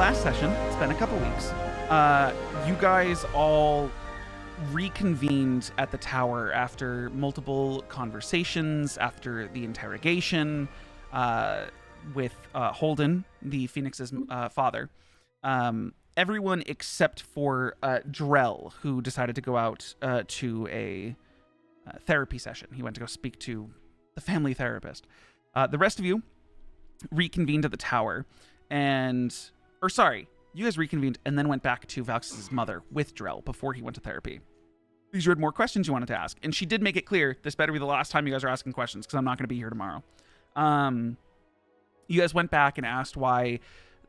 last session, it's been a couple weeks, you guys all reconvened at the tower after multiple conversations, after the interrogation with Holden, the Phoenix's father. Everyone except for Dreyll, who decided to go out to a therapy session. He went to go speak to the family therapist. The rest of you reconvened at the tower, you guys reconvened and then went back to Valx's mother with Dreyll before he went to therapy. Because you had more questions you wanted to ask. And she did make it clear, this better be the last time you guys are asking questions, because I'm not going to be here tomorrow. You guys went back and asked why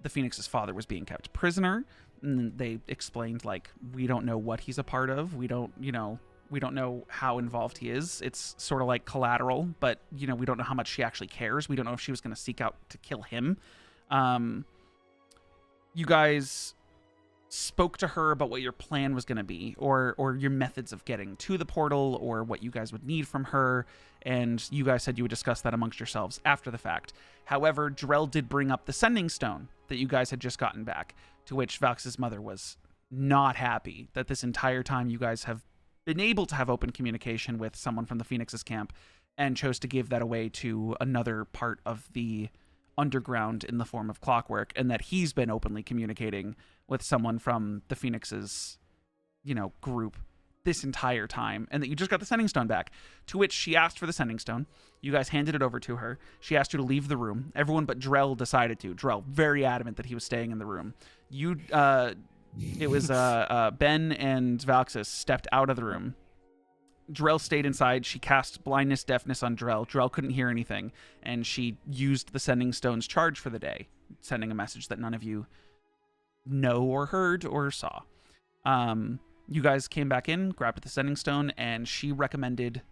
the Phoenix's father was being kept prisoner. And they explained, like, we don't know what he's a part of. We don't know how involved he is. It's sort of like collateral, but, we don't know how much she actually cares. We don't know if she was going to seek out to kill him. You guys spoke to her about what your plan was going to be, or your methods of getting to the portal, or what you guys would need from her, and you guys said you would discuss that amongst yourselves after the fact. However, Dreyll did bring up the sending stone that you guys had just gotten back, to which Valx's mother was not happy that this entire time you guys have been able to have open communication with someone from the Phoenix's camp, and chose to give that away to another part of the underground in the form of Clockwork, and that he's been openly communicating with someone from the Phoenix's, group this entire time, and that you just got the sending stone back. To which she asked for the sending stone. You guys handed it over to her. She asked you to leave the room. Everyone but Dreyll decided to. Dreyll, very adamant that he was staying in the room. It was Ben and Valxis stepped out of the room. Dreyll stayed inside. She cast blindness, deafness on Dreyll. Dreyll couldn't hear anything, and she used the sending stone's charge for the day, sending a message that none of you know or heard or saw. You guys came back in, grabbed the sending stone, and she recommended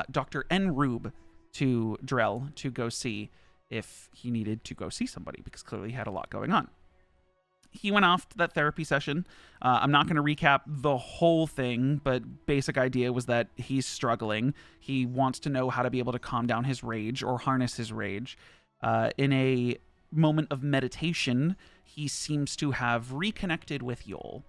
Dr. N. Rube to Dreyll to go see if he needed to go see somebody, because clearly he had a lot going on. He went off to that therapy session. I'm not going to recap the whole thing, but basic idea was that he's struggling. He wants to know how to be able to calm down his rage or harness his rage. In a moment of meditation, he seems to have reconnected with Yol,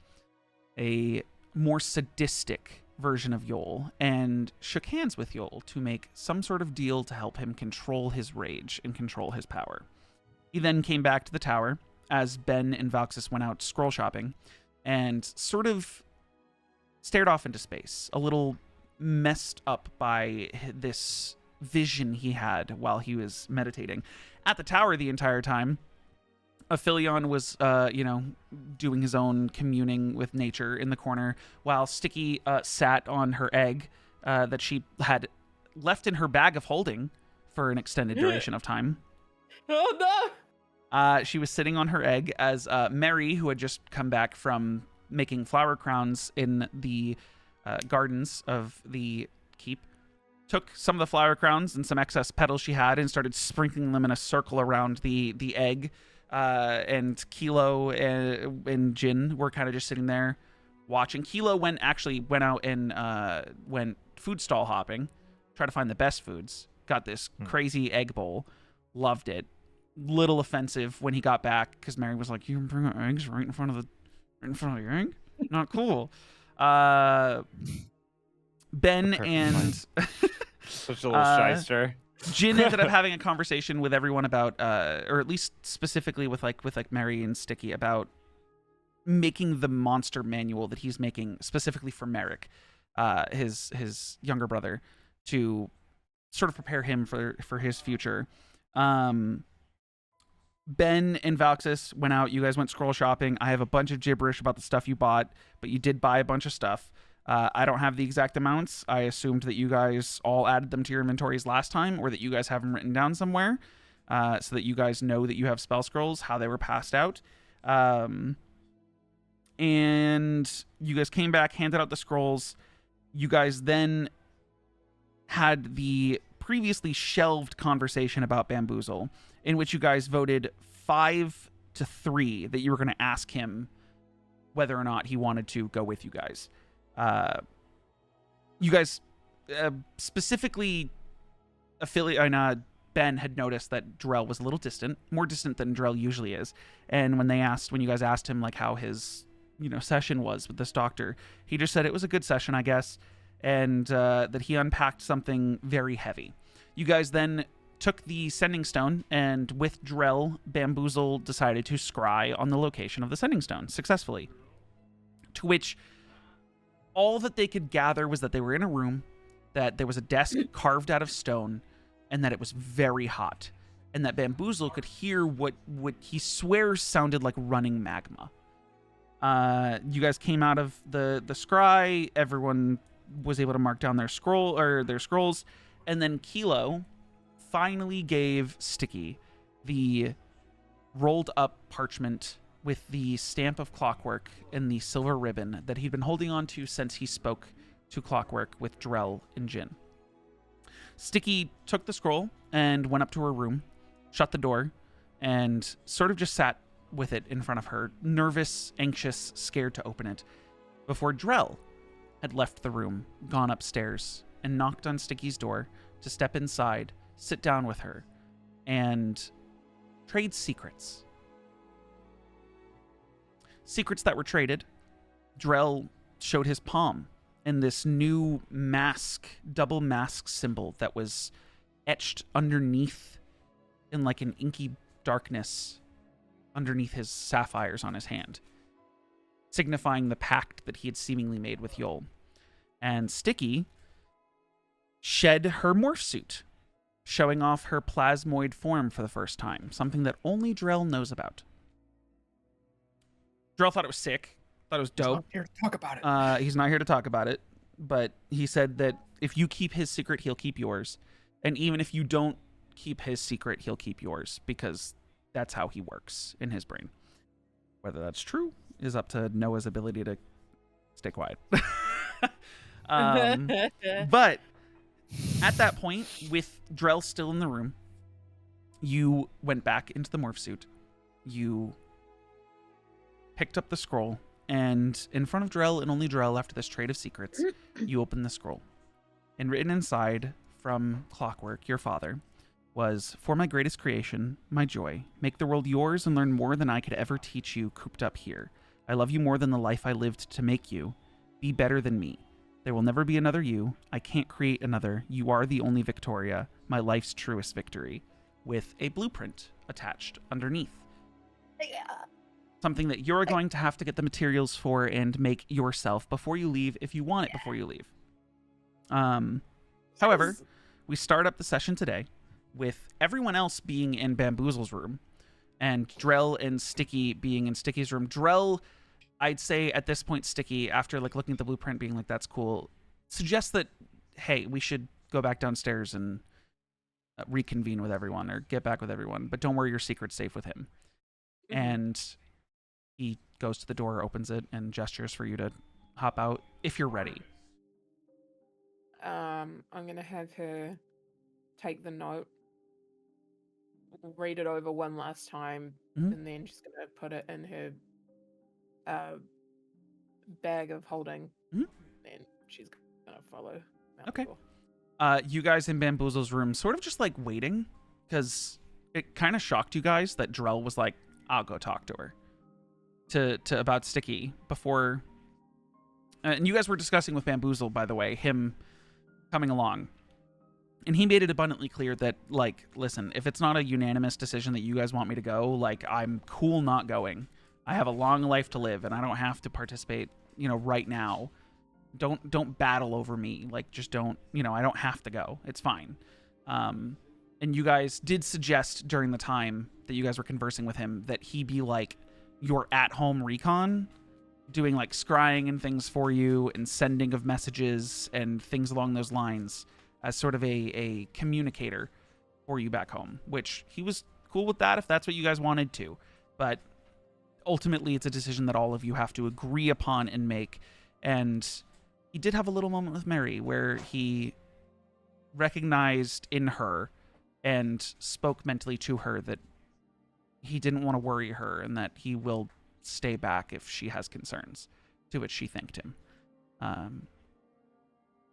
a more sadistic version of Yol, and shook hands with Yol to make some sort of deal to help him control his rage and control his power. He then came back to the tower as Ben and Valxis went out scroll shopping, and sort of stared off into space, a little messed up by this vision he had while he was meditating. At the tower the entire time, Aphelion was, doing his own communing with nature in the corner, while Sticky sat on her egg that she had left in her bag of holding for an extended duration of time. Oh, no! She was sitting on her egg as Mary, who had just come back from making flower crowns in the gardens of the keep, took some of the flower crowns and some excess petals she had and started sprinkling them in a circle around the egg. And Kelo and Jin were kind of just sitting there watching. Kelo went out and went food stall hopping, tried to find the best foods. Got this crazy egg bowl, loved it. Little offensive when he got back, because Mary was like, "You can bring eggs right in front of your egg? Not cool." Ben and such a little shyster. Jin ended up having a conversation with everyone about, or at least specifically with Mary and Sticky, about making the monster manual that he's making specifically for Merrick, his younger brother, to sort of prepare him for his future. Ben and Valxis went out. You guys went scroll shopping. I have a bunch of gibberish about the stuff you bought, but you did buy a bunch of stuff. I don't have the exact amounts. I assumed that you guys all added them to your inventories last time, or that you guys have them written down somewhere, so that you guys know that you have spell scrolls, how they were passed out. And you guys came back, handed out the scrolls. You guys then had the previously shelved conversation about Bamboozle, in which you guys voted 5-3 that you were going to ask him whether or not he wanted to go with you guys. You guys specifically Ben had noticed that Dreyll was a little distant, more distant than Dreyll usually is. And when you guys asked him like how his, session was with this doctor, he just said it was a good session, I guess, and that he unpacked something very heavy. You guys then took the sending stone, and with Dreyll, Bamboozle decided to scry on the location of the sending stone successfully. To which all that they could gather was that they were in a room, that there was a desk carved out of stone, and that it was very hot, and that Bamboozle could hear what he swears sounded like running magma. You guys came out of the scry. Everyone was able to mark down their scrolls, and then Kelo finally gave Sticky the rolled up parchment with the stamp of Clockwork and the silver ribbon that he'd been holding on to since he spoke to Clockwork with Dreyll and Jin. Sticky took the scroll and went up to her room, shut the door, and sort of just sat with it in front of her, nervous, anxious, scared to open it, before Dreyll had left the room, gone upstairs, and knocked on Sticky's door to step inside, sit down with her, and trade secrets. Secrets that were traded. Dreyll showed his palm and this new double mask symbol that was etched underneath in like an inky darkness underneath his sapphires on his hand, signifying the pact that he had seemingly made with Yol. And Sticky shed her morph suit, showing off her plasmoid form for the first time, something that only Dreyll knows about. Dreyll thought it was sick, thought it was dope. He's not here to talk about it. He's not here to talk about it, but he said that if you keep his secret, he'll keep yours. And even if you don't keep his secret, he'll keep yours, because that's how he works in his brain. Whether that's true is up to Noah's ability to stay quiet. But at that point, with Dreyll still in the room, you went back into the morph suit. You picked up the scroll, and in front of Dreyll and only Dreyll, after this trade of secrets, you opened the scroll. And written inside from Clockwork, your father, was, "For my greatest creation, my joy, make the world yours and learn more than I could ever teach you cooped up here. I love you more than the life I lived to make you. Be better than me. There will never be another you. I can't create another. You are the only Victoria, my life's truest victory," with a blueprint attached underneath. Yeah. Something that you're going to have to get the materials for and make yourself before you leave, if you want it before you leave. However, we start up the session today with everyone else being in Bamboozle's room, and Dreyll and Sticky being in Sticky's room. Dreyll, I'd say at this point, Sticky, after like looking at the blueprint, being like, "That's cool," suggests that, hey, we should go back downstairs and reconvene with everyone, or get back with everyone. But don't worry, your secret's safe with him. Mm-hmm. And he goes to the door, opens it, and gestures for you to hop out if you're ready. I'm gonna have her take the note, read it over one last time, and then she's gonna put it in her bag of holding. And she's gonna follow. Okay. You guys in Bamboozle's room, sort of just like waiting, because it kind of shocked you guys that Dreyll was like, "I'll go talk to her," to about Sticky before. And you guys were discussing with Bamboozle, by the way, him coming along. And he made it abundantly clear that, like, listen, if it's not a unanimous decision that you guys want me to go, like, I'm cool not going. I have a long life to live, and I don't have to participate, right now. Don't battle over me. Like, just don't, I don't have to go. It's fine. And you guys did suggest during the time that you guys were conversing with him that he be, like, your at-home recon, doing, like, scrying and things for you and sending of messages and things along those lines, as sort of a communicator for you back home, which he was cool with that if that's what you guys wanted to. But ultimately, it's a decision that all of you have to agree upon and make. And he did have a little moment with Mary where he recognized in her and spoke mentally to her that he didn't want to worry her and that he will stay back if she has concerns, to which she thanked him.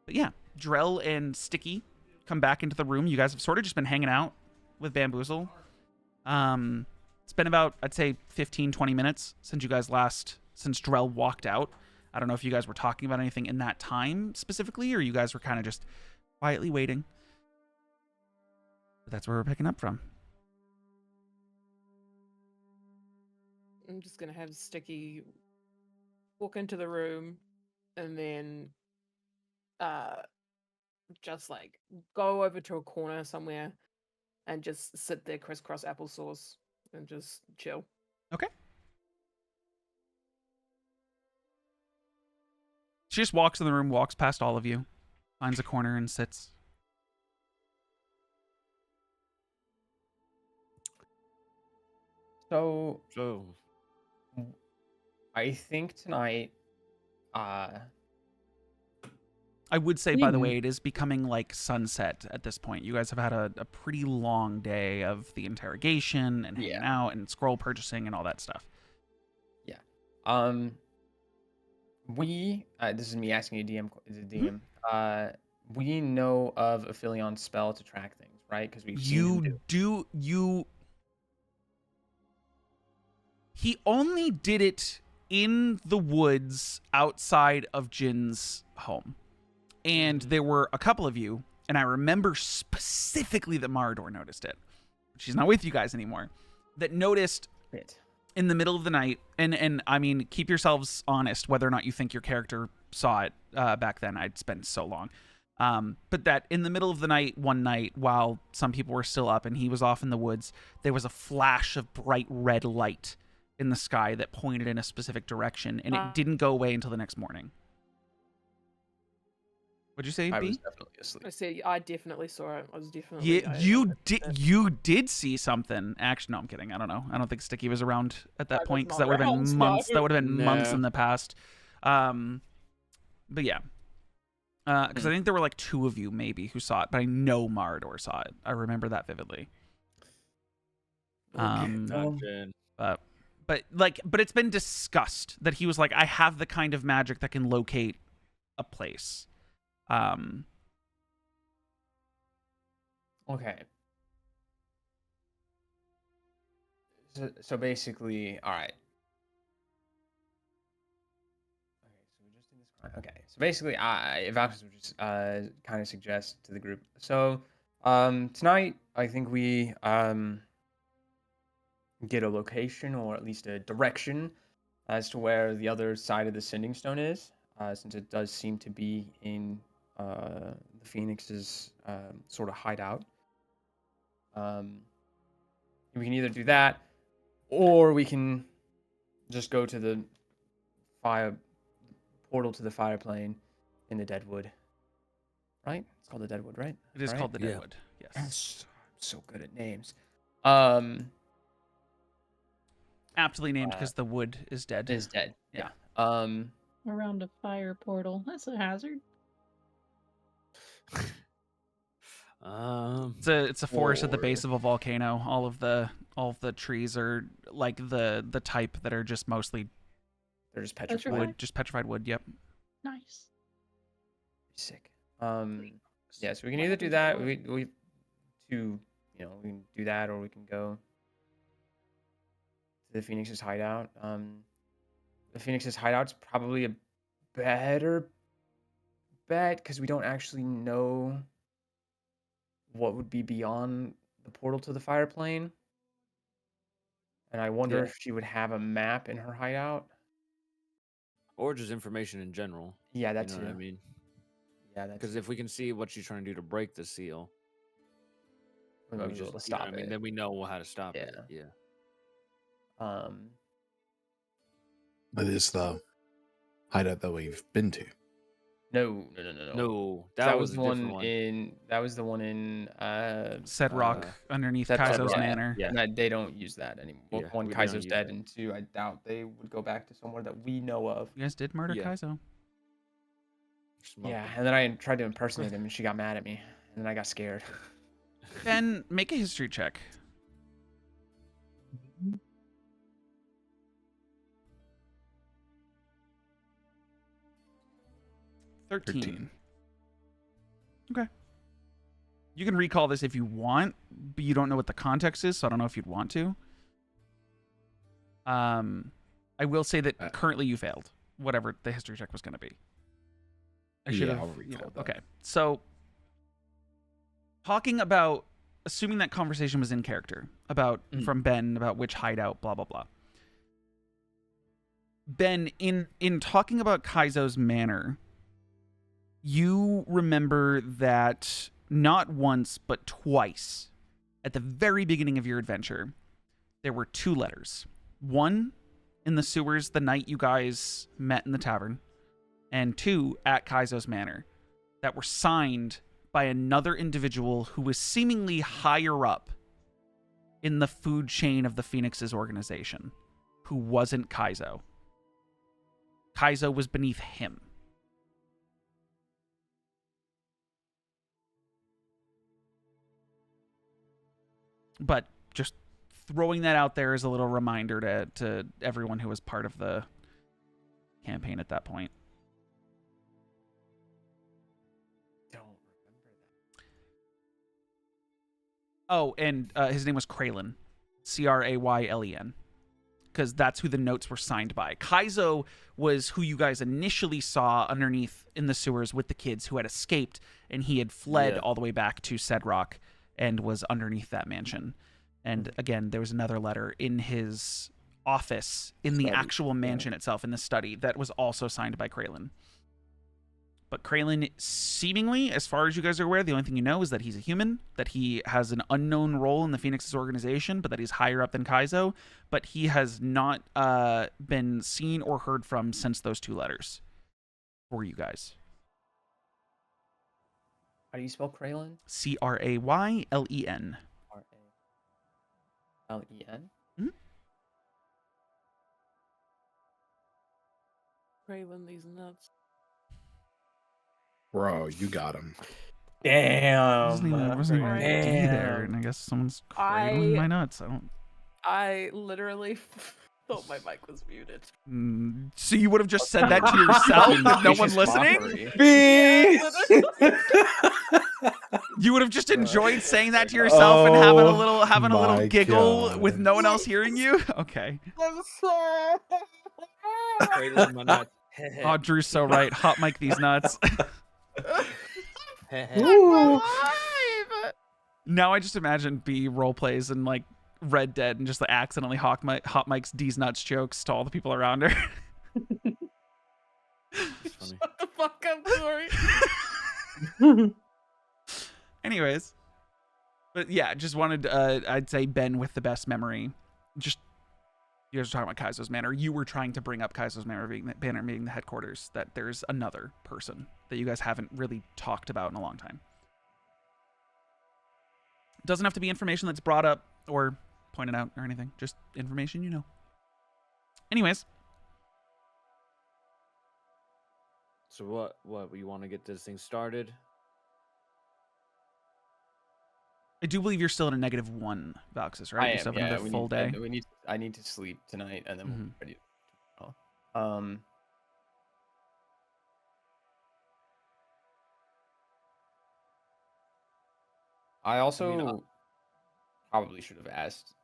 But yeah, Dreyll and Sticky come back into the room. You guys have sort of just been hanging out with Bamboozle. It's been about, I'd say, 15, 20 minutes since Dreyll walked out. I don't know if you guys were talking about anything in that time specifically, or you guys were kind of just quietly waiting. But that's where we're picking up from. I'm just gonna have Sticky walk into the room and then just like go over to a corner somewhere and just sit there crisscross applesauce and just chill. Okay. She just walks in the room, walks past all of you, finds a corner and sits. So I think tonight, I would say, by the way, it is becoming like sunset at this point. You guys have had a pretty long day of the interrogation and hanging out and scroll purchasing and all that stuff. Yeah. This is me asking the DM. We know of a Philion spell to track things, right? Because we've seen him do. He only did it in the woods outside of Jin's home. And there were a couple of you, and I remember specifically that Marador noticed it. She's not with you guys anymore. That noticed it in the middle of the night, and I mean, keep yourselves honest whether or not you think your character saw it back then. I'd spent so long. But that in the middle of the night, one night, while some people were still up and he was off in the woods, there was a flash of bright red light in the sky that pointed in a specific direction, and it didn't go away until the next morning. What'd you say, I B? was definitely asleep. I see. I definitely saw it. I was definitely. Yeah, you did see something. Actually, no, I'm kidding. I don't know. I don't think Sticky was around at that point because that would have been months. That would have been months in the past. But yeah, because I think there were like two of you maybe who saw it, but I know Marador saw it. I remember that vividly. But it's been discussed that he was like, I have the kind of magic that can locate a place. Okay. So basically, all right. Okay, so basically, if I was just kind of suggest to the group. So tonight, I think we get a location or at least a direction as to where the other side of the Sending Stone is, since it does seem to be in the Phoenix's sort of hideout. We can either do that, or we can just go to the portal to the fire plane in the Deadwood. Right? It's called the Deadwood, right? It is called the Deadwood. Yes. I'm so good at names. Aptly named because the wood is dead. Is dead. Yeah. Around a fire portal. That's a hazard. It's a forest at the base of a volcano. All of the trees are like the type that are just mostly they're just petrified wood, just petrified wood. Yep. Nice. Sick. Yeah, so we can either do that. We can do that, or we can go to the Phoenix's hideout. The Phoenix's hideout's probably a better bet because we don't actually know what would be beyond the portal to the fire plane. And I wonder if she would have a map in her hideout. Or just information in general. Yeah, that's what I mean. Yeah, that's because if we can see what she's trying to do to break the seal, we might be able to stop it. Then we know how to stop it. Yeah. But is the hideout that we've been to? No. That was the one in. That was the one in. Said Rock underneath Kaizo's manor. Yeah, and they don't use that anymore. Yeah, one, Kaizo's dead, and two, I doubt they would go back to somewhere that we know of. You guys did murder Kaizo. Yeah, and then I tried to impersonate him, and she got mad at me, and then I got scared. Ben, make a history check. $13. Okay. You can recall this if you want, but you don't know what the context is, so I don't know if you'd want to. I will say that currently you failed, whatever the history check was going to be. I should have. I'll recall that. Okay, so talking about, assuming that conversation was in character about from Ben about which hideout, blah blah blah. Ben, in talking about Kaizo's manor, you remember that not once but twice, at the very beginning of your adventure, there were 2 letters. One in the sewers the night you guys met in the tavern, and 2 at Kaizo's manor, that were signed by another individual who was seemingly higher up in the food chain of the Phoenix's organization, who wasn't Kaizo. Kaizo was beneath him. But just throwing that out there as a little reminder to everyone who was part of the campaign at that point. Don't remember that. Oh, and his name was Craylen. Craylen. Because that's who the notes were signed by. Kaizo was who you guys initially saw underneath in the sewers with the kids who had escaped, and he had fled all the way back to Cedrock and was underneath that mansion. And again, there was another letter in his office in the actual mansion itself, in the study, that was also signed by Craylen. But Craylen, seemingly, as far as you guys are aware, the only thing you know is that he's a human, that he has an unknown role in the Phoenix's organization, but that he's higher up than Kaizo. But he has not been seen or heard from since those 2 letters for you guys. How do you spell Craylen? Craylen. R-A-L-E-N? Craven these nuts. Bro, you got him. Damn. Wasn't even D there, and I guess someone's cradling my nuts. I literally thought my mic was muted. So you would have just said that to yourself with no one listening? You would have just enjoyed saying that to yourself and having a little giggle with no one else hearing you? Okay. I'm sorry. Oh, Drew's so right. Hot mic these nuts. Now I just imagine B role plays in like Red Dead and just like accidentally hot mics D's nuts jokes to all the people around her. Shut the fuck up, Corey. Anyways, but yeah, just wanted I'd say Ben with the best memory. Just you guys were talking about Kaizo's manor. You were trying to bring up Kaizo's manor being the headquarters. That there's another person that you guys haven't really talked about in a long time. Doesn't have to be information that's brought up or pointed out or anything. Just information you know. Anyways. So what you want to get this thing started? I do believe you're still in a -1, Valxis, right? I You am, still have another full day. I need to sleep tonight, and then we'll be ready tomorrow. I also probably should have asked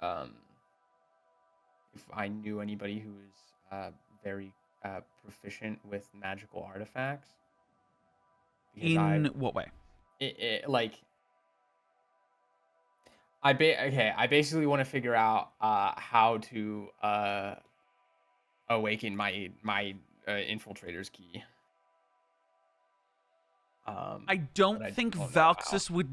if I knew anybody who was very proficient with magical artifacts. In what way? I basically want to figure out how to awaken my infiltrator's key. I don't think Valxis would.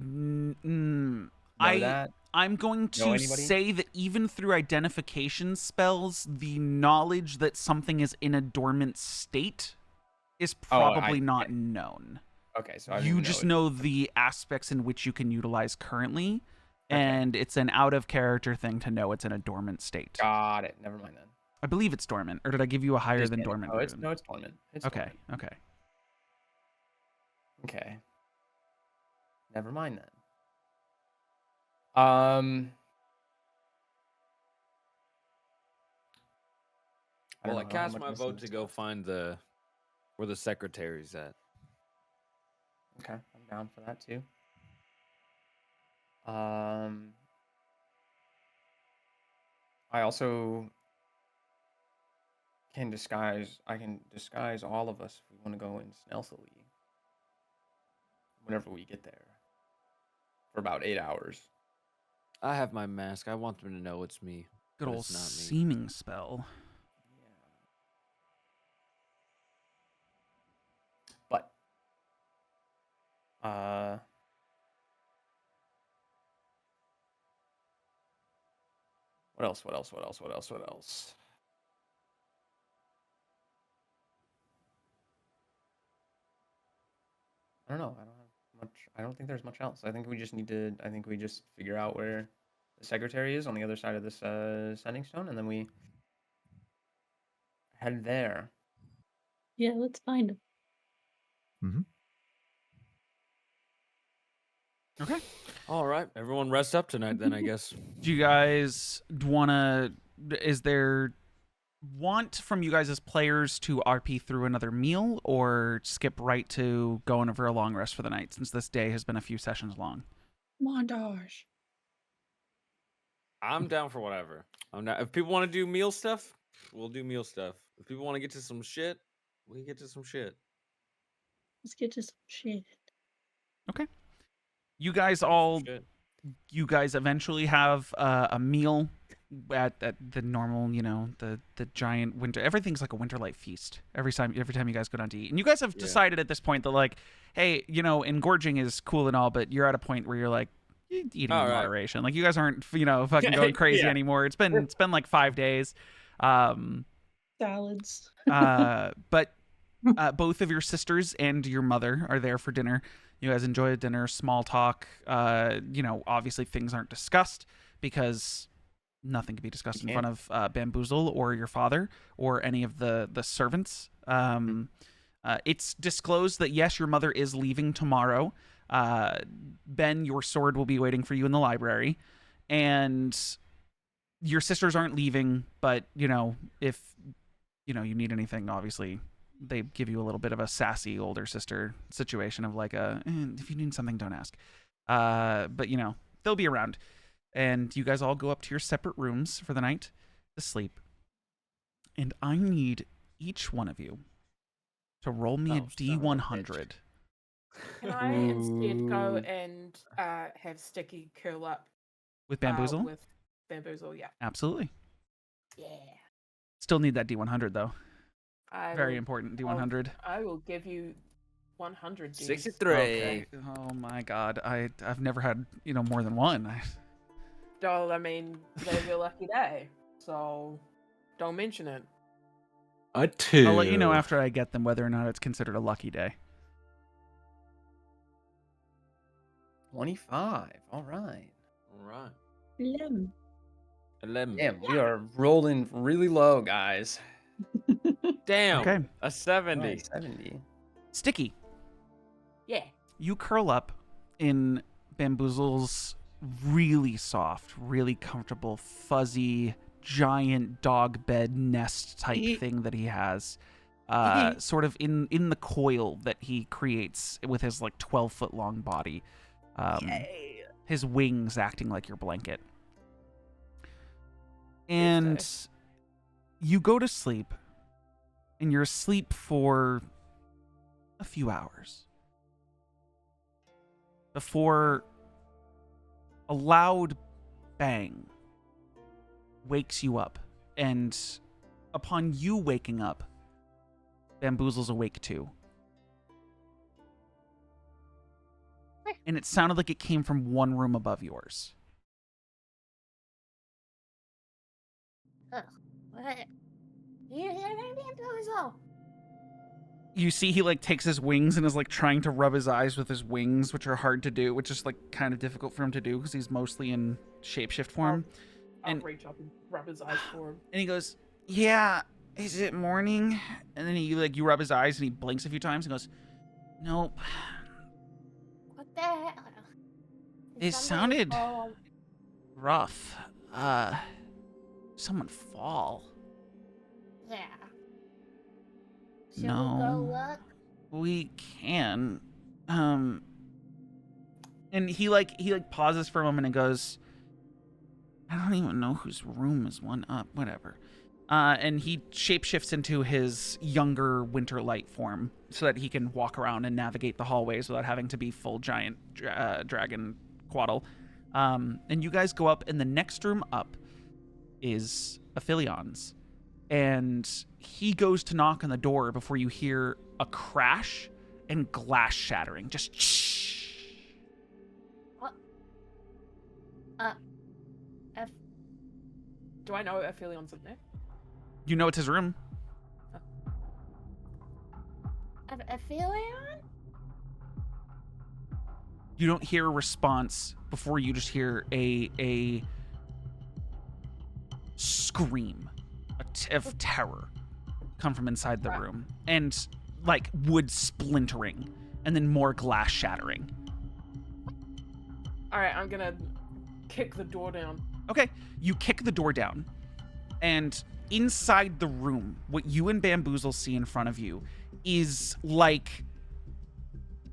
I'm going to say that even through identification spells, the knowledge that something is in a dormant state is probably not known. Okay, so you just know the aspects in which you can utilize currently. And it's an out-of-character thing to know it's in a dormant state. Got it. Never mind then. I believe it's dormant. Or did I give you a higher than dormant? No, it's dormant. It's okay, dormant. Okay. Never mind then. Well, I cast my vote to go find where the secretary's at. Okay, I'm down for that too. I also can disguise. I can disguise all of us if we want to go in stealthily. Whenever we get there, for about 8 hours. I have my mask. I want them to know it's me. Good old it's not me. seeming spell. But what else? I don't know. I don't have much. I don't think there's much else. I think we just figure out where the secretary is on the other side of this sending stone, and then we head there. Yeah, let's find him. Okay. All right. Everyone rest up tonight then, I guess. Do you guys want to... Is there want from you guys as players to RP through another meal or skip right to going for a long rest for the night since this day has been a few sessions long? Montage. I'm down for whatever. I'm not. If people want to do meal stuff, we'll do meal stuff. If people want to get to some shit, we get to some shit. Let's get to some shit. Okay. You guys all... You guys eventually have a meal at the normal, you know, the giant winter. Everything's like a winterlight feast every time you guys go down to eat. And you guys have decided at this point that, like, hey, you know, engorging is cool and all, but you're at a point where you're like eating in moderation. Like, you guys aren't, you know, fucking going crazy anymore. It's been like 5 days. Salads. But both of your sisters and your mother are there for dinner. You guys enjoy a dinner, small talk. You know, obviously things aren't discussed because nothing can be discussed in front of Bamboozle or your father or any of the servants. It's disclosed that, yes, your mother is leaving tomorrow. Ben, your sword will be waiting for you in the library. And your sisters aren't leaving, but, you know, if, you know, you need anything, obviously... They give you a little bit of a sassy older sister situation of like if you need something, don't ask. But, you know, they'll be around. And you guys all go up to your separate rooms for the night to sleep. And I need each one of you to roll me a D100. Can I instead go and have Sticky curl up? With Bamboozle? With Bamboozle, yeah. Absolutely. Yeah. Still need that D100, though. Very important, D100. I will give you 100. 63. Okay. Oh my god, I've never had, you know, more than one. Well, I mean, today's your lucky day, so don't mention it. A 2. I'll let you know after I get them whether or not it's considered a lucky day. 25. All right. 11. Damn, we are rolling really low, guys. Damn. Okay. A 70. Right, 70. Sticky. Yeah. You curl up in Bamboozle's really soft, really comfortable, fuzzy, giant dog bed nest type thing that he has. Sort of in the coil that he creates with his like 12-foot long body. His wings acting like your blanket. And you go to sleep, and you're asleep for a few hours before a loud bang wakes you up. And upon you waking up, Bamboozle's awake too. And it sounded like it came from one room above yours. What? You hear that, Bamboozle? You see he like takes his wings and is like trying to rub his eyes with his wings, which are hard to do, which is like kind of difficult for him to do because he's mostly in shapeshift form. I'll reach up and rub his eyes for him. And he goes, "Yeah, is it morning?" And then he like you rub his eyes and he blinks a few times and goes, "Nope." What the hell? It sounded rough. Someone fall. Yeah. No. We go look? We can. And he pauses for a moment and goes, I don't even know whose room is one up. Whatever. And he shapeshifts into his younger Winterlight form so that he can walk around and navigate the hallways without having to be full giant dragon Quaddle. And you guys go up, and the next room up is Aphilion's. And he goes to knock on the door before you hear a crash and glass shattering. Just shh. What? Do I know Aphilion's in there? You know it's his room. Aphelion? You don't hear a response before you just hear a scream of terror come from inside the room, and like wood splintering and then more glass shattering. All right, I'm gonna kick the door down. Okay, you kick the door down, and inside the room, what you and Bamboozle see in front of you is like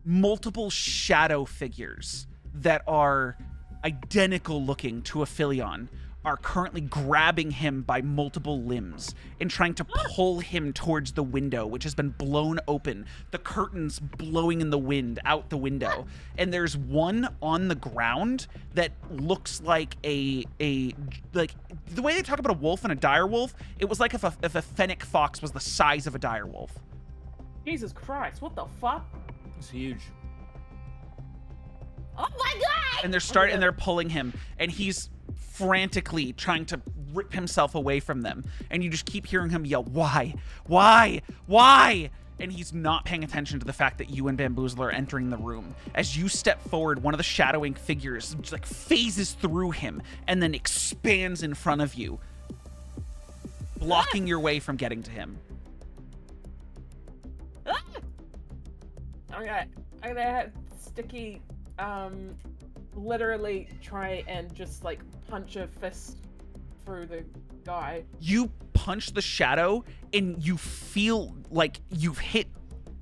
multiple shadow figures that are identical looking to Aphelion are currently grabbing him by multiple limbs and trying to pull him towards the window, which has been blown open, the curtains blowing in the wind out the window. And there's one on the ground that looks like like the way they talk about a wolf and a dire wolf, it was like if a fennec fox was the size of a dire wolf. Jesus Christ, what the fuck? It's huge. Oh my god! And they're pulling him, and he's frantically trying to rip himself away from them, and you just keep hearing him yell, why, and he's not paying attention to the fact that you and Bamboozle are entering the room. As you step forward, one of the shadowing figures just like phases through him and then expands in front of you, blocking your way from getting to him. I'm gonna have Sticky literally try and just like punch a fist through the guy. You punch the shadow and you feel like you've hit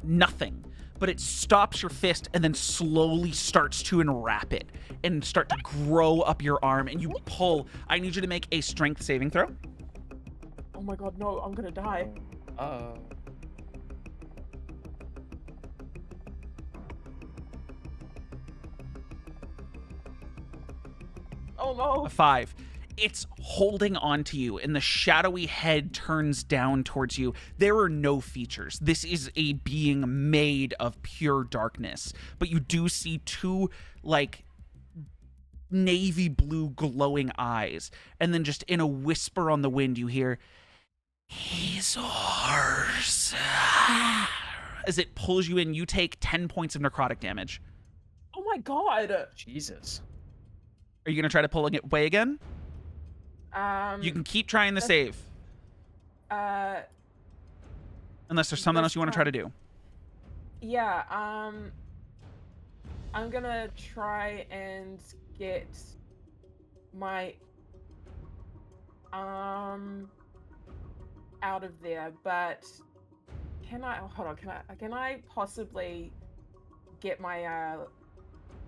nothing, but it stops your fist and then slowly starts to enwrap it and start to grow up your arm, and you pull. I need you to make a strength saving throw. Oh my god, no, I'm gonna die. Oh no. A 5. It's holding on to you, and the shadowy head turns down towards you. There are no features. This is a being made of pure darkness, but you do see two like navy blue glowing eyes, and then just in a whisper on the wind you hear, he's ours. As it pulls you in, you take 10 points of necrotic damage. Oh my god. Jesus. Are you gonna try to pull it away again? You can keep trying the save. Unless there's something else you want to try to do. Yeah, I'm gonna try and get my arm out of there, but can I possibly get my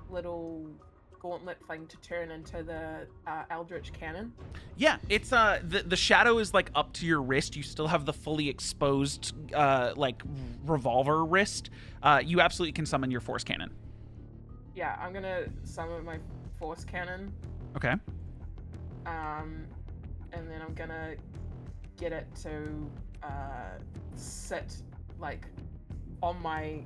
little gauntlet thing to turn into the Eldritch Cannon? Yeah, it's the shadow is like up to your wrist. You still have the fully exposed like revolver wrist. You absolutely can summon your force cannon. Yeah, I'm gonna summon my force cannon. Okay. And then I'm gonna get it to sit like on my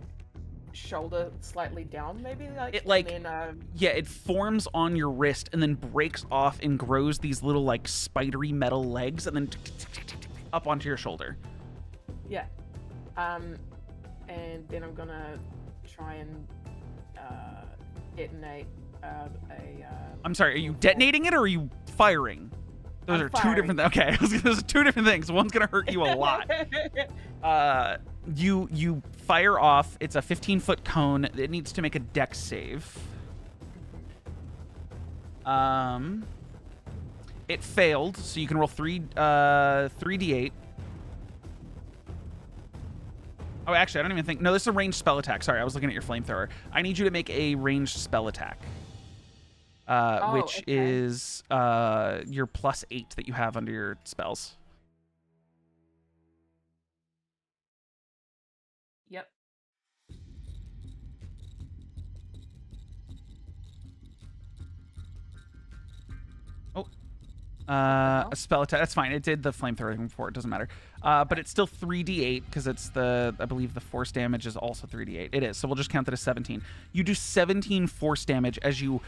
shoulder slightly down, maybe, like it like and then, yeah, it forms on your wrist and then breaks off and grows these little like spidery metal legs and then up onto your shoulder. Yeah. And then I'm gonna try and detonate I'm sorry, are you detonating it or are you firing? Those I'm are firing. two different. Okay, those are two different things. One's gonna hurt you a lot. You fire off. It's a 15-foot cone. It needs to make a dex save. It failed, so you can roll 3d8. Oh, actually, I don't even think... No, this is a ranged spell attack. Sorry, I was looking at your flamethrower. I need you to make a ranged spell attack. Which is your +8 that you have under your spells. Yep. A spell attack. That's fine. It did the flamethrower thing before. It doesn't matter. But it's still 3d8 because it's I believe the force damage is also 3d8. It is. So we'll just count that as 17. You do 17 force damage as you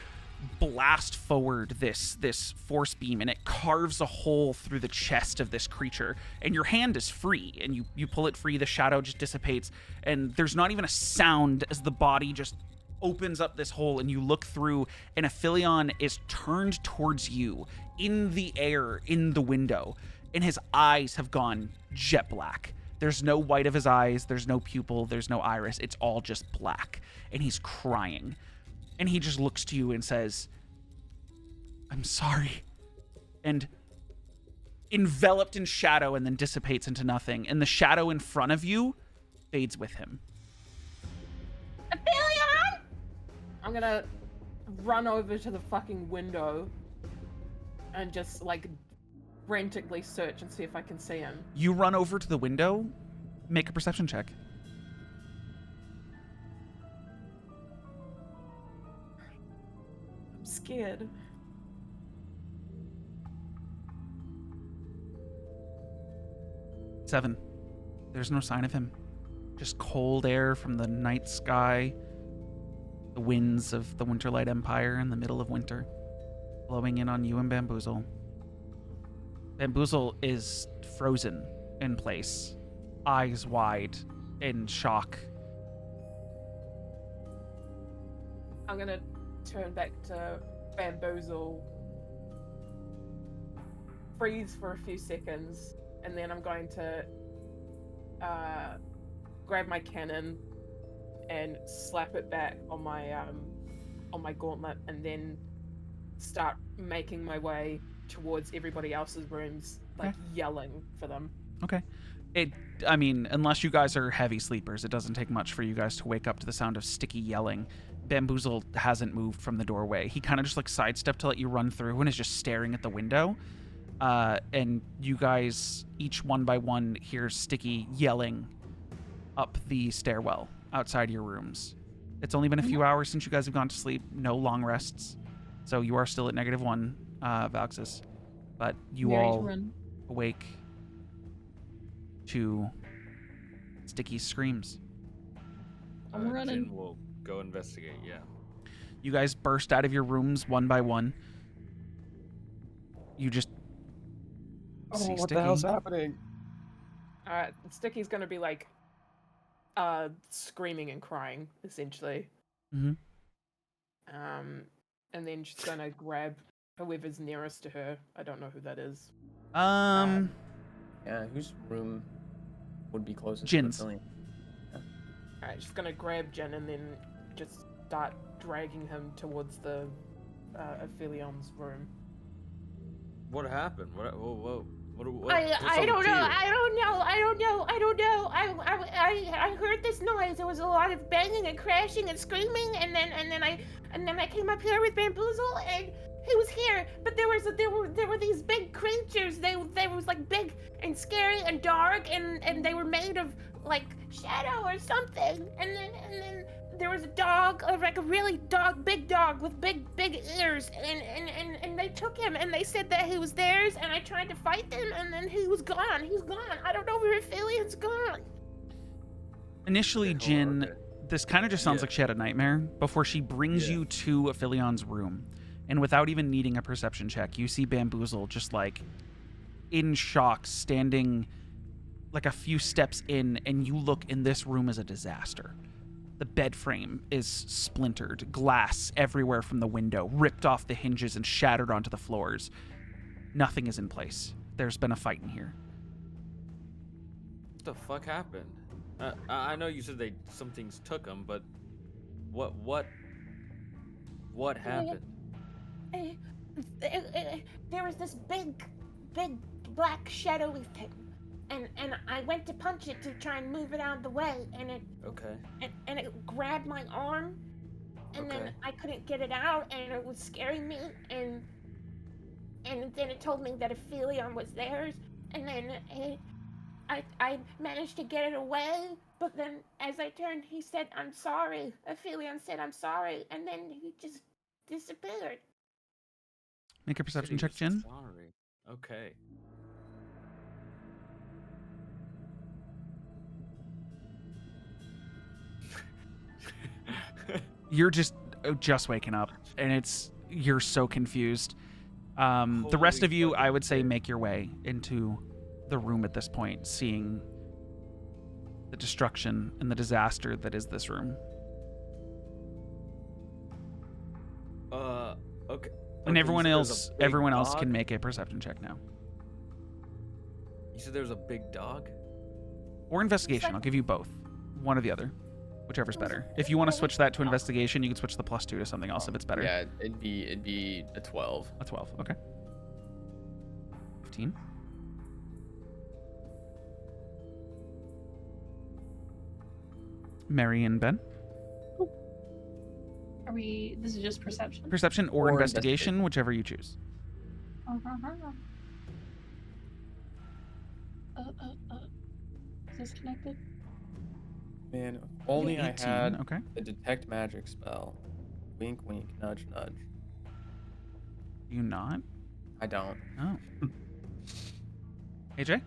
blast forward this force beam, and it carves a hole through the chest of this creature. And your hand is free, and you pull it free. The shadow just dissipates, and there's not even a sound as the body just opens up this hole, and you look through, and Aphelion is turned towards you in the air in the window, and his eyes have gone jet black. There's no white of his eyes, there's no pupil, there's no iris. It's all just black, and he's crying, and he just looks to you and says, "I'm sorry," and enveloped in shadow, and then dissipates into nothing, and the shadow in front of you fades with him. Aphelion! I'm gonna run over to the fucking window and just like frantically search and see if I can see him. You run over to the window, make a perception check. I'm scared. Seven. There's no sign of him. Just cold air from the night sky, the winds of the Winterlight Empire in the middle of winter, blowing in on you and Bamboozle. Bamboozle is frozen in place, eyes wide in shock. I'm gonna turn back to Bamboozle, freeze for a few seconds, and then I'm going to grab my cannon and slap it back on my gauntlet, and then start making my way towards everybody else's rooms, like yelling for them. Okay. I mean, unless you guys are heavy sleepers, it doesn't take much for you guys to wake up to the sound of sticky yelling. Bamboozle hasn't moved from the doorway. He kind of just like sidestepped to let you run through and is just staring at the window. And you guys, each one by one, hear Sticky yelling up the stairwell outside your rooms. It's only been a few hours since you guys have gone to sleep. No long rests. So you are still at -1, Valxis. But you all awake to Sticky's screams. I'm running. Jin will go investigate, yeah. You guys burst out of your rooms one by one. You just see what Sticky. the hell's happening? Sticky's gonna be like screaming and crying, essentially. Mm-hmm. And then she's gonna grab whoever's nearest to her. I don't know who that is. Yeah, whose room would be closest Jin's. to the pavilion? Alright, she's gonna grab Jin and then just start dragging him towards the Aphelion's room. What happened? What I don't know. I heard this noise. There was a lot of banging and crashing and screaming, and then I came up here with Bamboozle, and he was here. But there were these big creatures. They was like big and scary and dark, and they were made of like shadow or something. And then there was a dog, like a really big dog with big ears, and they took him, and they said that he was theirs, and I tried to fight them, and then he was gone. He's gone. I don't know where Aphelian's gone. Initially, Jin, this kind of just sounds like she had a nightmare before she brings you to Aphilion's room. And without even needing a perception check, you see Bamboozle just like in shock, standing like a few steps in, and you look, and this room is a disaster. The bed frame is splintered, glass everywhere from the window, ripped off the hinges and shattered onto the floors. Nothing is in place. There's been a fight in here. What the fuck happened? I know you said some things took them, but what happened? There was this big black shadowy thing, and I went to punch it to try and move it out of the way, and it Okay. and it grabbed my arm, and then Okay. I couldn't get it out, and it was scaring me, and then it told me that Aetheria was theirs, and then I managed to get it away, but then as I turned, he said, "I'm sorry." Aetheria said, "I'm sorry," and then he just disappeared. Make a Said perception he check, was Jin. Sorry. Okay. You're just waking up, and you're so confused. The rest Holy of you, I fucking would say, shit. make your way into the room at this point, seeing the destruction and the disaster that is this room. Okay. And Okay, you everyone said there's a else, big everyone else can dog? make a perception check now, You said there was a big dog? or investigation. I'll give you both, one or the other, whichever's better. If you want to switch that to investigation, you can switch the +2 to something else if it's better. Yeah, it'd be a 12. A 12. Okay. 15. Mary and Ben. Are we? This is just perception. Perception or Or investigation, whichever you choose. Is this connected? Man, if only I 18. had Okay. the detect magic spell. Wink, wink, nudge, nudge. You not? I don't. Oh. AJ?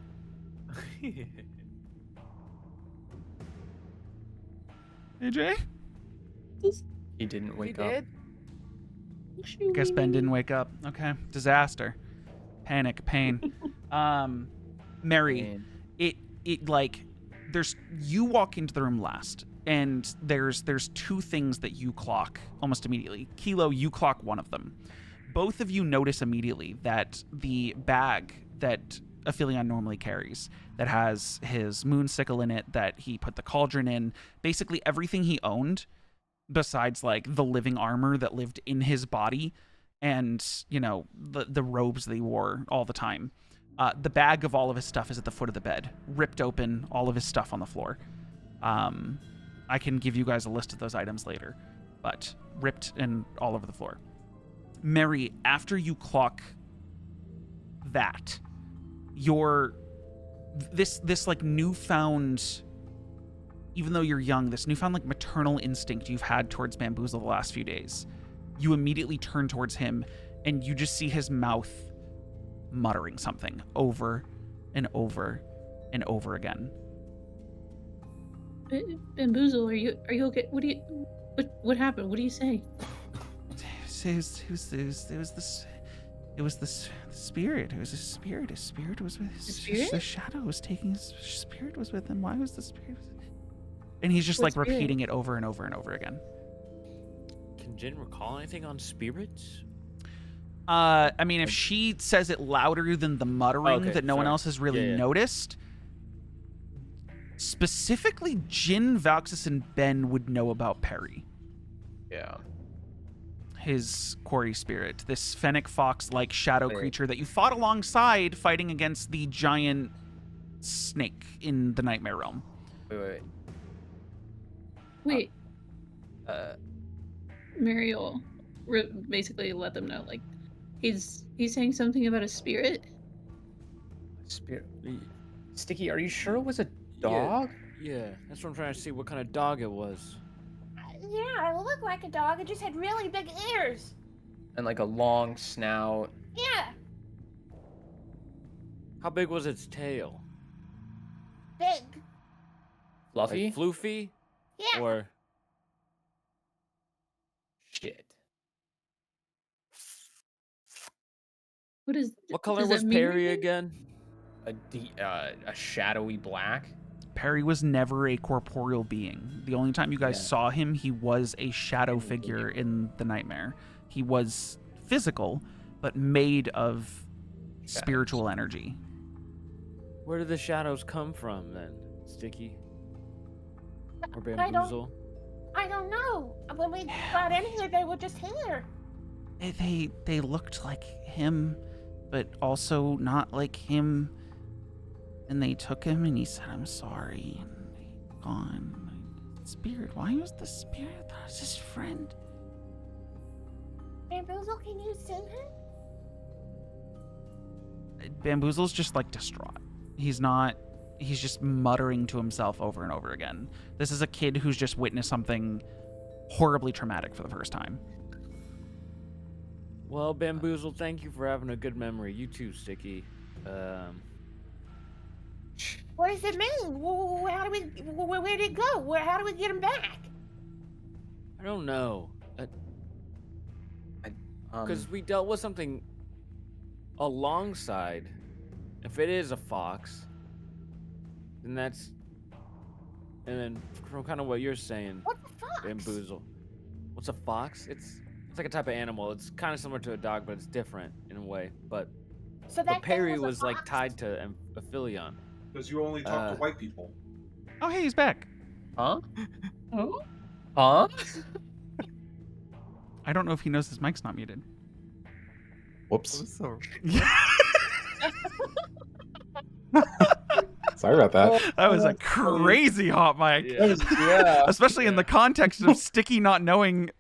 AJ? He didn't He wake up. did? Guess Ben didn't wake up. Okay. Disaster. Panic. Pain. Mary, Man. it like you walk into the room last, and there's two things that you clock almost immediately. Kelo, you clock one of them. Both of you notice immediately that the bag that Aphelion normally carries, that has his moon sickle in it, that he put the cauldron in, basically everything he owned, besides like the living armor that lived in his body, and the robes that he wore all the time. The bag of all of his stuff is at the foot of the bed, ripped open, all of his stuff on the floor. I can give you guys a list of those items later, but ripped and all over the floor. Mary, after you clock that, this like newfound, even though you're young, this newfound like maternal instinct you've had towards Bamboozle the last few days, you immediately turn towards him, and you just see his mouth muttering something over and over and over again. Bamboozle, are you okay? What happened? What do you say? It was the spirit. It was a spirit. A spirit was with A spirit? the shadow was taking his spirit was with him. Why was the spirit? And he's just What like spirit? repeating it over and over and over again. Can Jin recall anything on spirits? I mean, if she says it louder than the muttering Okay, that no one sorry. else has really Yeah. noticed, specifically Jin, Valxis, and Ben would know about Perry, Yeah. his quarry spirit, this fennec fox-like shadow Wait. creature that you fought alongside fighting against the giant snake in the Nightmare Realm. Wait. Wait, Uh, Mariel, basically let them know, like, he's saying something about a spirit. spirit. Sticky, are you sure it was a dog? Yeah, that's what I'm trying to see what kind of dog it was. Yeah, it looked like a dog. It just had really big ears. And like a long snout. Yeah, How big was its tail? big. Fluffy? Like floofy? Yeah. Or Shit. what color does that was mean Perry anything? again? A shadowy black. Perry was never a corporeal being. The only time you guys Yeah. saw him, he was a shadow figure in the Nightmare. He was physical, but made of spiritual energy. Where did the shadows come from then? Sticky? Or I don't- Bamboozle? I don't know. When we got in here, they were just here. They looked like him, but also not like him. And they took him, and he said, "I'm sorry," and he's gone. Spirit, why was the spirit? That was his friend. Bamboozle, can you sing her? Bamboozle's just like distraught. He's just muttering to himself over and over again. This is a kid who's just witnessed something horribly traumatic for the first time. Well, Bamboozle, thank you for having a good memory. You too, Sticky. What does it mean? How do we? Where did it go? How do we get him back? I don't know. Because we dealt with something alongside. If it is a fox, then that's. And then from kind of what you're saying, What's a fox? Bamboozle. What's a fox? It's like a type of animal. It's kind of similar to a dog, but it's different in a way. But Perry was like tied to Aphelion. Because you only talk to white people. Oh, hey, he's back. Huh? Oh? Huh? I don't know if he knows his mic's not muted. Whoops. So... Sorry about that. That was a crazy hot mic. Yeah. Especially in the context of Sticky not knowing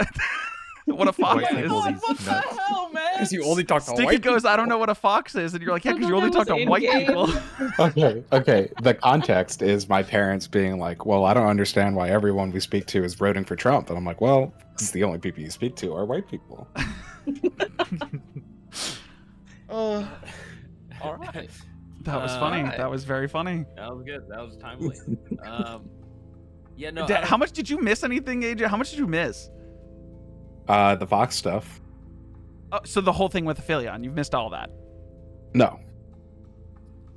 what a fox White is. people, What these the nuts. hell, man? Because you only talk to Sticky white goes, "I don't know what a fox is," and you're like, "Yeah, because you only talk to white people." Okay. The context is my parents being like, "Well, I don't understand why everyone we speak to is voting for Trump," and I'm like, "Well, because the only people you speak to are white people." All right. That was funny. Alright. That was very funny. That was good. That was timely. Yeah, no. How much did you miss anything, AJ? How much did you miss? The Fox stuff. Oh, so the whole thing with Aphelion, you've missed all that. No.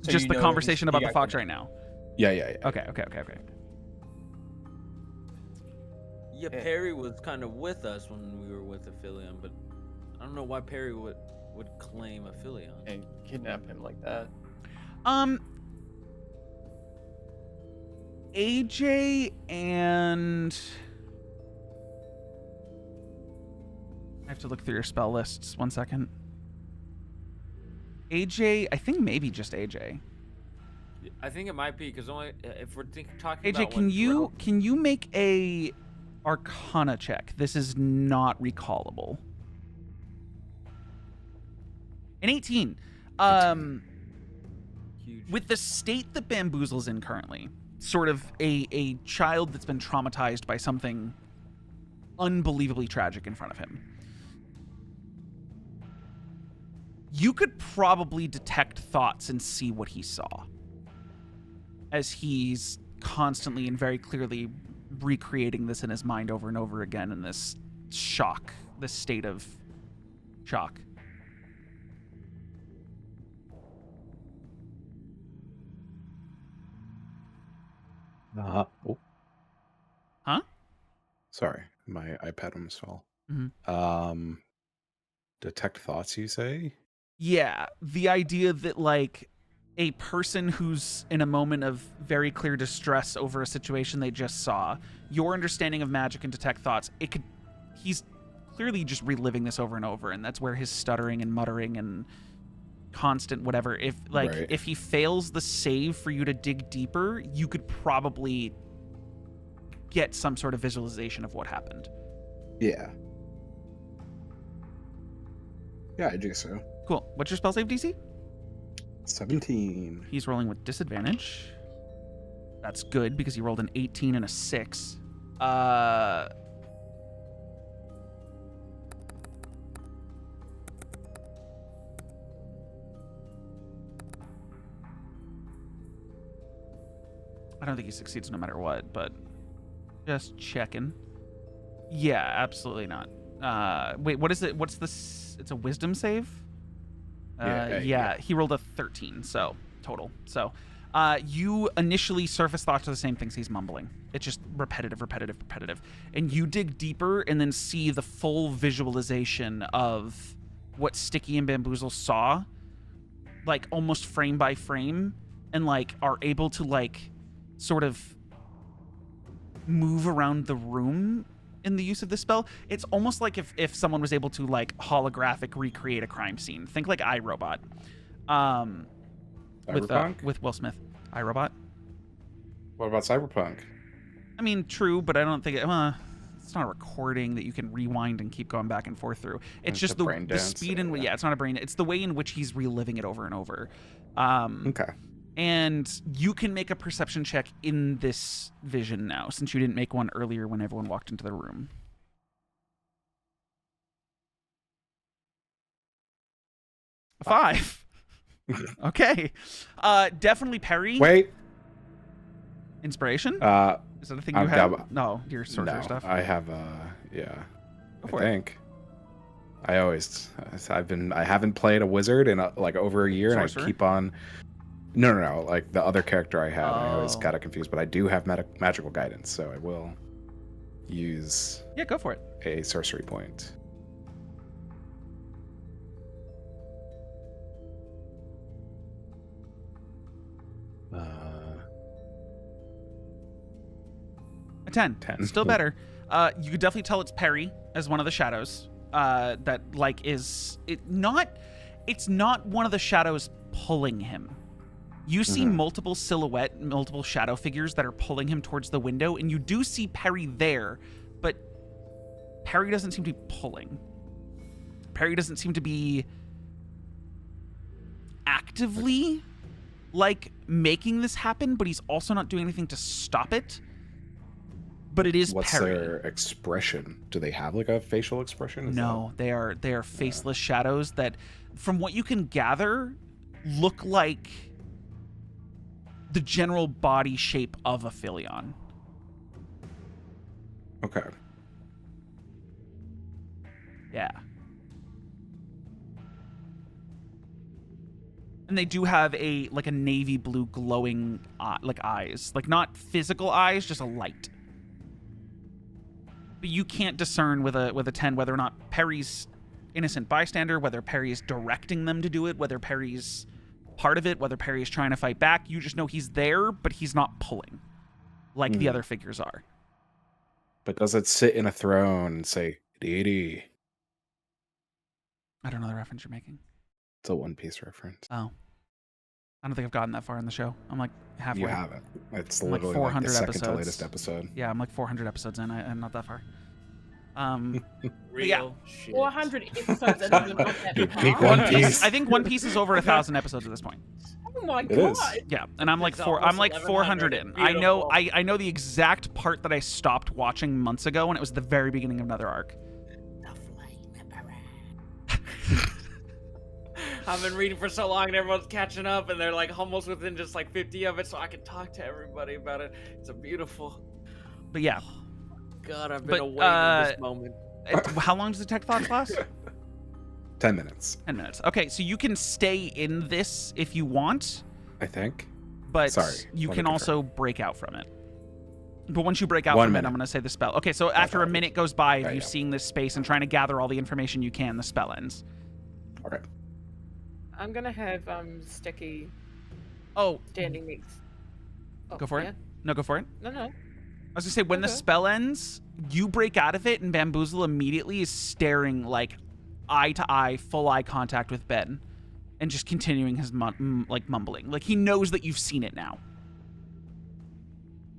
So Just you the know conversation he about the got fox kidnapped. right now. Yeah. Okay. Yeah, Perry was kind of with us when we were with Aphelion, but I don't know why Perry would claim Aphelion. and kidnap him like that. AJ and I have to look through your spell lists. 1 second. AJ, I think maybe just AJ. I think it might be because only if we're talking AJ, about can you make a Arcana check? This is not recallable. An 18. Huge. With the state that Bamboozle's in currently, sort of a child that's been traumatized by something unbelievably tragic in front of him, you could probably detect thoughts and see what he saw as he's constantly and very clearly recreating this in his mind over and over again in this shock, this state of shock. Oh. Huh? Sorry, my iPad almost fell. Mhm. Detect thoughts, you say? Yeah, the idea that like a person who's in a moment of very clear distress over a situation they just saw, your understanding of magic and detect thoughts, he's clearly just reliving this over and over, and that's where his stuttering and muttering and constant whatever, if Right. if he fails the save for you to dig deeper, you could probably get some sort of visualization of what happened. Yeah. Yeah, I think so. Cool. What's your spell save DC? 17. He's rolling with disadvantage. That's good because he rolled an 18 and a 6. I don't think he succeeds no matter what, but just checking. Yeah, absolutely not. Wait, what is it? What's this? It's a wisdom save? Yeah, he rolled a 13, so total. So you initially surface thoughts are the same things he's mumbling. It's just repetitive. And you dig deeper and then see the full visualization of what Sticky and Bamboozle saw, like almost frame by frame, and like are able to like sort of move around the room in the use of this spell. It's almost like if someone was able to like holographic recreate a crime scene. Think like iRobot, with Cyberpunk? Will Smith. iRobot. What about Cyberpunk? I mean, true, but I don't think it's not a recording that you can rewind and keep going back and forth through. It's just the speed in it's not a brain. It's the way in which he's reliving it over and over. Okay. And you can make a perception check in this vision now, since you didn't make one earlier when everyone walked into the room. A 5. Okay. Definitely Perry. Wait. Inspiration? Is that a thing you I've have? got- No, your sorcerer stuff. I have yeah. Go I for it. think. I haven't played a wizard in like over a year, Sorcerer? and I keep on. No. Like the other character I have, I always Oh. got it confused. But I do have magical guidance, so I will use Yeah, go for it. a sorcery point. A 10. 10. Still better. You could definitely tell it's Perry as one of the shadows. That like it's not one of the shadows pulling him. You see multiple multiple shadow figures that are pulling him towards the window, and you do see Perry there, but Perry doesn't seem to be pulling. Perry doesn't seem to be actively like making this happen, but he's also not doing anything to stop it. But it is What's Perry. their expression? Do they have like a facial expression? No, they are faceless shadows that, from what you can gather, look like the general body shape of a Philion. Okay. Yeah. And they do have a navy blue glowing eyes, like not physical eyes, just a light. But you can't discern with a 10 whether or not Perry's innocent bystander, whether Perry's directing them to do it, whether Perry's part of it, whether Perry's trying to fight back. You just know he's there, but he's not pulling like the other figures are. But does it sit in a throne and say deity? I don't know the reference you're making. It's a One Piece reference. Oh. I don't think I've gotten that far in the show. I'm like halfway. You haven't. It's I'm like literally 400 the second episodes. to latest episode. Yeah, I'm like 400 episodes in. I'm not that far. Real yeah. shit. 400 episodes. I don't even know that Dude, far. peak One Piece. I think One Piece is over 1,000 episodes at this point. Oh my It god. is. Yeah, and I'm like It's I'm like almost 400 1100. in. I know Beautiful. I know the exact part that I stopped watching months ago, and it was the very beginning of another arc. I've been reading for so long and everyone's catching up and they're like almost within just like 50 of it so I can talk to everybody about it. It's a beautiful. But yeah, God, I've But, been awaiting this moment. how long does the tech thoughts last? 10 minutes, 10 minutes. Okay, so you can stay in this if you want, I think. but Sorry, you let me can also break out from it. But once you break out 1 from it, minute. I'm going to say the spell. Okay, so after a minute goes by of Yeah, you yeah. seeing this space and trying to gather all the information you can, the spell ends. Okay. I'm gonna have Sticky Oh, standing next. Oh, go for yeah? it. No, go for it. No. I was gonna say, when the Okay. spell ends, you break out of it, and Bamboozle immediately is staring like eye to eye, full eye contact with Ben, and just continuing his mumbling. Like he knows that you've seen it now.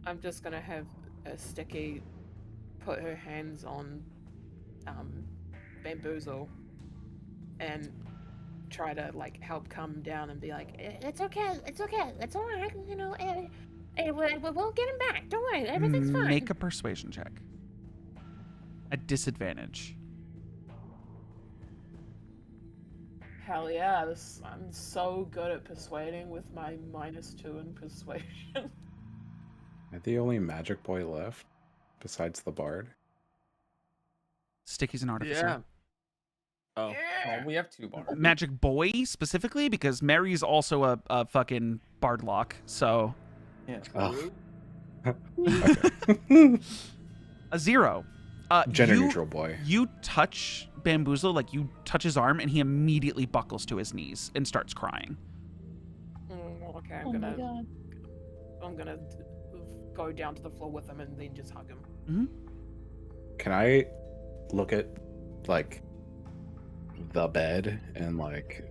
I'm just gonna have Sticky put her hands on Bamboozle and try to like help calm him down and be like, It's okay. It's all right. You know, we'll get him back. Don't worry. Everything's fine. Make a persuasion check. At disadvantage. hell yeah, I'm so good at persuading with my -2 in persuasion. Am I the only magic boy left besides the bard? Sticky's an artificer. Yeah. Oh. Oh, we have 2 bars. Magic boy specifically because Mary's also a fucking bardlock. So Yeah. Oh. a 0. Gender you- neutral boy. You touch Bamboozle, like you touch his arm, and he immediately buckles to his knees and starts crying. Okay, Oh my god. I'm gonna go down to the floor with him and then just hug him. Can I look at like the bed and like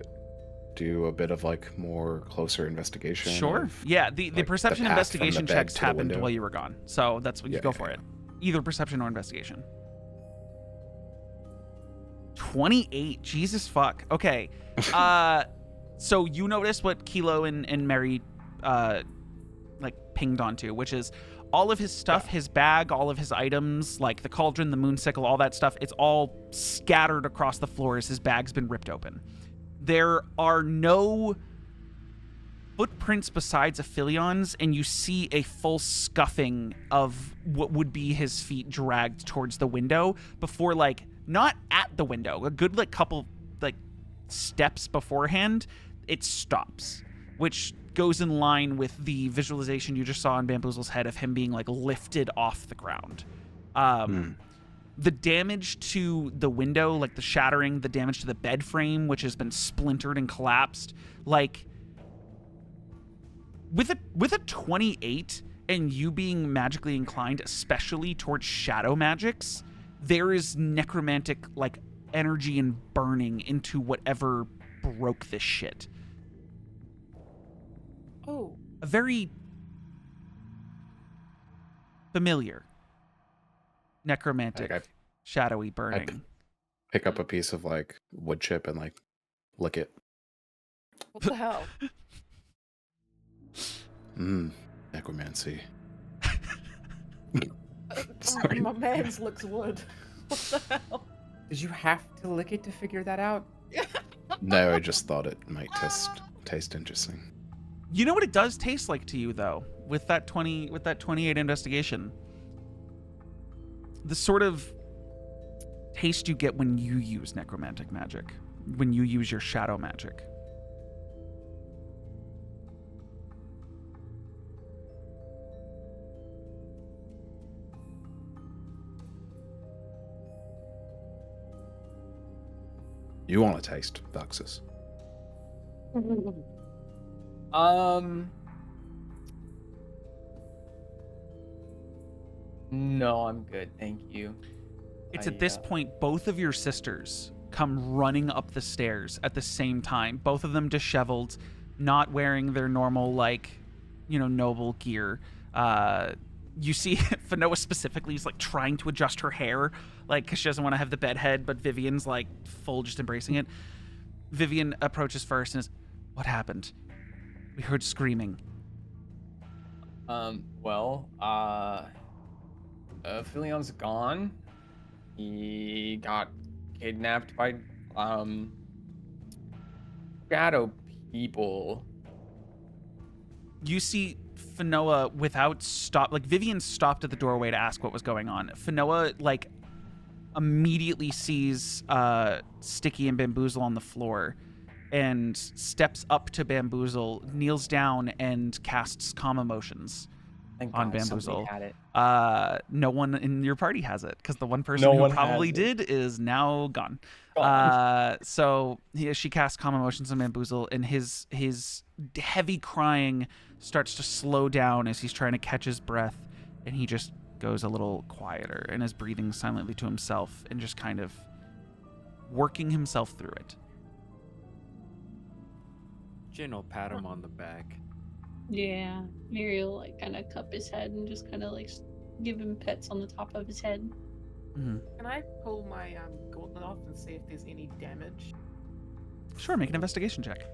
do a bit of like more closer investigation? Sure. of, Yeah, the like, perception the path from the investigation bed checks to the happened window? while you were gone. So that's what you go for yeah. it. Either perception or investigation. 28. Jesus fuck. Okay. So you notice what Kelo and Mary like pinged onto, which is all of his stuff, his bag, all of his items, like the cauldron, the moonsicle, all that stuff, it's all scattered across the floor as his bag's been ripped open. There are no footprints besides Aphilion's, and you see a full scuffing of what would be his feet dragged towards the window before, like, not at the window, a good, like, couple, like, steps beforehand, it stops, which goes in line with the visualization you just saw in Bamboozle's head of him being, like, lifted off the ground. The damage to the window, like the shattering, the damage to the bed frame, which has been splintered and collapsed, like, with a 28 and you being magically inclined, especially towards shadow magics, there is necromantic, like, energy and burning into whatever broke this shit. Oh. A very familiar necromantic, Like shadowy burning. pick up a piece of like wood chip and like lick it. What the hell? Necromancy. Sorry. My man's looks wood. What the hell? Did you have to lick it to figure that out? No, I just thought it might taste interesting. You know what it does taste like to you, though, with that 28 investigation? The sort of taste you get when you use necromantic magic, when you use your shadow magic. You want to taste, Voxus? No, I'm good, thank you. It's at this point, both of your sisters come running up the stairs at the same time. Both of them disheveled, not wearing their normal, like, you know, noble gear. You see Fanoa specifically is, like, trying to adjust her hair, like, because she doesn't want to have the bed head, but Vivian's, like, full just embracing it. Vivian approaches first and is, what happened? We heard screaming. Philion's gone. He got kidnapped by shadow people. You see Fanoa without stop, like Vivian stopped at the doorway to ask what was going on. Fanoa, like, immediately sees Sticky and Bamboozle on the floor and steps up to Bamboozle, kneels down, and casts Calm Emotions on Bamboozle. Had it. No one in your party has it, because the one person who probably did is now gone. So she casts Calm Emotions on Bamboozle, and his heavy crying starts to slow down as he's trying to catch his breath, and he just goes a little quieter and is breathing silently to himself and just kind of working himself through it. Jin will pat him on the back. Yeah, Mary will like kind of cup his head and just kind of like give him pets on the top of his head. Mm-hmm. Can I pull my gauntlet off and see if there's any damage? Sure, make an investigation check.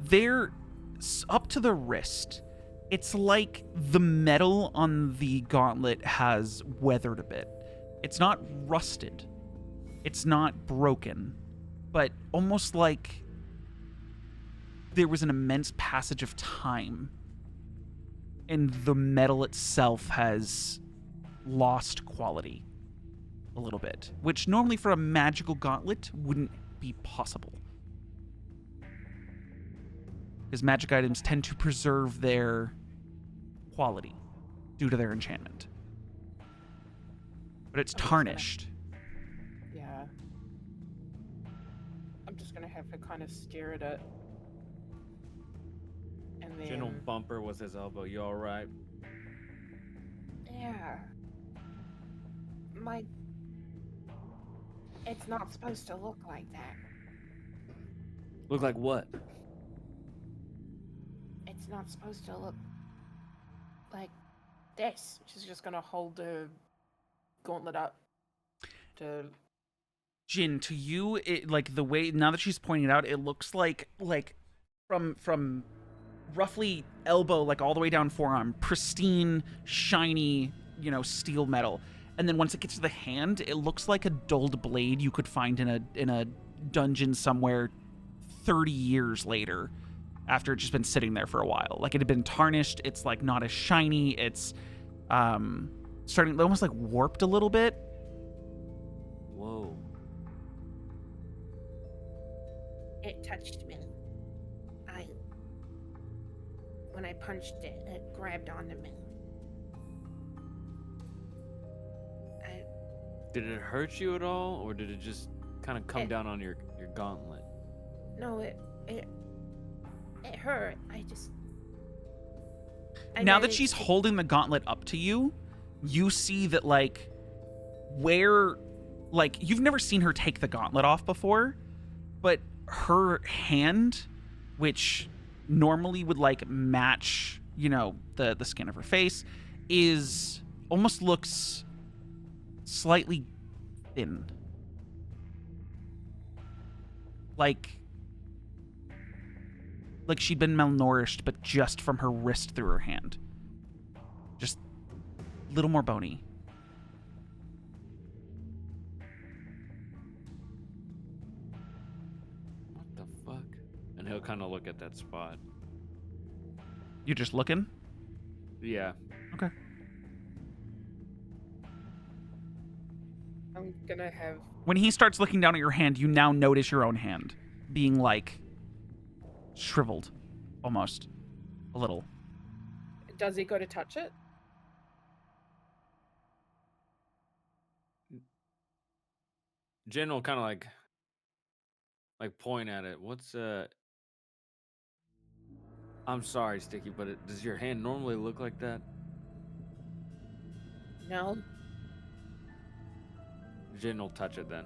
They're up to the wrist. It's like the metal on the gauntlet has weathered a bit. It's not rusted. It's not broken. But almost like there was an immense passage of time and the metal itself has lost quality a little bit, which normally for a magical gauntlet wouldn't be possible. Because magic items tend to preserve their quality due to their enchantment. But it's tarnished. Yeah. just gonna have her kind of stare at it. And then... Jin will bump her with his elbow. You alright? Yeah. It's not supposed to look like that. Look like what? It's not supposed to look like this. She's just gonna hold the gauntlet up to... Jin, to you, it like the way now that she's pointing it out, it looks like from roughly elbow, like all the way down forearm, pristine, shiny, steel metal. And then once it gets to the hand, it looks like a dulled blade you could find in a dungeon somewhere 30 years later, after it's just been sitting there for a while. Like it had been tarnished. It's like not as shiny. It's starting almost like warped a little bit. Whoa. It touched me. When I punched it, it grabbed onto me. Did it hurt you at all, or did it just kind of come down on your gauntlet? No, it hurt. Now that she's holding the gauntlet up to you, you see that you've never seen her take the gauntlet off before, but her hand, which normally would match, the skin of her face, almost looks slightly thin. Like she'd been malnourished, but just from her wrist through her hand. Just a little more bony. What the fuck? And he'll kind of look at that spot. You just looking? Yeah. Okay. I'm gonna have... When he starts looking down at your hand, you now notice your own hand being shriveled, almost a little. Does he go to touch it? Jin will kind of like point at it. What's I'm sorry, Sticky, but does your hand normally look like that? No. Jin will touch it then.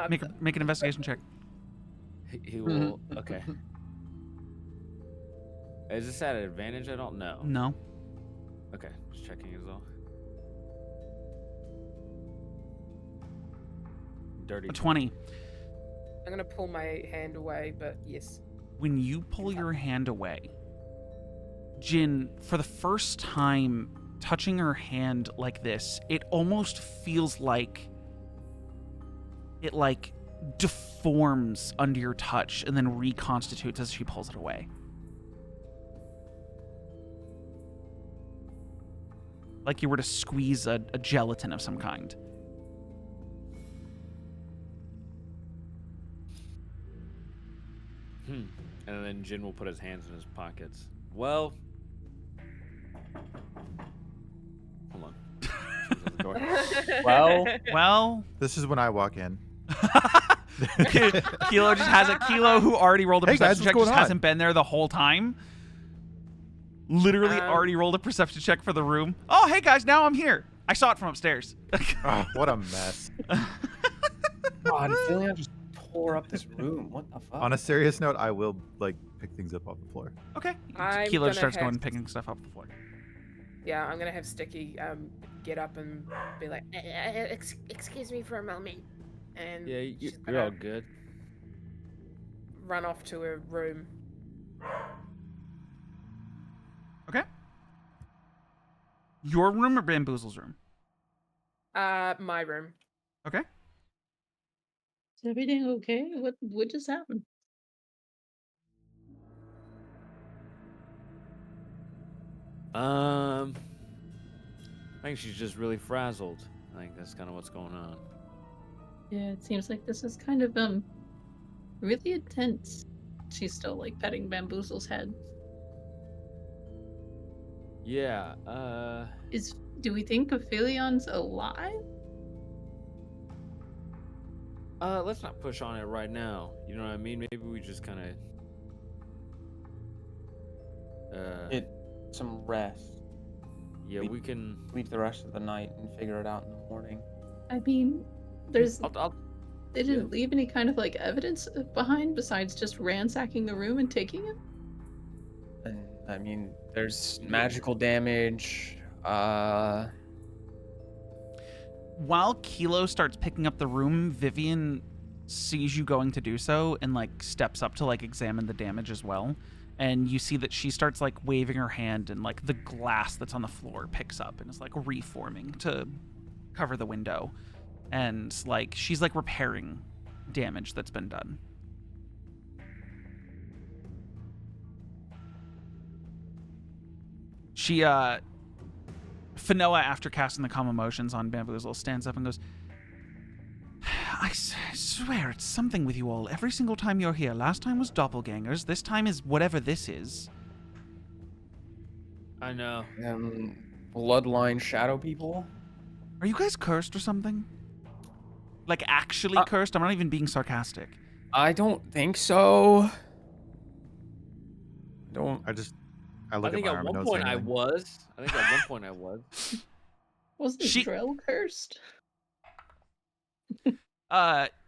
Make an investigation check. He will. Okay. Is this at an advantage at all? No. No. Okay, just checking as well. Dirty. A 20. I'm gonna pull my hand away, but yes. When you pull your hand away, Jin, for the first time touching her hand like this, it almost feels like it deforms under your touch and then reconstitutes as she pulls it away. Like you were to squeeze a gelatin of some kind. And then Jin will put his hands in his pockets. Well, hold on. She's at the door. Well. This is when I walk in. Kelo just has it. Kelo, who already rolled a perception check, just hasn't been there the whole time. Literally already rolled a perception check for the room. Oh, hey guys, now I'm here. I saw it from upstairs. Oh, what a mess. God, I feel like I just tore up this room. What the fuck? On a serious note, I will pick things up off the floor. Okay. I'm Kelo gonna starts have- going and picking stuff up off the floor. Yeah, I'm gonna have Sticky get up and be like, Excuse me for a moment. and Yeah, she's you're gonna all good. run off to her room. Okay. Your room or Bamboozle's room? My room. Okay. Is everything okay? What just happened? I think she's just really frazzled. I think that's kind of what's going on. Yeah, it seems like this is kind of really intense. She's still petting Bamboozle's head. Yeah, Do we think Ophelion's alive? Let's not push on it right now. You know what I mean? Maybe we just kind of Get some rest. Yeah, we can Sleep the rest of the night and figure it out in the morning. I mean, there's I'll they didn't leave any kind of like evidence behind besides just ransacking the room and taking it. And I mean, there's magical damage. While Kelo starts picking up the room, Vivian sees you going to do so and like steps up to like examine the damage as well. And you see that she starts like waving her hand and like the glass that's on the floor picks up and is like reforming to cover the window. And like she's like repairing damage that's been done. She Fanoa, after casting the calm emotions on Bamboozle, stands up and goes, I swear it's something with you all every single time you're here. Last time was doppelgangers. This time is whatever this is. I know. Bloodline shadow people? Are you guys cursed or something? Like actually cursed? I'm not even being sarcastic. I don't think so. I look think at my at arm and one don't say point I anything. was. I think at one point I was. Wasn't Dreyll cursed?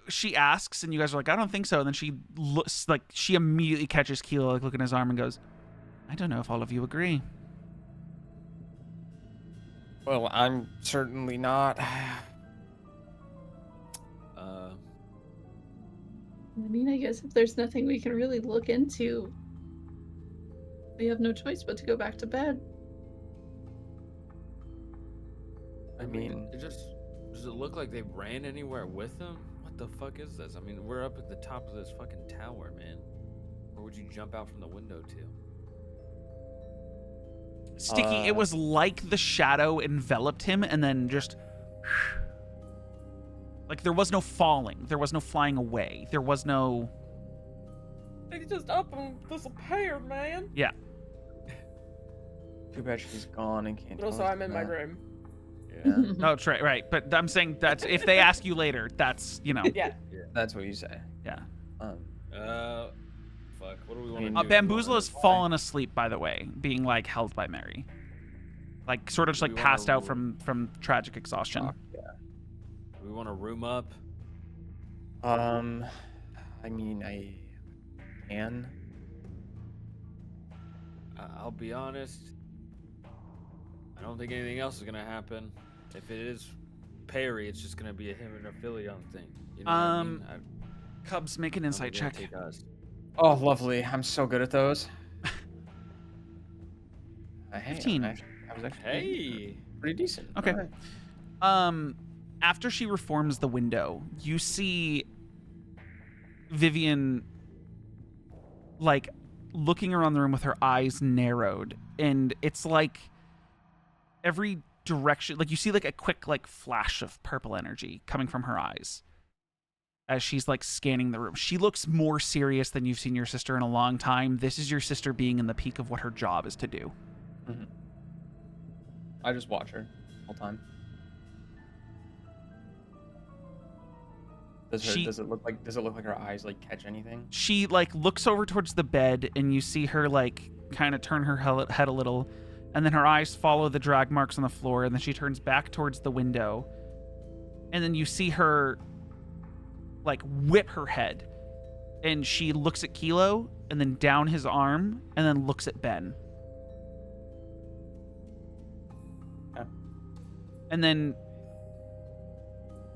She asks, and you guys are like, I don't think so. And then she looks like she immediately catches Kelo like looking at his arm and goes, I don't know if all of you agree. Well, I'm certainly not. I mean, I guess if there's nothing we can really look into, we have no choice but to go back to bed. I mean, does it look like they ran anywhere with him? What the fuck is this? I mean, we're up at the top of this fucking tower, man. Where would you jump out from the window to? Sticky, it was like the shadow enveloped him and then just... Like, there was no falling. There was no flying away. There was no... They just up and disappeared, man. Yeah. Too bad she's gone and can't. But also, I'm in my room. Yeah. No, it's right. But I'm saying that if they ask you later, that's, you know... Yeah. That's what you say. Yeah. Fuck. What do we want to do? Bamboozle has fallen asleep, by the way, being, like, held by Mary. Like, sort of just, like, passed out from tragic exhaustion. Yeah. Do we want to room up? I mean, I can. I'll be honest. I don't think anything else is gonna happen. If it is Perry, it's just gonna be a him and a Philion thing. You know what I mean? Cubs, make an insight check. Oh, lovely. I'm so good at those. Hey, 15. I was actually pretty decent. Okay. Alright. After she reforms the window, you see Vivian, like, looking around the room with her eyes narrowed, and it's like every direction, like, you see, like, a quick, like, flash of purple energy coming from her eyes as she's, like, scanning the room. She looks more serious than you've seen your sister in a long time. This is your sister being in the peak of what her job is to do. Mm-hmm. I just watch her the whole time. Does it look like her eyes like catch anything? She like looks over towards the bed, and you see her like kind of turn her head a little, and then her eyes follow the drag marks on the floor, and then she turns back towards the window, and then you see her like whip her head, and she looks at Kelo, and then down his arm, and then looks at Ben. Yeah. And then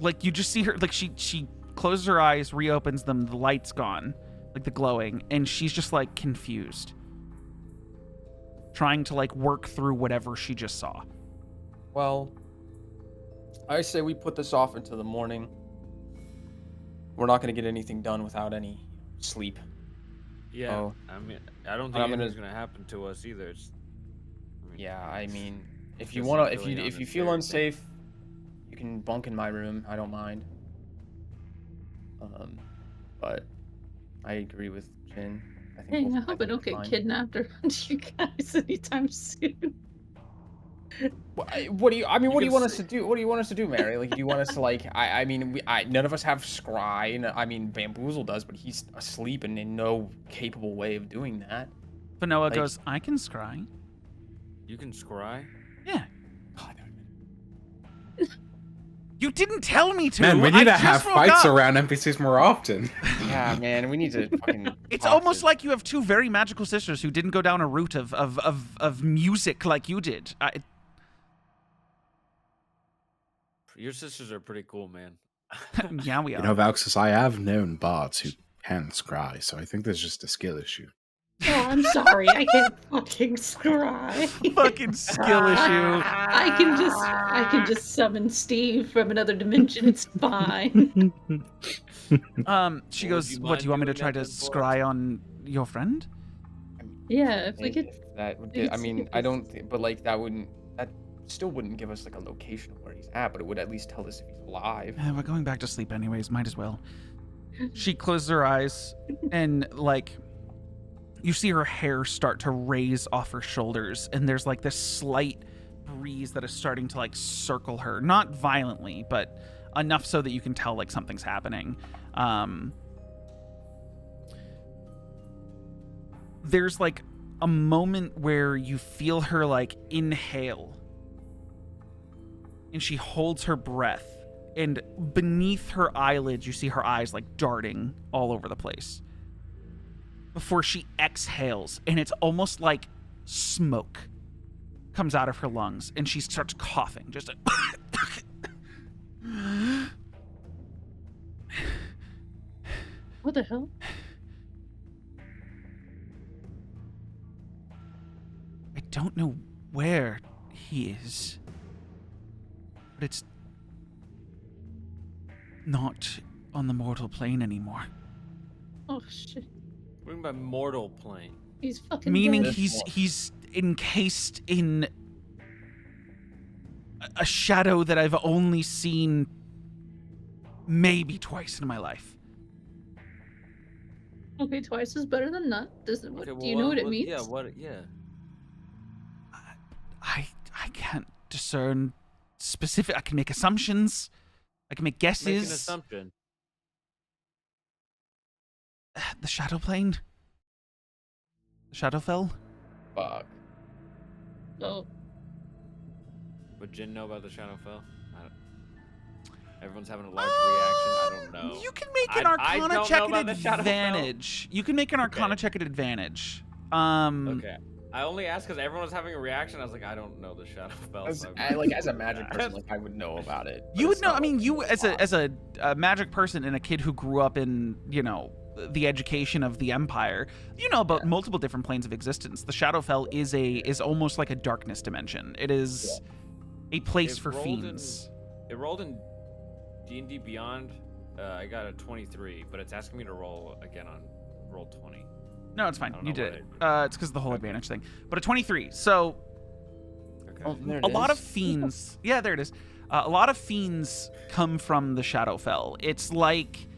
like you just see her like she closes her eyes, reopens them, the light's gone, like the glowing, and she's just like confused, trying to like work through whatever she just saw. Well, I say we put this off until the morning. We're not going to get anything done without any sleep. Yeah, Oh. I mean, I don't think anything's gonna happen to us either. I mean, if you Just want to, Philion if you is feel there. unsafe, you can bunk in my room. I don't mind. But I agree with Jin. I think Dang, I we'll hope I don't get fine. kidnapped or hunt you guys anytime soon. What do you? I mean, what do you want us say- to do? What do you want us to do, Mary? Like, do you want us to like? I mean, none of us have scry. And I mean, Bamboozle does, but he's asleep and in no capable way of doing that. Fanoa Like- goes, I can scry. You can scry? Yeah. God, You didn't tell me to. Man, we need I to just have woke fights up. around NPCs more often. yeah, man, we need to fucking. It's talk almost to- like you have two very magical sisters who didn't go down a route of music like you did. Your sisters are pretty cool, man. Yeah, we You are. know, Valxis, I have known bards who can scry, so I think there's just a skill issue. Oh, I'm sorry. I can't fucking scry. Fucking skill issue. I can just summon Steve from another dimension. It's fine. She Well, goes, would you what, do you want me to mind try to doing that for us? scry on your friend? Yeah, if we could. That would we get, could I see mean, if I it's- don't think, but like that still wouldn't give us like a location of where he's at, but it would at least tell us if he's alive. We're going back to sleep anyways, might as well. She closes her eyes and like you see her hair start to raise off her shoulders, and there's like this slight breeze that is starting to like circle her. Not violently, but enough so that you can tell like something's happening. There's like a moment where you feel her like inhale, and she holds her breath, and beneath her eyelids you see her eyes like darting all over the place before she exhales, and it's almost like smoke comes out of her lungs, and she starts coughing just What the hell? I don't know where he is, but it's not on the mortal plane anymore. Oh shit. What do you mean by mortal plane? He's fucking Meaning dead. he's encased in a shadow that I've only seen maybe twice in my life. Okay, twice is better than none. What, Okay, do you know what it means? Yeah, yeah. I can't discern specific. I can make assumptions. I can make guesses. Make an assumption. The shadow plane. The Shadowfell. Fuck. Oh, Would Jin know about the Shadowfell? Everyone's having a large reaction. I don't know. You can make an I Arcana don't check know at about the Shadowfell. advantage. You can make an Arcana Okay. check at advantage. Okay. I only asked because everyone was having a reaction. I was like, I don't know the Shadowfell. As, so as a magic person, like I would know about it. but You would it's know. not I mean, like you it's as a magic person and a kid who grew up in the education of the Empire, you know about multiple different planes of existence. The Shadowfell is almost like a darkness dimension. It is a place It for rolled in- fiends. It rolled in D&D Beyond. I got a 23, but it's asking me to roll again on roll 20. No, it's fine. I don't You know did it. what It's because of the whole Okay. advantage thing. But a 23. So Okay. Oh, there it a lot of is. fiends. Yeah, there it is. A lot of fiends come from the Shadowfell. It's like,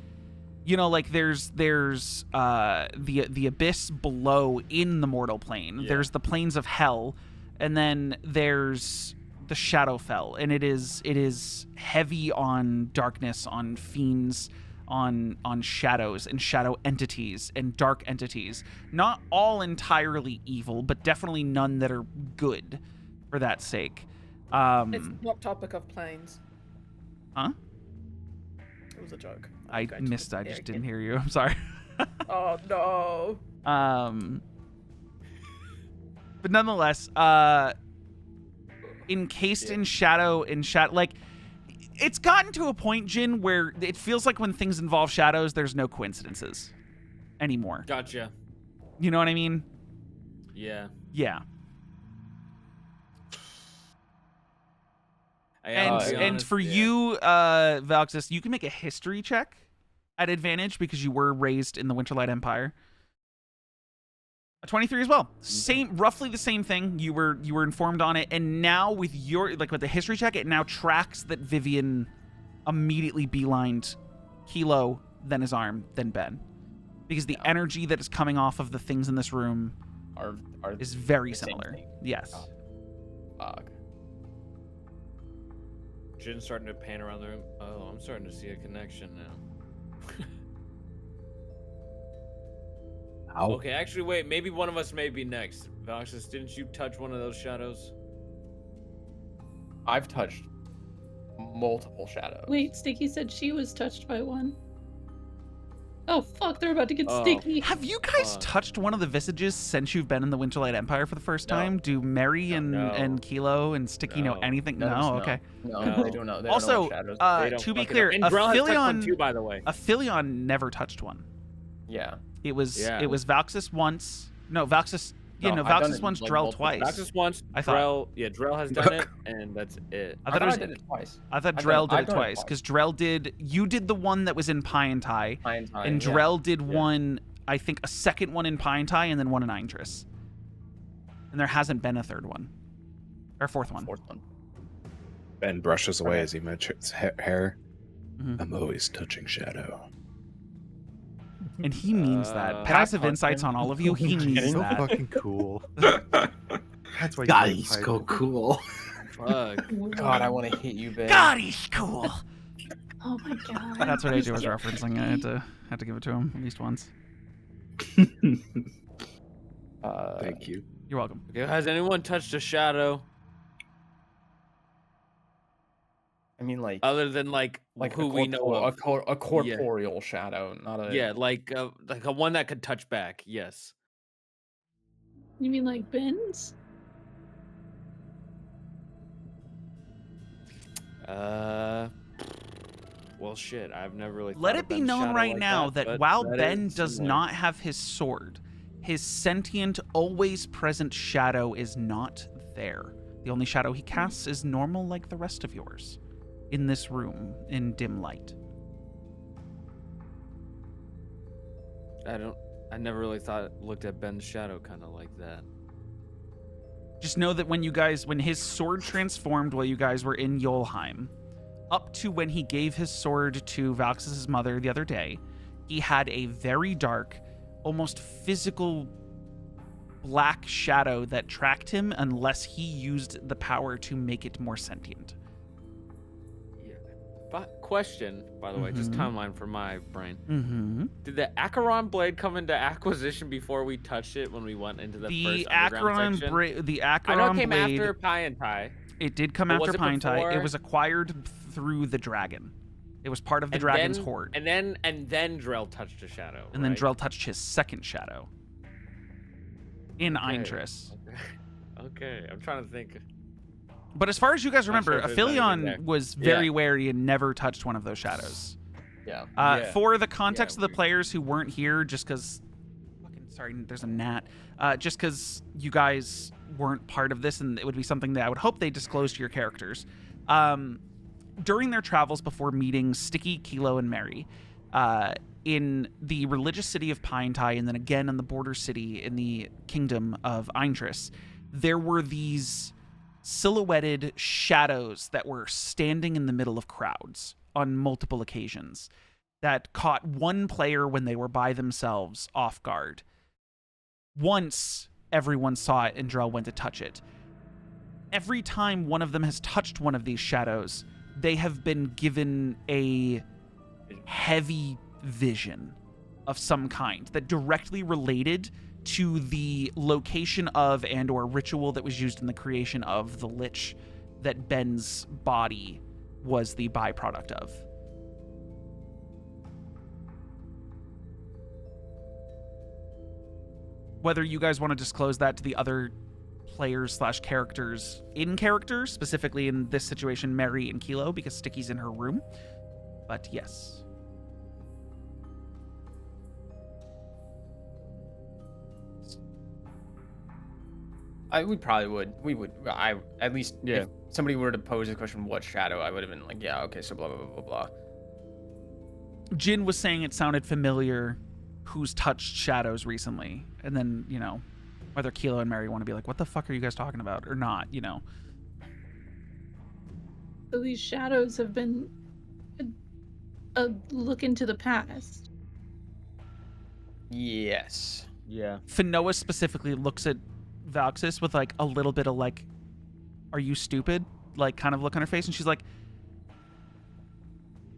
like there's the abyss below in the mortal plane. Yeah. There's the planes of hell, and then there's the Shadowfell, and it is heavy on darkness, on fiends, on shadows and shadow entities and dark entities. Not all entirely evil, but definitely none that are good for that sake. It's not topic of planes. Huh? It was a joke. I I'm going to missed. I there just again. didn't hear you. I'm sorry. Oh no. But nonetheless, encased in shadow, like, it's gotten to a point, Jin, where it feels like when things involve shadows, there's no coincidences anymore. Gotcha. You know what I mean? Yeah. Yeah. I And am, to be and honest, for yeah. you, Valxis, you can make a history check at advantage because you were raised in the Winterlight Empire. A 23 as well. Roughly the same thing. You were informed on it, and now with with the history check, it now tracks that Vivian immediately beelined Kelo, then his arm, then Ben, because the energy that is coming off of the things in this room Are is very the same similar. thing. Yes. Fuck. Jin's starting to pan around the room. Oh, I'm starting to see a connection now. Ow. Okay, actually, wait. Maybe one of us may be next. Valxis, didn't you touch one of those shadows? I've touched multiple shadows. Wait, Sticky said she was touched by one. Oh fuck, they're about to get Oh. sticky. Have you guys touched one of the visages since you've been in the Winterlight Empire for the first time? Do Mary and Kelo and Sticky know anything? No, okay. No, No. they don't know. They Also, don't know what shadows. to be clear, and Dreyll has touched one Aphelion, too, by the way. Aphelion never touched one. Yeah. It was Yeah. it was Valxis once. No, Valxis. Yeah, no, No, I've done Valxis it, once, like, Dreyll multiple twice. Valxis once. I thought. Dreyll has done it, and that's it. I thought it was. I did it twice. I thought I've Dreyll done- did I've it done it twice because Dreyll did. You did the one that was in Pie and Tie, and Dreyll did one. I think a second one in Pie and Tie, and then one in Eintris. And there hasn't been a third one, or a fourth one. Ben brushes away as he mentions hair. Mhm. I'm always touching shadow. And he means that. Passive insights on all of you. He means So that. fucking cool. That's why Guys, go cool. Fuck. God, I want to hit you, Ben. God, he's cool. Oh my god. That's what AJ was referencing. I had to give it to him at least once. Thank you. You're welcome. Okay, has anyone touched a shadow I mean, like other than like who we know of? a corporeal shadow, not a. Yeah, like a one that could touch back. Yes. You mean like Ben's? Well, shit. I've never really. Let thought it of be Ben's known shadow right like now that but while that Ben is does similar. not have his sword, his sentient, always present shadow is not there. The only shadow he casts is normal like the rest of yours. In this room, in dim light. I never really looked at Ben's shadow kind of like that. Just know that when his sword transformed while you guys were in Yolheim, up to when he gave his sword to Valxis' mother the other day, he had a very dark, almost physical black shadow that tracked him unless he used the power to make it more sentient. Yeah. But question, by the way, just timeline for my brain. Mm-hmm. Did the Acheron blade come into acquisition before we touched it when we went into the first underground section? The Acheron I know it came blade, after Pie and Tie. It did come But after was it Pie and Tie. It before? was acquired through the dragon. It was part of the dragon's horde. And then Dreyll touched a shadow. And then right? Dreyll touched his second shadow. In Okay. Eintris. Okay, I'm trying to think. But as far as you guys Not remember, sure if there's anything Aphelion there. was very wary and never touched one of those shadows. Yeah. For the context of the players who weren't here, just because... Sorry, there's a gnat. Just because you guys weren't part of this, and it would be something that I would hope they disclose to your characters. During their travels before meeting Sticky, Kelo, and Mary, in the religious city of Pie and Tie, and then again in the border city in the kingdom of Eintris, there were these silhouetted shadows that were standing in the middle of crowds on multiple occasions that caught one player when they were by themselves off guard. Once everyone saw it and Dreyll went to touch it. Every time one of them has touched one of these shadows, they have been given a heavy vision of some kind that directly related to the location of and or ritual that was used in the creation of the lich that Ben's body was the byproduct of. Whether you guys want to disclose that to the other players / characters in character, specifically in this situation, Mary and Kelo, because Sticky's in her room. But yes. We probably would. We would. At least Yeah. if somebody were to pose the question, what shadow, I would have been like, yeah, okay, so blah, blah, blah, blah, blah. Jin was saying it sounded familiar who's touched shadows recently. And then, you know, whether Kelo and Mary want to be like, what the fuck are you guys talking about? Or not, you know. So these shadows have been a look into the past. Yes. Yeah. Finoa specifically looks at Valxis with like a little bit of like, are you stupid? Like kind of look on her face. And she's like,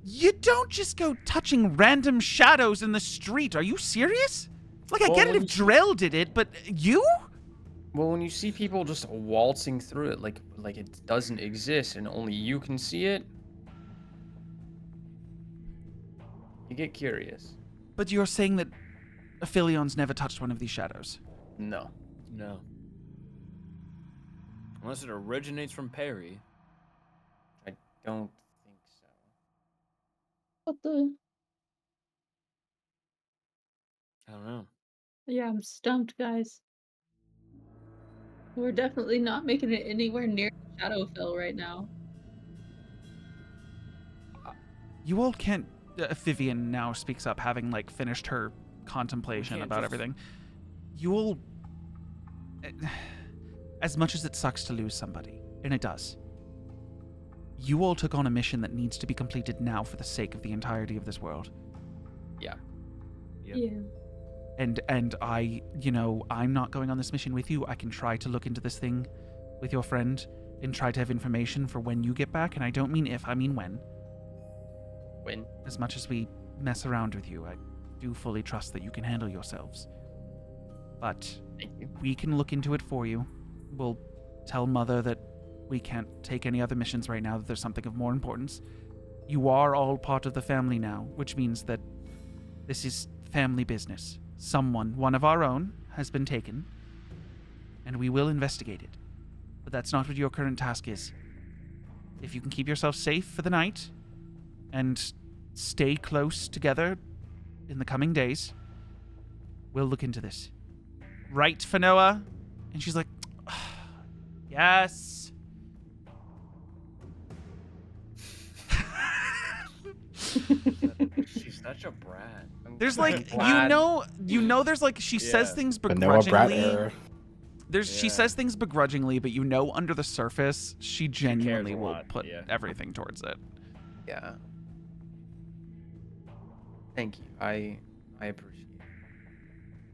You don't just go touching random shadows in the street. Are you serious? Like, I Well, get it when if you Dreyll did it, but you? Well, when you see people just waltzing through it like it doesn't exist and only you can see it, you get curious. But you're saying that Aphilion's never touched one of these shadows? No. No. Unless it originates from Perry. I don't think so. What the? I don't know. Yeah, I'm stumped, guys. We're definitely not making it anywhere near Shadowfell right now. You all can't... Vivian now speaks up, having, like, finished her contemplation about everything. You all... As much as it sucks to lose somebody, and it does, you all took on a mission that needs to be completed now for the sake of the entirety of this world. Yeah. Yep. Yeah. And I, I'm not going on this mission with you. I can try to look into this thing with your friend and try to have information for when you get back. And I don't mean if, I mean when. When? As much as we mess around with you, I do fully trust that you can handle yourselves. But Thank you. we can look into it for you. We'll tell Mother that we can't take any other missions right now, that there's something of more importance. You are all part of the family now, which means that this is family business. One of our own, has been taken, and we will investigate it. But that's not what your current task is. If you can keep yourself safe for the night, and stay close together in the coming days, we'll look into this. Right, Fanoa? And she's like, yes. She's such a brat. There's like, there's like, she says things Vanilla brat begrudgingly. error. She says things begrudgingly, but under the surface, she genuinely will lot, put yeah. everything towards it. Yeah. Thank you. I appreciate it.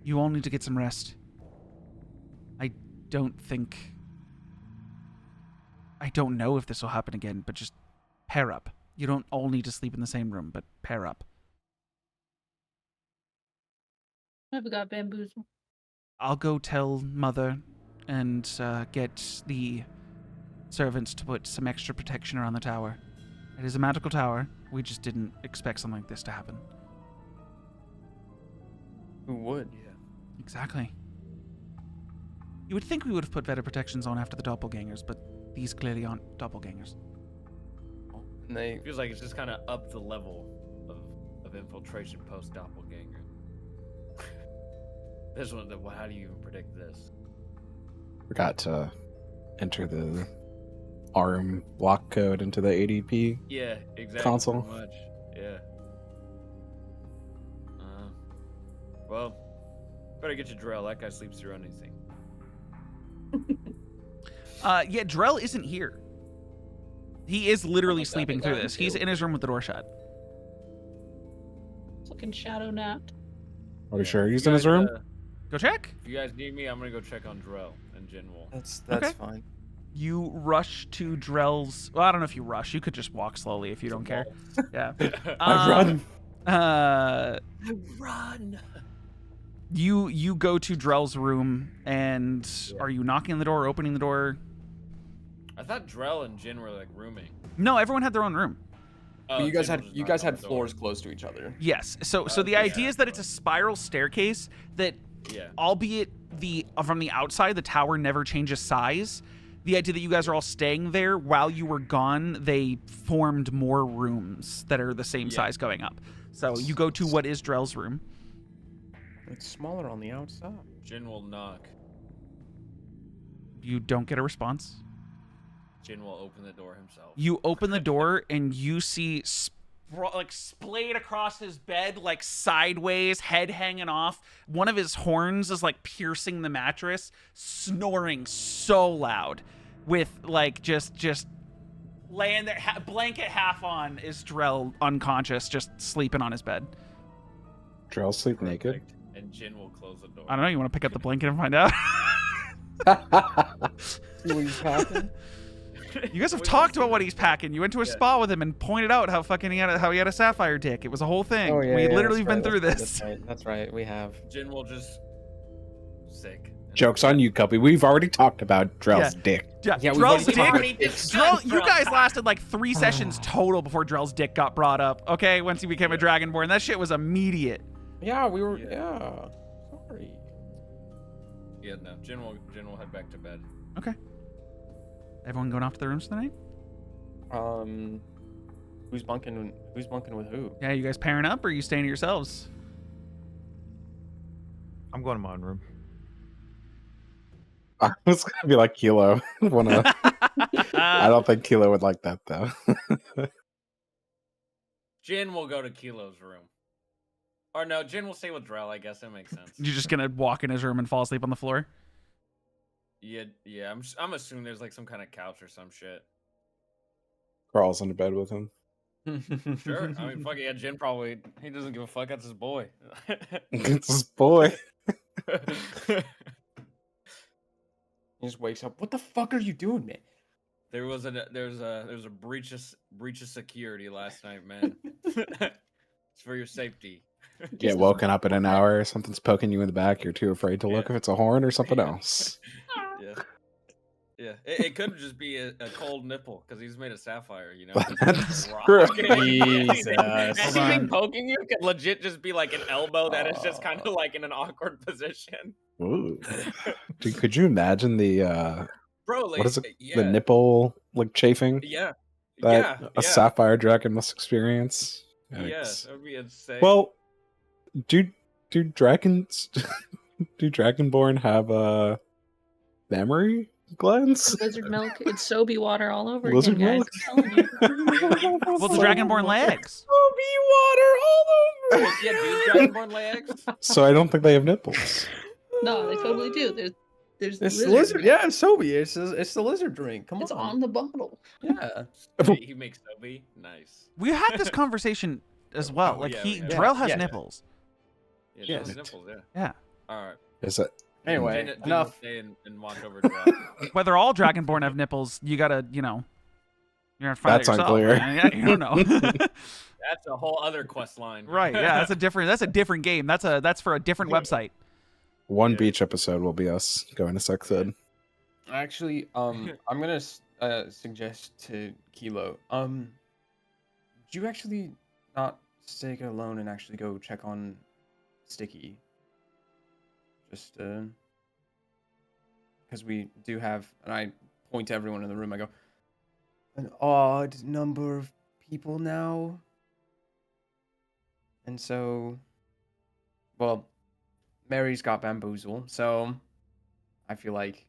You all need to get some rest. I don't know if this will happen again, but just pair up. You don't all need to sleep in the same room, but pair up. I've got bamboozle. I'll go tell Mother and get the servants to put some extra protection around the tower. It is a magical tower. We just didn't expect something like this to happen. Who would? Yeah. Exactly. You would think we would have put better protections on after the doppelgangers, but these clearly aren't doppelgangers. And they It feels like it's just kind of up the level of infiltration post doppelganger. This one, how do you even predict this? Forgot to enter the ARM block code into the ADP. Yeah, exactly. Console. Pretty much. Yeah. Well, better get to Dreyll. That guy sleeps through anything. Yeah, Dreyll isn't here. He is literally God, sleeping they got through him this. He's too. in his room with the door shut. Fucking shadow napped. Are we sure If he's you in his guys, room? Go check. If you guys need me, I'm gonna go check on Dreyll and Jinwol. that's Okay. fine. You rush to Drell's. Well, I don't know if you rush. You could just walk slowly if you don't care. Yeah. I run. Run. You go to Drell's room, and are you knocking on the door or opening the door? I thought Dreyll and Jin were like rooming. No, everyone had their own room. Oh, But you guys Jin had was you just guys knocking on had the door. floors close to each other. Yes. So the yeah, idea is that it's a spiral staircase that, Yeah. albeit from the outside, the tower never changes size. The idea that you guys are all staying there while you were gone, they formed more rooms that are the same Yeah. size going up. So you go to what is Drell's room. It's smaller on the outside. Jin will knock. You don't get a response. Jin will open the door himself. You open the door and you see splayed across his bed, like sideways, head hanging off. One of his horns is like piercing the mattress, snoring so loud, with like just laying there, blanket half on, is Dreyll unconscious, just sleeping on his bed. Drell sleep naked. Perfect. And Jin will close the door. I don't know. You want to pick up the blanket and find out? See what he's talking? You guys have talked about what he's packing. You went to a spa with him and pointed out how fucking he had a sapphire dick. It was a whole thing. Oh, yeah, We yeah, literally that's been right, through that's this. right, that's right. We have. Jin will just sick. Joke's on you, Cuppy. We've already talked about Drell's dick. Yeah, Yeah, we've Drell's already dick. talked Drell, you guys lasted like 3 sessions total before Drell's dick got brought up. Okay, once he became a Dragonborn, that shit was immediate. Yeah, we were. Yeah. Sorry. Yeah, no. Jin will head back to bed. Okay. Everyone going off to their rooms tonight? Who's bunking with who? Yeah, you guys pairing up or are you staying to yourselves? I'm going to my own room. I was gonna be like Kelo. I don't think Kelo would like that though. Jin will go to Kelo's room. Or no, Jin will stay with Drell, I guess. That makes sense. You're just gonna walk in his room and fall asleep on the floor? Yeah. I'm assuming there's like some kind of couch or some shit. Crawls into bed with him. Sure. I mean, fuck yeah, Jin probably, he doesn't give a fuck. That's his boy. It's his boy. He just wakes up. What the fuck are you doing, man? There was a breach of security last night, man. It's for your safety. Get woken up in an hour, something's poking you in the back, you're too afraid to look if it's a horn or something else. Yeah. It could just be a cold nipple because he's made of sapphire, you know. That's true. Jesus. Anything poking you could legit just be like an elbow that is just kind of like in an awkward position. Ooh. Dude, could you imagine the Bro, like, what is it? The nipple like chafing? Yeah. That a sapphire dragon must experience. Yikes. Yeah, that would be insane. Well, do dragons do Dragonborn have memory glands? Lizard milk. It's Sobe water all over Lizard again, guys. milk? I'm telling you. Well, the Dragonborn legs. Water all over. Yeah, dude, Dragonborn legs. So I don't think they have nipples. No, they totally do. There's It's the lizard lizard. milk. Yeah, Sobe. It's the lizard drink. Come It's on. on the bottle. Yeah. He makes Sobe. Nice. We had this conversation as well. Oh, Like yeah, Drell yeah. has Yeah. nipples. Yeah, Yes. those nipples, yeah. Yeah. All right. Is it? Anyway, Jin will enough. stay and watch over Drell. Whether all Dragonborn have nipples, you gotta, you're gonna find That's out yourself. unclear. Man. You don't know. That's a whole other quest line. Right? Yeah, that's a different game. That's for a different website. One Yeah. beach episode will be us going to sex ed. Actually, I'm gonna suggest to Kelo. Would you actually not stay alone and actually go check on Sticky? Just because we do have, and I point to everyone in the room. I go, an odd number of people now, and so, well, Mary's got bamboozle, so I feel like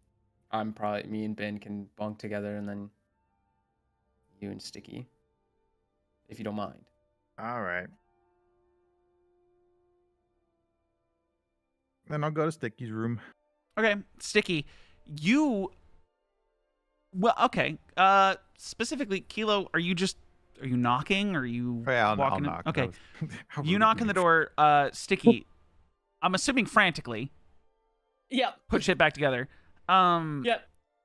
me and Ben can bunk together, and then you and Sticky, if you don't mind. All right. Then I'll go to Sticky's room. Okay, Sticky, okay. Specifically, Kelo, are you knocking? Or are you I'll walking? knock. Okay, How you rude knock of on me. the door. Sticky, I'm assuming frantically. Yep. Put shit back together. Yep.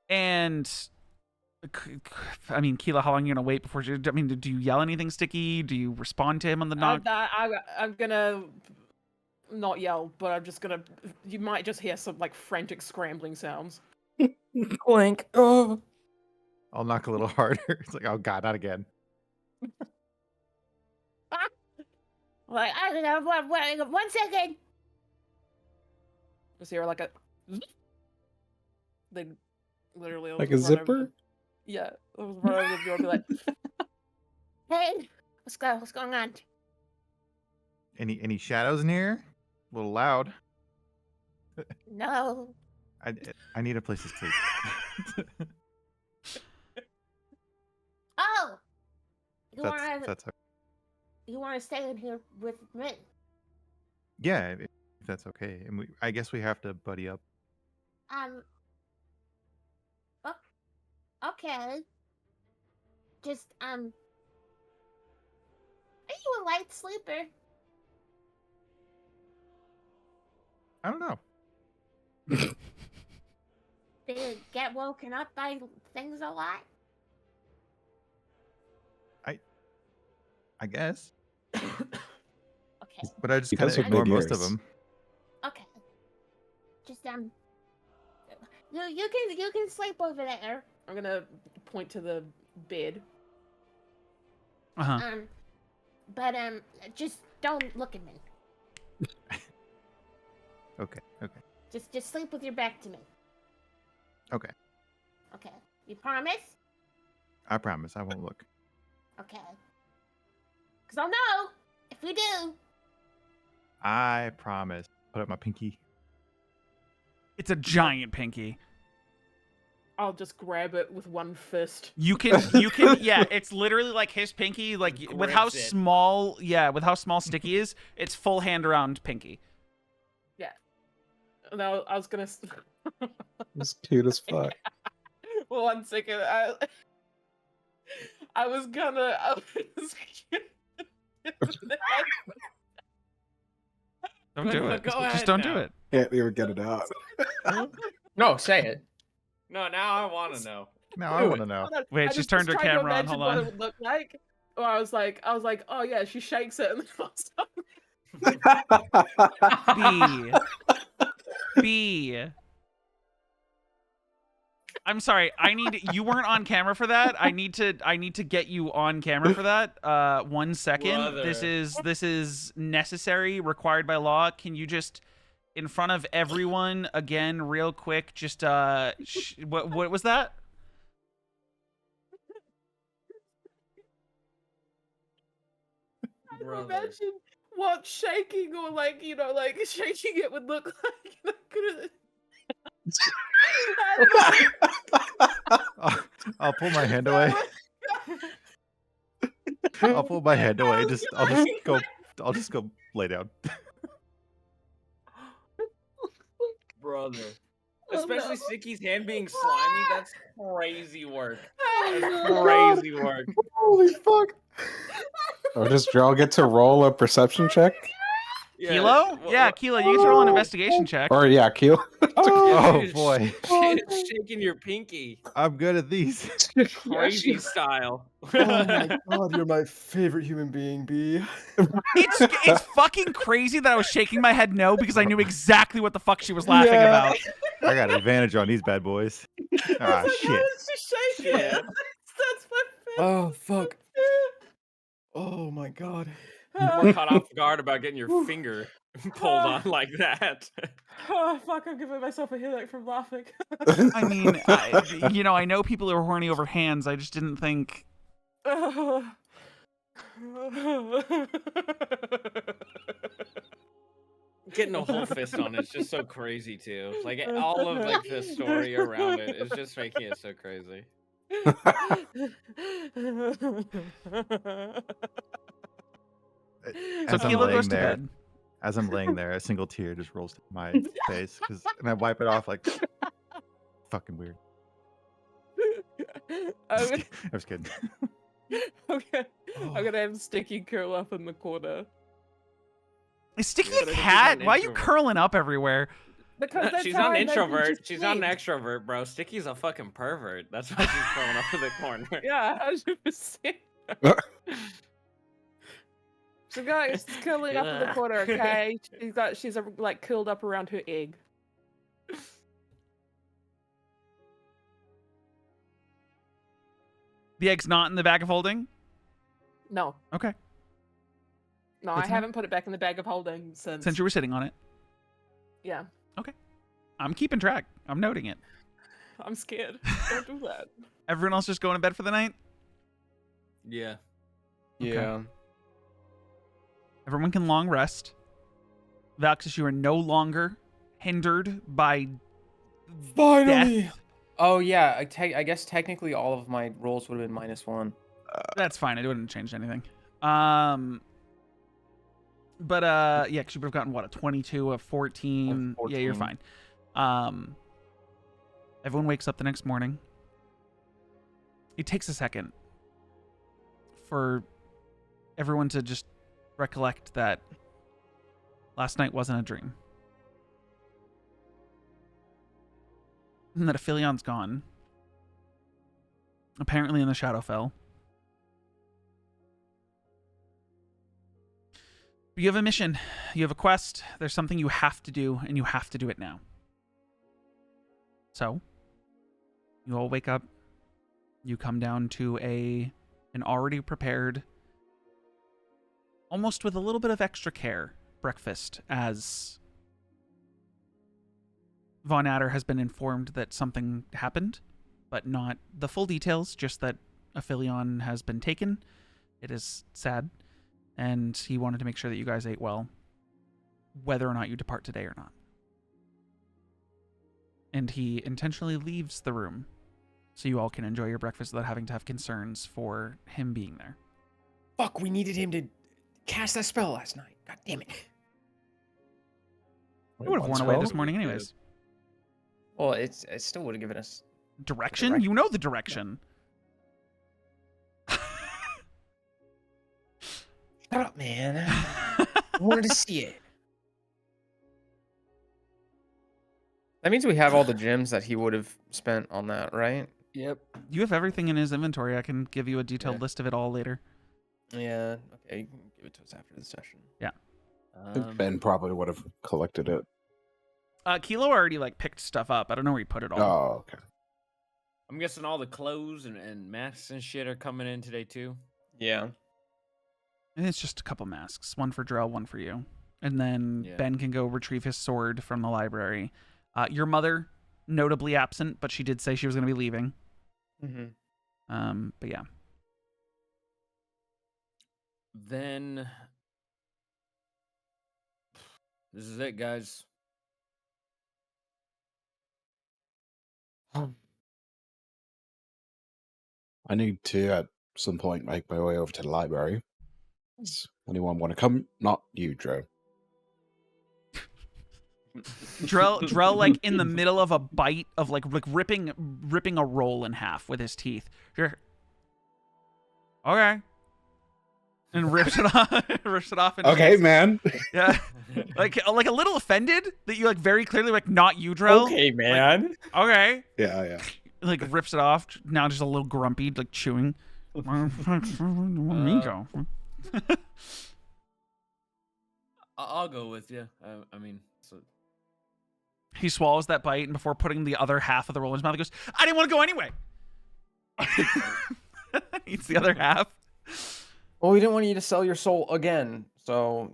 And I mean, Kelo, how long are you gonna wait before you? I mean, do you yell anything, Sticky? Do you respond to him on the knock? I'm gonna not yell, but I'm just gonna. You might just hear some like frantic scrambling sounds. Clink. Oh. I'll knock a little harder. It's like, oh god, not again. Like, I don't know, 1 second. Just hear like a. Then, literally. Like a zipper? Yeah, I'll just run over the door and be like, Hey, what's going on? Any shadows in here? A little loud. No. I need a place to sleep. Oh, you That's want to stay in here with me? yeah, if that's okay. And I guess we have to buddy up. Okay. Just are you a light sleeper? I don't know. Do you get woken up by things a lot? I guess. Okay. But I just He kind does of have ignore big most of ears. them. Okay. Just you can sleep over there. I'm gonna point to the bed. Uh-huh. But just don't look at me. Okay. Okay. Just sleep with your back to me. Okay. Okay. You promise? I promise I won't look. Okay. Cause I'll know if you do. I promise. Put up my pinky. It's a giant pinky. I'll just grab it with one fist. You can, yeah, it's literally like his pinky, like with how Grips it. small, with how small Sticky is, it's full hand around pinky. Yeah. No, I was gonna. It's cute as fuck. Well, 1 second. I was gonna. Don't do it. Go Just ahead don't now. do it. Can't even get it out. No, say it. No, now I want to know. Now I want to know. Wait, she's turned her camera on. Hold What on. it would look like. Or I was like, oh yeah, she shakes it, and then B. I'm sorry. You weren't on camera for that. I need to get you on camera for that. 1 second. Brother. This is necessary, required by law. Can you just, in front of everyone again, real quick, just what was that? Brother. imagine what shaking or like shaking it would look like. And I'll pull my hand away. I'll pull my hand away. I'll just go lay down. Brother. Oh, Especially no. Sticky's hand being slimy, that's crazy work. That's crazy work. Holy fuck. Or does Drell get to roll a perception check? Kelo? Yeah, Kelo, you get to roll an investigation check. Or yeah, Keel. Oh Dude, boy. Shaking your pinky. I'm good at these. Crazy style. Oh my god, you're my favorite human being, B. It's fucking crazy that I was shaking my head no because I knew exactly what the fuck she was laughing about. I got an advantage on these bad boys. Ah, shit. Shaking. Yeah. That's my favorite. Oh fuck. Oh my god. We're caught off guard about getting your finger pulled on like that. Oh fuck! I'm giving myself a headache from laughing. I mean, I know people are horny over hands. I just didn't think. Getting a whole fist on it's just so crazy too. Like all of like the story around it is just making it so crazy. So As I'm Kelo laying goes to there- bed. As I'm laying there, a single tear just rolls down my face, and I wipe it off like fucking weird. I was kidding. Okay, I'm gonna have Sticky curl up in the corner. Is Sticky Yeah, a but she's cat? an Why are you introvert. curling up everywhere? Because that's She's how not I an imagine introvert. she She's not an sleeps. extrovert, bro. Sticky's a fucking pervert. That's why she's curling up in the corner. Yeah, 100%. She's curling up in the Yeah. corner. Okay, she's like curled up around her egg. The egg's not in the bag of holding? No, Okay. no, Good I to know. haven't put it back in the bag of holding since. Since you were sitting on it. Yeah, I'm keeping track. I'm noting it. I'm scared. Don't do that. Everyone else just going to bed for the night? Yeah. Yeah. Everyone can long rest. Valxis, you are no longer hindered by Finally. death. Oh yeah, I guess technically all of my rolls would have been -1. That's fine. It wouldn't change anything. But yeah, because you would have gotten what, a 22, a 14. Yeah, you're 14. fine. Everyone wakes up the next morning. It takes a second for everyone to just recollect that last night wasn't a dream. And that Aphilion's gone. Apparently in the Shadowfell. You have a mission. You have a quest. There's something you have to do, and you have to do it now. So, you all wake up. You come down to an already prepared, almost with a little bit of extra care, breakfast, as Von Adder has been informed that something happened, but not the full details, just that Aphelion has been taken. It is sad, and he wanted to make sure that you guys ate well, whether or not you depart today or not. And he intentionally leaves the room so you all can enjoy your breakfast without having to have concerns for him being there. Fuck, we needed him to cast that spell last night. God damn it. We would have worn away this morning anyways. Well, it still would have given us... Direction? You know the direction. Shut up, man. I wanted to see it. That means we have all the gems that he would have spent on that, right? Yep. You have everything in his inventory. I can give you a detailed list of it all later. Yeah, okay, you can give it to us after the session. Yeah. I think Ben probably would have collected it. Kelo already picked stuff up. I don't know where he put it all. Oh, okay. I'm guessing all the clothes and masks and shit are coming in today too. Yeah. And it's just a couple masks. One for Dreyll, one for you. And then Ben can go retrieve his sword from the library. Your mother, notably absent, but she did say she was going to be leaving. Mm-hmm. But yeah. Then this is it, guys. I need to, at some point, make my way over to the library. Does anyone want to come? Not you, Drew. Dreyll, in the middle of a bite of ripping a roll in half with his teeth. Okay. And rips it off. And okay, man. Yeah, like a little offended that you very clearly not you, Dreyll. Okay, man. Okay. Yeah. Rips it off. Now just a little grumpy, chewing. Me go. I'll go with you. I mean, so. He swallows that bite, and before putting the other half of the roll in his mouth, he goes, "I didn't want to go anyway." Eats the other half. Well, we didn't want you to sell your soul again, so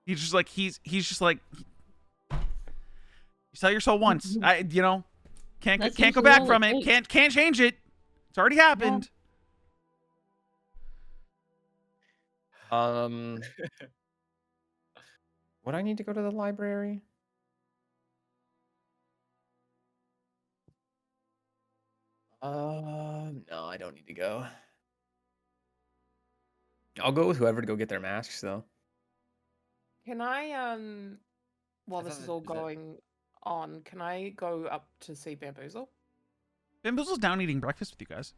He's just you sell your soul once. Can't go back from it. Can't change it. It's already happened. Would I need to go to the library? No, I don't need to go. I'll go with whoever to go get their masks, though. Can I, while this is all going on, can I go up to see Bamboozle? Bamboozle's down eating breakfast with you guys.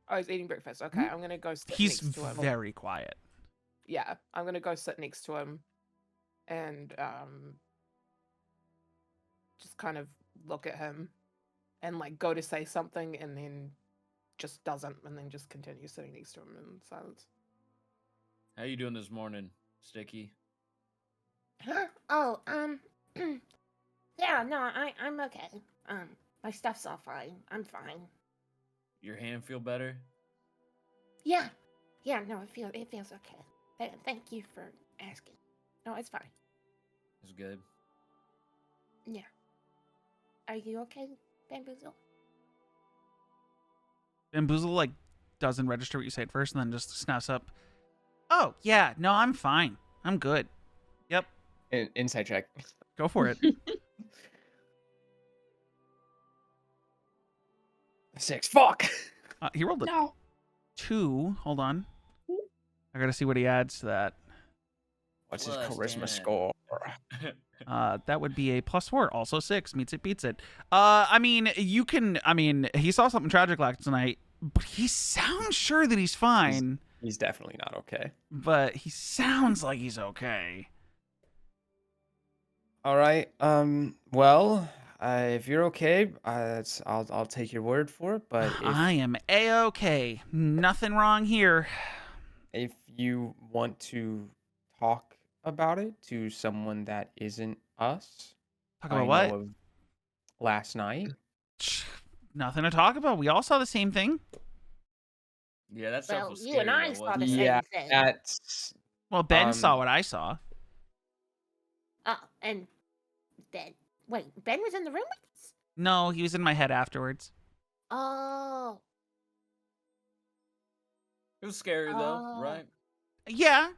Oh, he's eating breakfast. Okay, I'm gonna go sit He's next to him. very quiet. Yeah, I'm gonna go sit next to him and just kind of look at him and go to say something and then just doesn't and then just continues sitting next to him in silence. How you doing this morning, Sticky? Huh? Oh, yeah, no, I'm okay. My stuff's all fine. I'm fine. Your hand feel better? Yeah, no, it feels okay. Thank you for asking. No, it's fine. It's good. Yeah. Are you okay, Bamboozle? Bamboozle doesn't register what you say at first, and then just snaps up. Oh yeah, no, I'm fine. I'm good. Yep. Insight check. Go for it. 6. Fuck. He rolled a 2. Hold on. I gotta see what he adds to that. What's his charisma score? That would be a +4. Also 6. Meets it, beats it. He saw something tragic last night, but he sounds sure that he's fine. He's definitely not okay. But he sounds like he's okay. All right. Well, if you're okay, I'll take your word for it. But I am a-okay. Nothing wrong here. if you want to talk about it to someone that isn't us, Talk I about know what? of last night. Nothing to talk about. We all saw the same thing. Yeah, that stuff Well, was you scary. and I though, saw wasn't the it? same Yeah, thing. that's Well, Ben saw um what I saw. And then wait, Ben was in the room with us? No, he was in my head afterwards. Oh. It was scary though, Oh. right? Yeah,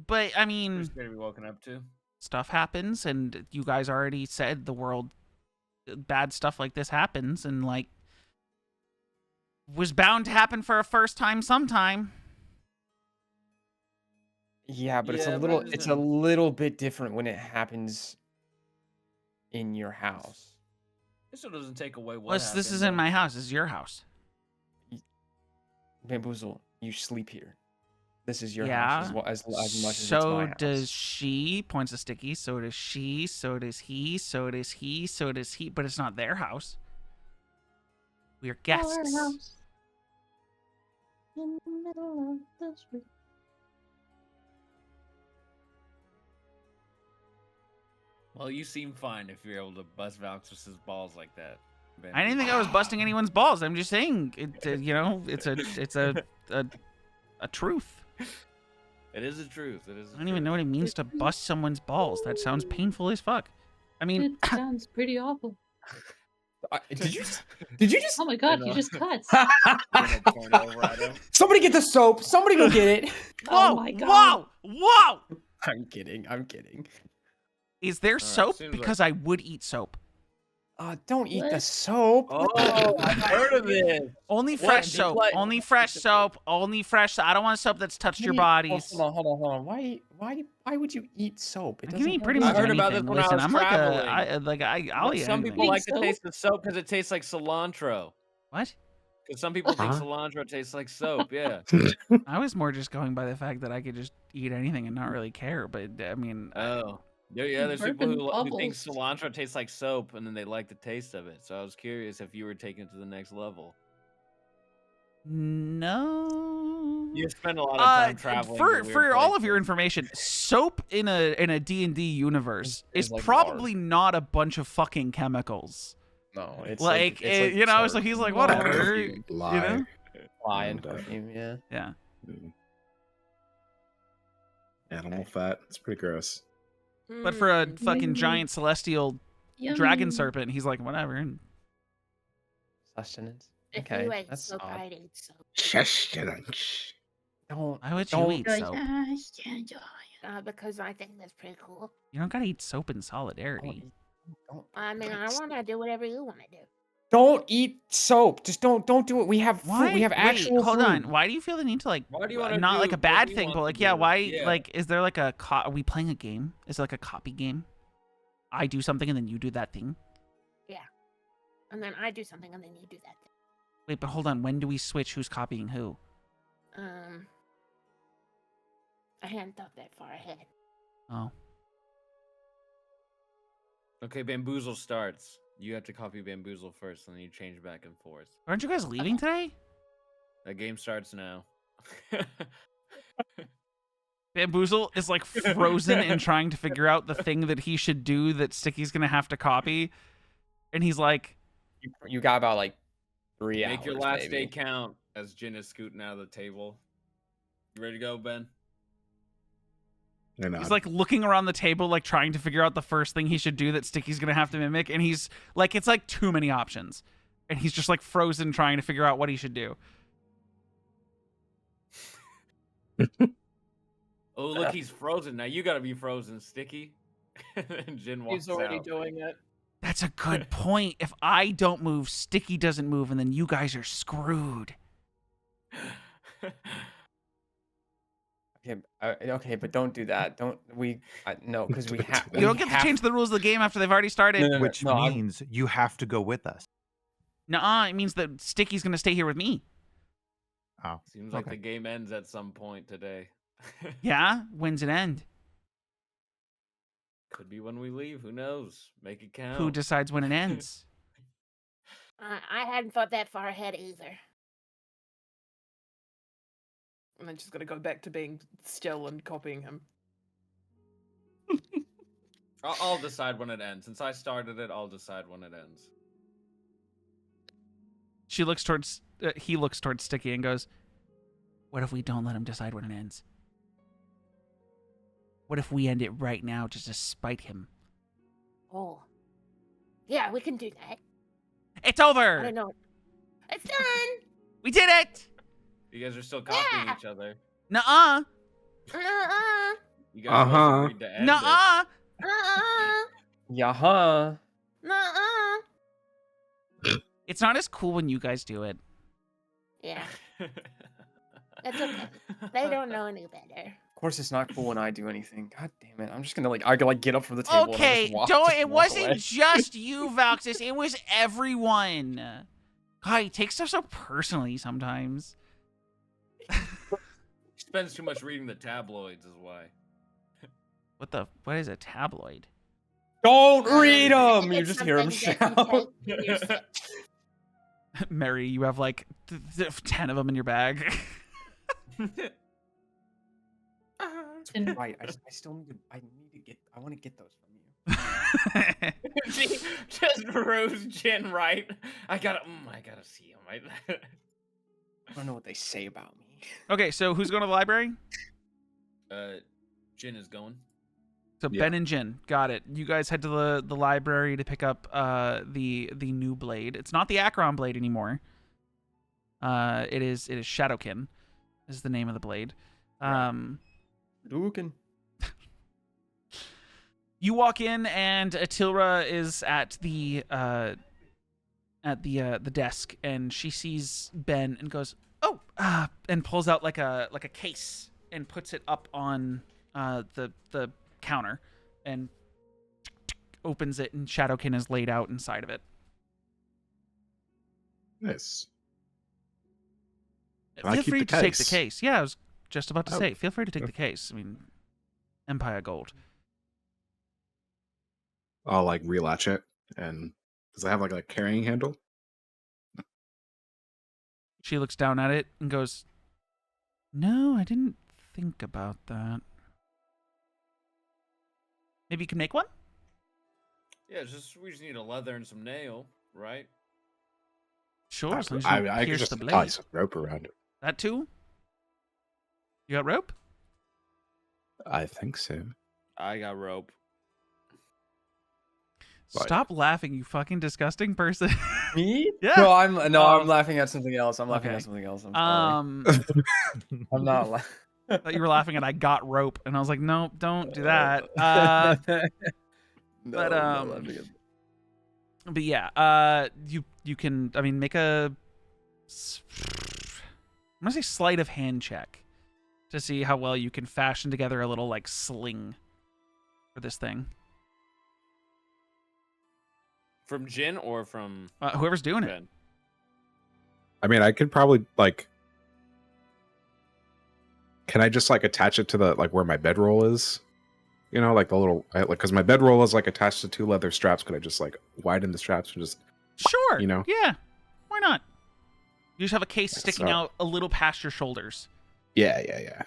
but I Pretty mean, scary to be woken up to. stuff happens, and you guys already said the world, bad stuff like this happens, and like was bound to happen for a first time sometime. yeah, but Yeah, it's a little bit different when it happens in your house. This still doesn't take away what Well, happened. this isn't my house. This is your house. Bamboozle, you sleep here. This is your Yeah. house as much as it's So my house. does she, points to Sticky, so does she, so does he, so does he, so does he, but it's not their house. We're guests. Our house in the middle of the street. Well, you seem fine if you're able to bust Valkyries' balls like that. I didn't think I was busting anyone's balls. I'm just saying, you know, it's a truth. It is the truth. It is. I don't even know what it means to bust someone's balls. That sounds painful as fuck. I mean, It sounds pretty awful. Did you just Oh my god, you just cut. Somebody get the soap. Somebody go get it. whoa, Oh my God. whoa! I'm kidding. Is there soap? seems Because I would eat soap. Don't eat the What? soap. Oh, I've heard of this. Only What? fresh Just soap. like- Only fresh soap. Only fresh. I don't want soap that's touched your bodies. Hold on. Why would you eat soap? It I can doesn't eat have pretty any- much I heard about this anything. when I Listen, was I'm traveling. I'll eat Some anything. people like Think to so? taste the soap because it tastes like cilantro. What? Because some people think Huh? cilantro tastes like soap. Yeah. I was more just going by the fact that I could just eat anything and not really care. But I mean, Oh. Yeah, there's people Burping who think bubbles. cilantro tastes like soap and then they like the taste of it. So I was curious if you were taking it to the next level. no. You spend a lot of time traveling. to For weird all of your places. information, soap in a D&D universe Is is like probably not a bunch of fucking chemicals. No, it's Like, it's you know, soap. so he's like, Lie. whatever. You Lie. know? Fly and And, perfume, yeah. Yeah. Animal fat. It's pretty gross. But for a Mm. fucking giant celestial dragon serpent, he's like, whatever. And Sustenance. If Okay, you ate that's soap, odd. I'd eat soap. Don't. why would you Don't- eat soap? Because I think that's pretty cool. You don't gotta eat soap in solidarity. I mean, I want to do whatever you want to do. Don't eat soap. Just don't do it. We have Why? food. We have Wait, actual hold food. on. Why do you feel the need to like? Why do you wanna not do like a what bad you thing, want but to like, yeah. do? Why? Yeah. Like, is there like a? Are we playing a game? Is it like a copy game? I do something and then you do that thing. And then I do something, and then you do that thing. Wait, but hold on. When do we switch? Who's copying who? I hadn't thought that far ahead. Oh, Okay, Bamboozle starts. You have to copy Bamboozle first, and then you change back and forth. aren't you guys leaving today? That game starts now. Bamboozle is like frozen and trying to figure out the thing that he should do that Sticky's gonna have to copy, and he's like, You got about like 3 hours. Make your last day maybe. count as Jin is scooting out of the table. You ready to go, Ben? You're not. he's like looking around the table, like trying to figure out the first thing he should do that Sticky's gonna have to mimic, and he's like, it's like too many options, and he's just like frozen trying to figure out what he should do. Oh, look, he's frozen. Now you gotta be frozen, Sticky. And Jin walks He's already out. doing it. That's a good point. If I don't move, Sticky doesn't move, and then you guys are screwed. Okay, but don't do that. Don't we? No, because we have. You don't get to change the rules of the game after they've already started. No, no, no. Which means you have to go with us. Nuh-uh, it means that Sticky's gonna stay here with me. Oh, Seems like okay. the game ends at some point today. Yeah? When's it end? Could be when we leave. Who knows? Make it count. Who decides when it ends? I hadn't thought that far ahead either. And then she's gonna go back to being still and copying him. I'll decide when it ends. Since I started it, I'll decide when it ends. He looks towards Sticky and goes, "What if we don't let him decide when it ends? What if we end it right now just to spite him?" Oh. Yeah, we can do that. It's I over. don't know. It's done. We did it. You guys are still copying Yeah. each other. Nuh-uh. You guys both agreed to end it. Nuh-uh. Yaha. It's not as cool when you guys do it. Yeah, that's okay. They don't know any better. Of course, it's not cool when I do anything. God damn it! I'm just gonna I could get up from the table. Okay, and I just don't. just It walk wasn't away. just you, Valxis. It was everyone. God, he takes stuff so personally sometimes. Spends too much reading the tabloids is why. What is a tabloid? Don't read It's them. You just hear him something that you shout. take. Mary, you have like 10 of them in your bag. And Right. I still need to. I want to get those from you. She just rows Jin right. I gotta see him right. I don't know what they say about me. Okay, so who's going to the library? Jin is going. So Yeah. Ben and Jin, got it. You guys head to the library to pick up the new blade. It's not the Acheron blade anymore. It is Shadowkin, is the name of the blade. Dukin. You walk in and Aetheria is at the desk, and she sees Ben and goes, "Oh," and pulls out like a case and puts it up on the counter and opens it, and Shadowkin is laid out inside of it. Nice. Can I Feel keep free the to take the case? case. Yeah, I was just about to Oh. say, feel free to take the Okay. case. I mean, Empire Gold. I'll like relatch it, and does it have like a carrying handle? She looks down at it and goes, "No, I didn't think about that. Maybe you can make one?" Yeah, we just need a leather and some nail, right? Sure, as long as you I could pierce just the tie blade. some rope around it. That too? You got rope? I think so. I got rope. Right. Stop laughing, you fucking disgusting person. Me? Yeah. No, I'm Oh. laughing at something else. I'm laughing Okay. at something else. I'm sorry. I'm not laughing. I thought you were laughing at I got rope, and I was like, no, don't do that. No, but, I'm not laughing at But yeah, you can, I mean, make a, I'm gonna say sleight of hand check to see how well you can fashion together a little like sling for this thing. From Jin or from Whoever's doing it. Ben? I mean, I could probably like. Can I just like attach it to the like where my bedroll is? You know, like the little like because my bedroll is like attached to 2 leather straps. Could I just like widen the straps and just Sure. You know? Yeah. Why not? You just have a case That's sticking not- out a little past your shoulders. yeah.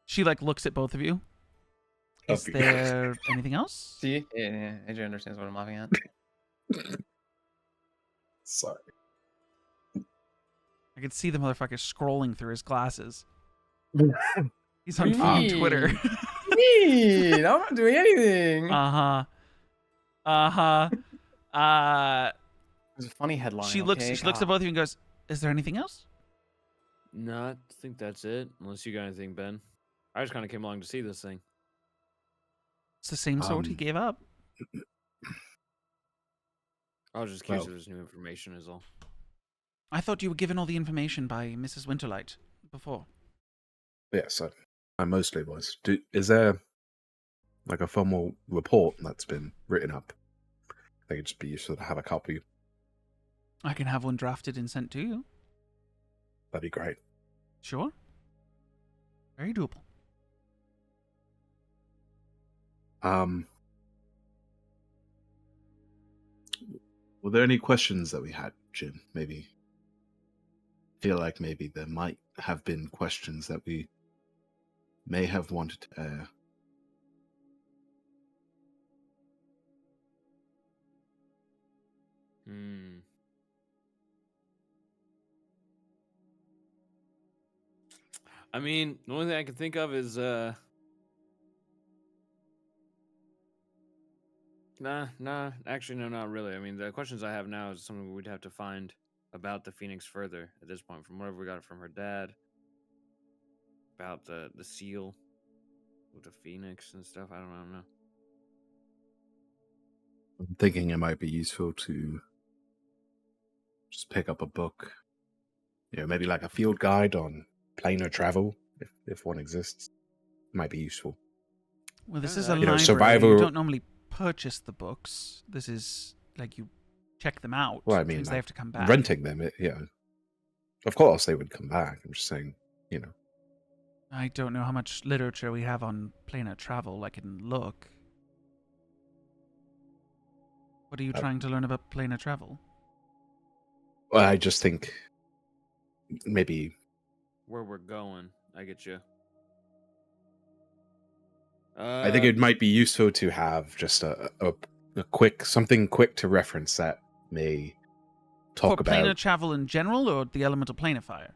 She like looks at both of you. Is Okay. there anything else? See? Yeah. Adrian understands what I'm laughing at. Sorry. I can see the motherfucker scrolling through his glasses. He's What on do you fucking mean? Twitter. Me? I'm not doing anything. Uh-huh. It was a funny headline. She looks okay? at both of you and goes, "Is there anything else?" No, I think that's it. Unless you got anything, Ben. I just kind of came along to see this thing. It's the same sword he gave up. I was just curious Well. if there's new information is all. I thought you were given all the information by Mrs. Winterlight before. Yes, I mostly was. Is there like a formal report that's been written up? I think it'd just be useful to have a copy. I can have one drafted and sent to you. That'd be great. Sure. Very doable. Were there any questions that we had, Jin? Maybe feel like maybe there might have been questions that we may have wanted to air. I mean, the only thing I can think of is actually no, not really. I mean, the questions I have now is something we'd have to find about the Phoenix further at this point, from whatever we got from her dad, about the seal with the Phoenix and stuff. I don't know. I'm thinking it might be useful to just pick up a book, maybe like a field guide on planar travel, if one exists. Might be useful. Well, this is a You know, library. survival- You don't normally purchase the books. This is like you check them out. Well, I which mean, means like, they have to come back. renting them, of course they would come back. I'm just saying, I don't know how much literature we have on planar travel. I can look. What are you trying to learn about planar travel? Well, I just think maybe Where we're going, I get you. I think it might be useful to have just a something quick to reference that may talk For planar about travel in general, or the elemental plane of fire?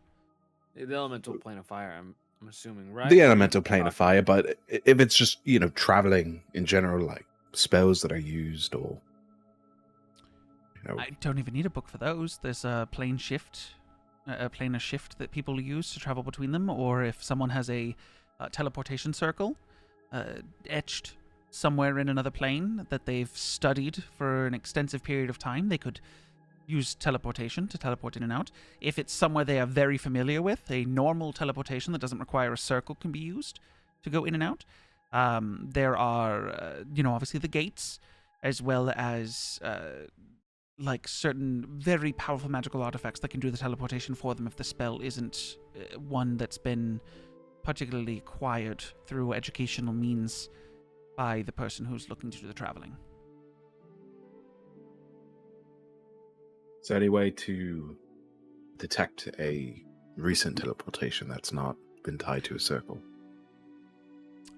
The elemental plane of fire. I'm assuming, right? the elemental plane of fire. But if it's just traveling in general, like spells that are used, or I don't even need a book for those. There's a plane shift, a planar shift that people use to travel between them, or if someone has a teleportation circle etched somewhere in another plane that they've studied for an extensive period of time, they could use teleportation to teleport in and out. If it's somewhere they are very familiar with, a normal teleportation that doesn't require a circle can be used to go in and out. There are, obviously the gates, as well as like certain very powerful magical artifacts that can do the teleportation for them if the spell isn't one that's been particularly acquired through educational means by the person who's looking to do the traveling. is there any way to detect a recent teleportation that's not been tied to a circle?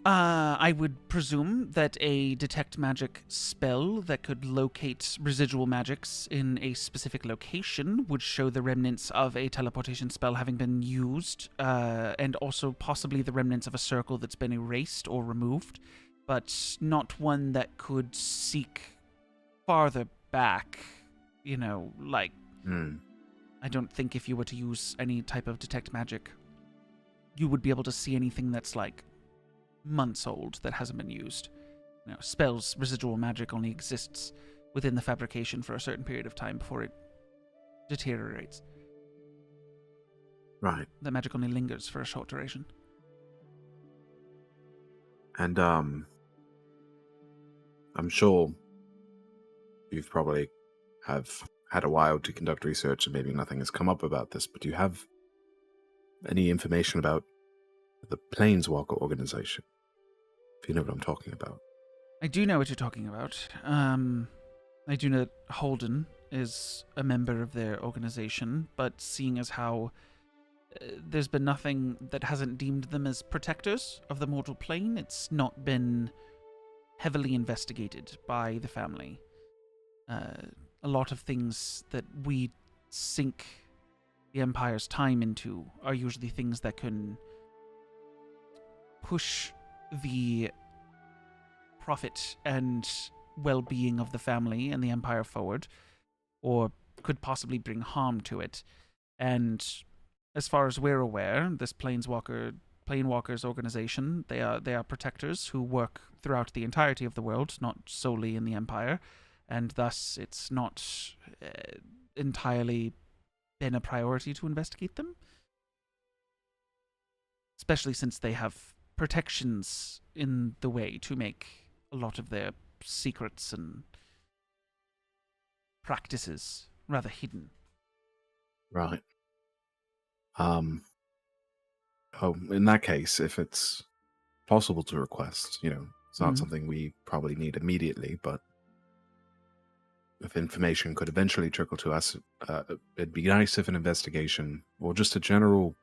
I would presume that a detect magic spell that could locate residual magics in a specific location would show the remnants of a teleportation spell having been used, and also possibly the remnants of a circle that's been erased or removed, but not one that could seek farther back, I don't think if you were to use any type of detect magic, you would be able to see anything that's like months old that hasn't been used. Spells, residual magic only exists within the fabrication for a certain period of time before it deteriorates. Right. The magic only lingers for a short duration. And I'm sure you've probably have had a while to conduct research and maybe nothing has come up about this, but do you have any information about the Planeswalker organization? If you know what I'm talking about. I do know what you're talking about. I do know that Holden is a member of their organization, but seeing as how there's been nothing that hasn't deemed them as protectors of the mortal plane, it's not been heavily investigated by the family. A lot of things that we sink the Empire's time into are usually things that can push the profit and well-being of the family and the Empire forward, or could possibly bring harm to it. And as far as we're aware, this Planewalkers organization, they are protectors who work throughout the entirety of the world, not solely in the Empire, and thus it's not entirely been a priority to investigate them, especially since they have protections in the way to make a lot of their secrets and practices rather hidden. Right. In that case, if it's possible to request, it's not something we probably need immediately, but if information could eventually trickle to us, it'd be nice if an investigation or just a general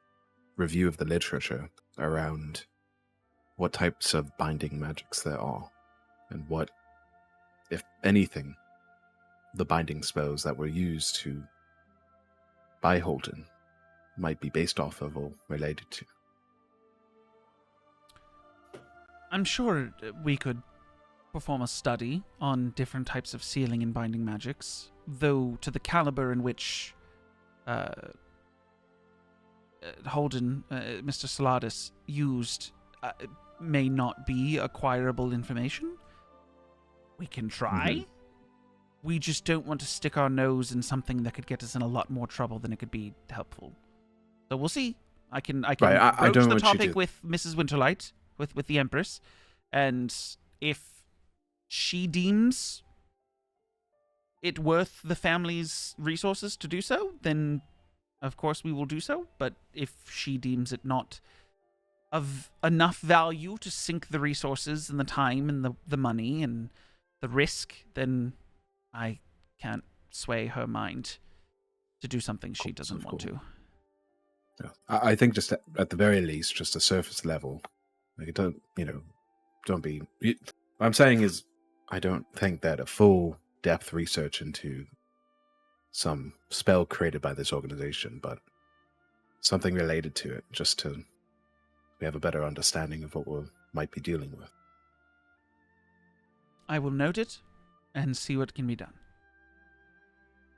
review of the literature around what types of binding magics there are and what, if anything, the binding spells that were used to buy Holden might be based off of or related to. I'm sure we could perform a study on different types of sealing and binding magics, though to the caliber in which Holden, Mr. Saladis, used may not be acquirable information. We can try. Mm-hmm. We just don't want to stick our nose in something that could get us in a lot more trouble than it could be helpful. So we'll see. I can I broach don't the want you topic to- with Mrs. Winterlight, with the Empress, and if she deems it worth the family's resources to do so, then of course we will do so. But if she deems it not of enough value to sink the resources and the time and the money and the risk, then I can't sway her mind to do something she doesn't want to. Yeah. I think just at the very least, just a surface level. Like, don't be... What I'm saying is, I don't think that a full depth research into some spell created by this organization, but something related to it, just to we have a better understanding of what we might be dealing with. I will note it and see what can be done.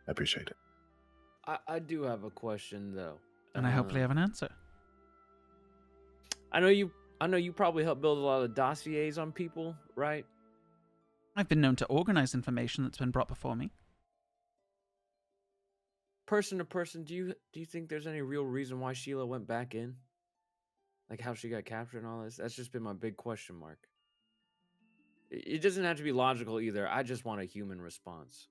I appreciate it. I do have a question though. And I hopefully have an answer. I know you probably help build a lot of dossiers on people, right? I've been known to organize information that's been brought before me. Person to person, do you think there's any real reason why Sheila went back in? Like how she got captured and all this? That's just been my big question mark. It doesn't have to be logical either. I just want a human response.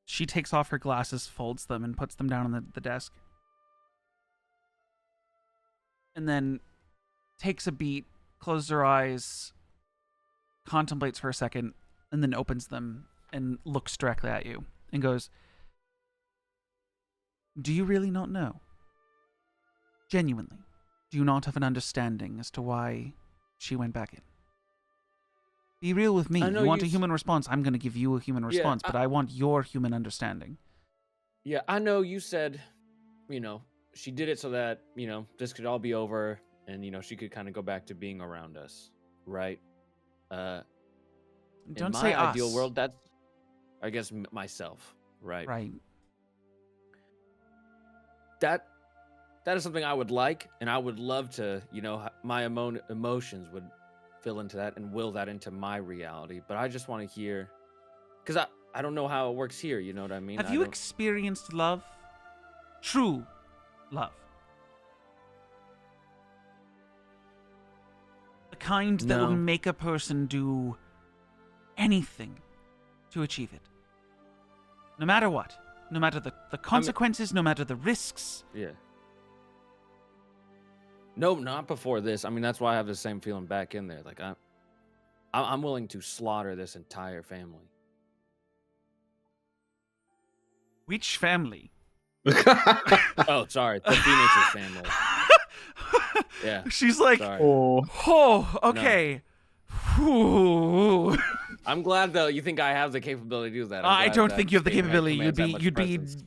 She takes off her glasses, folds them, and puts them down on the desk. And then takes a beat, closes her eyes, contemplates for a second, and then opens them and looks directly at you and goes, "Do you really not know? Genuinely, do you not have an understanding as to why she went back in? Be real with me. You want a human response, I'm going to give you a human response, but I want your human understanding." Yeah, I know you said, she did it so that, this could all be over and, she could kind of go back to being around us, right? Don't in say my us. ideal world, that's, I guess, myself, right? Right. That is something I would like, and I would love to, my emotions would fill into that and will that into my reality. But I just want to hear, because I don't know how it works here. You know what I mean? Have you experienced love? True love. The kind that will No. make a person do anything to achieve it. No matter what. No matter the consequences, no matter the risks. Yeah. No, not before this. I mean, that's why I have the same feeling back in there. Like I'm willing to slaughter this entire family. Which family? Oh, sorry, the Phoenix's family. Yeah. She's like, Sorry. oh, okay. Whew. I'm glad though. You think I have the capability to do that? I I'm glad don't that think you have the statement capability. commands that much You'd be presence.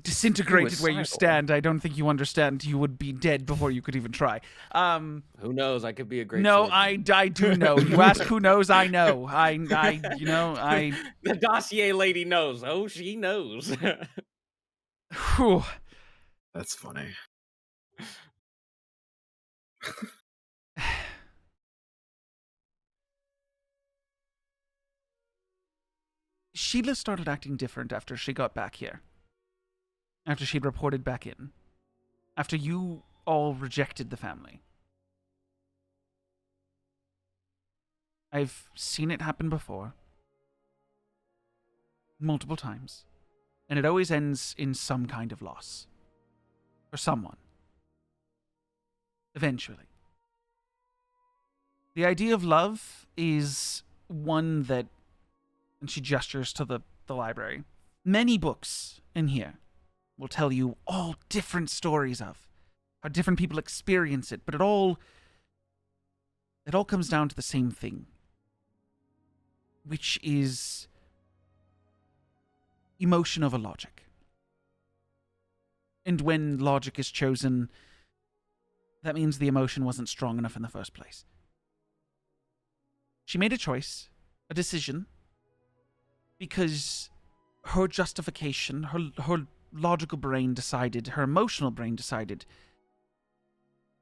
disintegrated where you Suicidal. stand. I don't think you understand. You would be dead before you could even try. Who knows? I could be a great. No, surgeon. I do know. You ask who knows, I know. I The dossier lady knows. Oh, she knows. Whew. That's funny. Sheila started acting different after she got back here. After she'd reported back in. After you all rejected the family. I've seen it happen before. Multiple times. And it always ends in some kind of loss. For someone. Eventually. The idea of love is one that, and she gestures to the library, many books in here will tell you all different stories of how different people experience it, but it all comes down to the same thing, which is emotion over logic. And when logic is chosen, that means the emotion wasn't strong enough in the first place. She made a choice, a decision, because her justification, her logical brain decided, her emotional brain decided,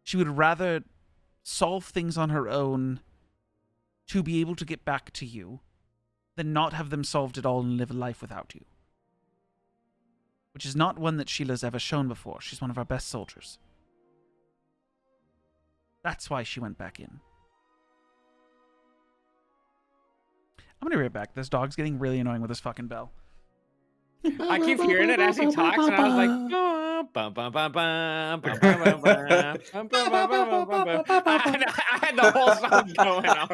she would rather solve things on her own to be able to get back to you than not have them solved at all and live a life without you. Which is not one that Sheila's ever shown before. She's one of our best soldiers. That's why she went back in. I'm gonna be right back. This dog's getting really annoying with his fucking bell. I keep hearing it as he talks, and I was like, bum, bum, bum, bum, bum, bum, bum, bum, bum, bum, bum, bum, bum, bum. I had the whole song going on.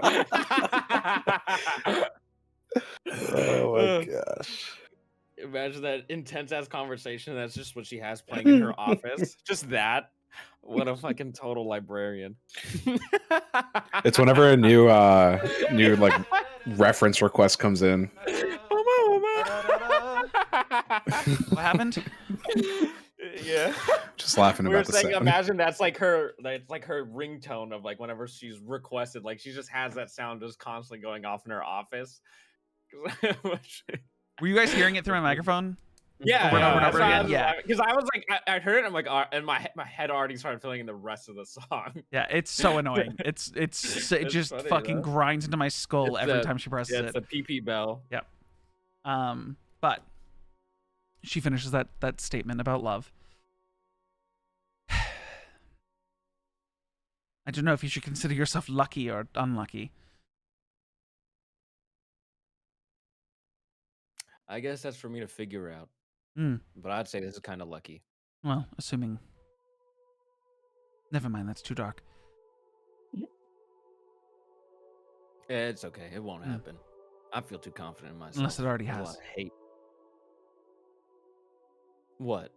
Oh my gosh. Imagine that intense ass conversation. That's just what she has playing in her office. Just that. What a fucking total librarian. It's whenever a new like reference request comes in. What happened? Yeah. Just laughing We were about the saying, sound. imagine that's like her ringtone of like whenever she's requested, like she just has that sound just constantly going off in her office. Were you guys hearing it through my microphone? Yeah, Over and over and over again? Yeah. Because I was like, I heard it, I'm like, and my head already started filling in the rest of the song. Yeah, it's so annoying. It It's just funny, fucking though. grinds into my skull It's every a- time she presses Yeah, it's it. a PP bell. Yep. But she finishes that statement about love. I don't know if you should consider yourself lucky or unlucky. I guess that's for me to figure out. Mm. But I'd say this is kind of lucky. Well, assuming. Never mind, that's too dark. It's okay. It won't Hmm. happen. I feel too confident in myself. Unless it already There's a has. lot of hate. What?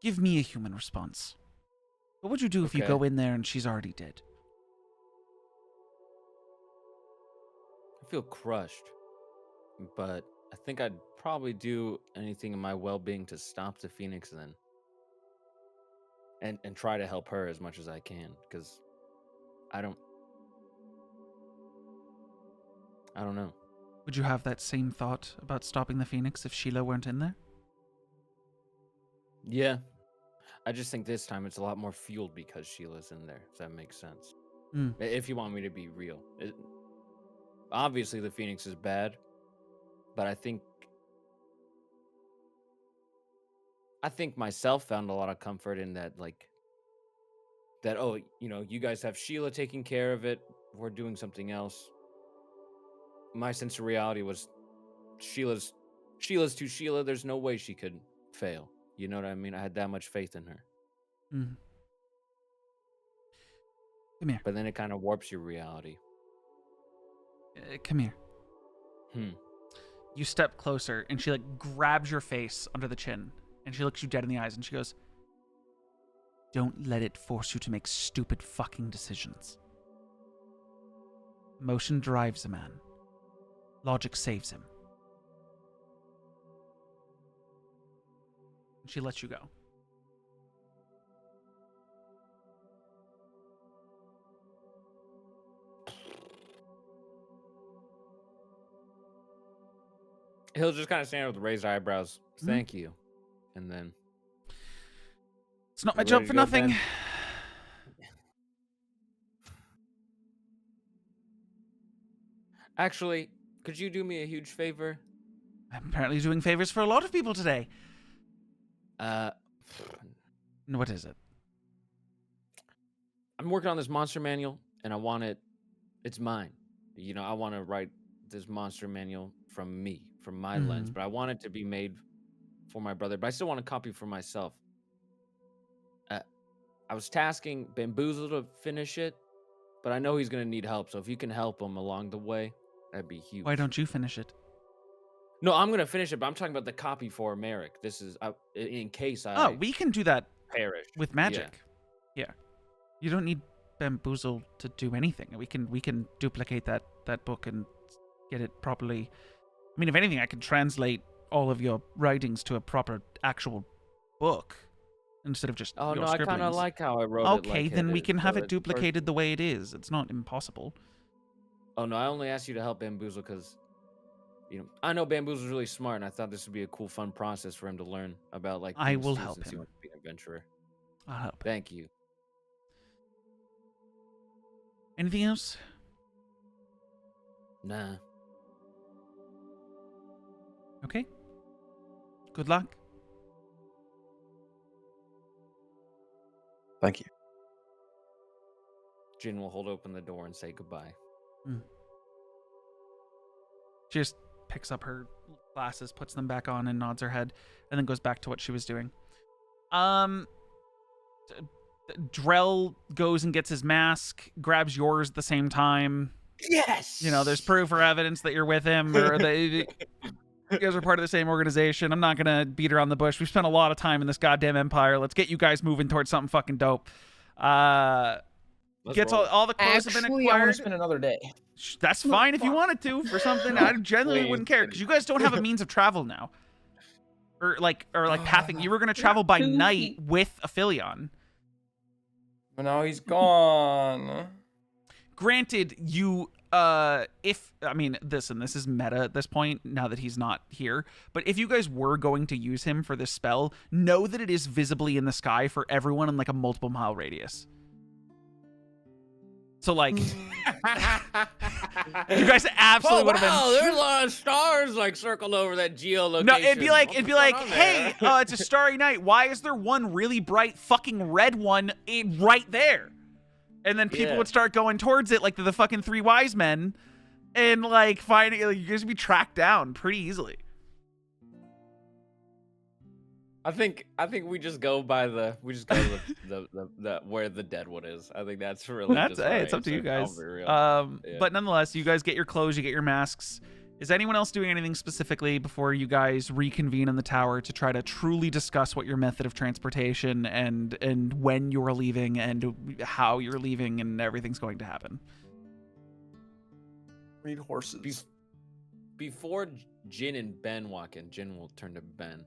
Give me a human response. What would you do if you Okay. go in there and she's already dead? I feel crushed. But I think I'd probably do anything in my well-being to stop the Phoenix then. And try to help her as much as I can. Because I don't know. Would you have that same thought about stopping the Phoenix if Sheila weren't in there? Yeah. I just think this time it's a lot more fueled because Sheila's in there, if that makes sense. Hmm. If you want me to be real. Obviously, the Phoenix is bad, but I think myself found a lot of comfort in that, like, that, oh, you guys have Sheila taking care of it, we're doing something else. My sense of reality was Sheila's to Sheila, there's no way she could fail. You know what I mean? I had that much faith in her. Mm. Come here. But then it kind of warps your reality. Come here. Hmm. You step closer, and she like grabs your face under the chin, and she looks you dead in the eyes, and she goes, "Don't let it force you to make stupid fucking decisions. Emotion drives a man. Logic saves him." And she lets you go. He'll just kind of stand with raised eyebrows. Thank you. And then... It's not my You job ready for to go, nothing. Ben? Actually, could you do me a huge favor? I'm apparently doing favors for a lot of people today. Uh, What is it? I'm working on this monster manual, and I want it... It's mine. I want to write this monster manual from me, from my lens, but I want it to be made for my brother, but I still want a copy for myself. I was tasking Bamboozle to finish it, but I know he's gonna need help. So if you can help him along the way, that'd be huge. Why don't you finish it? No, I'm gonna finish it, but I'm talking about the copy for Merrick. This is in case I Oh, we can do that perish with magic. Yeah. You don't need Bamboozle to do anything. We can duplicate that book and get it properly. I mean, if anything, I can translate all of your writings to a proper actual book instead of just Oh your no, I kind of scribblings. like how I wrote it. Okay, Like then we can have so it duplicated the way it is. It's not impossible. Oh no, I only asked you to help Bamboozle because, I know Bamboozle's really smart, and I thought this would be a cool, fun process for him to learn about like. I will penises help since he him. wants to be an adventurer. I'll help. Thank you. Anything else? Nah. Okay. Good luck. Thank you. Jin will hold open the door and say goodbye. She just picks up her glasses, puts them back on, and nods her head, and then goes back to what she was doing. Dreyll goes and gets his mask, grabs yours at the same time. Yes. There's proof or evidence that you're with him, or that you guys are part of the same organization. I'm not gonna beat around the bush. We've spent a lot of time in this goddamn empire. Let's get you guys moving towards something fucking dope. Gets all the clothes have been Actually, I want acquired. to spend another day. That's fine if you wanted to for something. I generally wouldn't care because you guys don't have a means of travel now, or like pathing. You were gonna travel by night with Aphelion. But now he's gone. Granted, you this is meta at this point now that he's not here. But if you guys were going to use him for this spell, know that it is visibly in the sky for everyone in like a multiple mile radius. So like, you guys absolutely would have been. Oh, there's a lot of stars like circled over that geolocation. No, it'd be like, hey, hey, it's a starry night. Why is there one really bright fucking red one right there? And then people would start going towards it like the fucking three wise men, and like finding you guys would be tracked down pretty easily. I think we just go by the where the deadwood is. I think that's really It's up to you guys. But nonetheless, you guys get your clothes, you get your masks. Is anyone else doing anything specifically before you guys reconvene in the tower to try to truly discuss what your method of transportation and when you're leaving and how you're leaving and everything's going to happen? Read horses. Before Jin and Ben walk in, Jin will turn to Ben.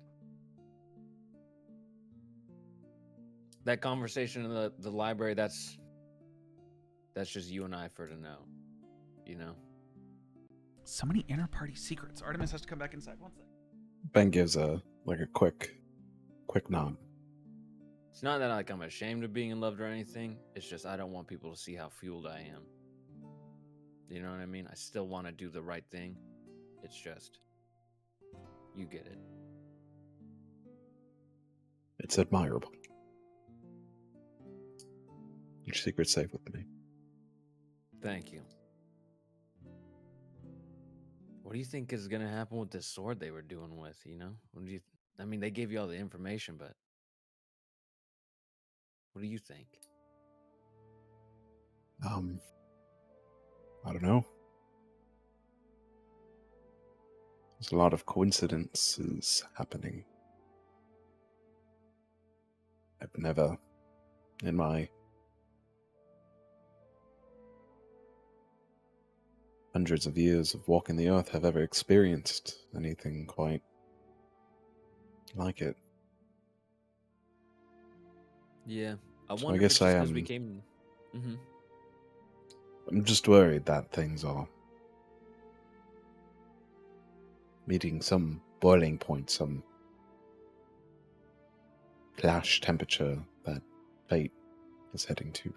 That conversation in the library, that's just you and I for to know. So many inter-party secrets. Artemis has to come back inside. 1 sec. Ben gives a quick nod. It's not that I'm ashamed of being in love or anything. It's just I don't want people to see how fueled I am. You know what I mean? I still want to do the right thing. It's just, you get it. It's admirable. Your secret's safe with me. Thank you. What do you think is gonna happen with this sword they were doing with? They gave you all the information, but what do you think? I don't know. There's a lot of coincidences happening. I've never, in my hundreds of years of walking the earth, have ever experienced anything quite like it. Yeah, I So wonder I guess if it's I because am. we came. I'm just worried that things are meeting some boiling point, some clash temperature that fate is heading to.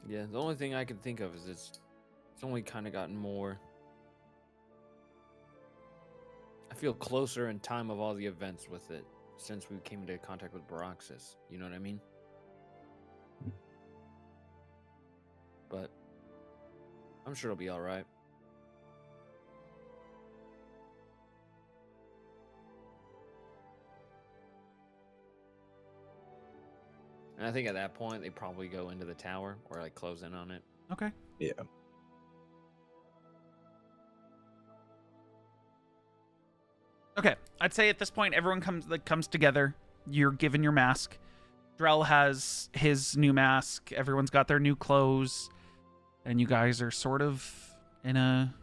Yeah, the only thing I can think of is it's only kind of gotten more. I feel closer in time of all the events with it since we came into contact with Baroxis. You know what I mean? But I'm sure it'll be all right. And I think at that point they probably go into the tower or like close in on it. Okay. Yeah. Okay. I'd say at this point everyone comes together. You're given your mask. Dreyll has his new mask. Everyone's got their new clothes, and you guys are sort of in a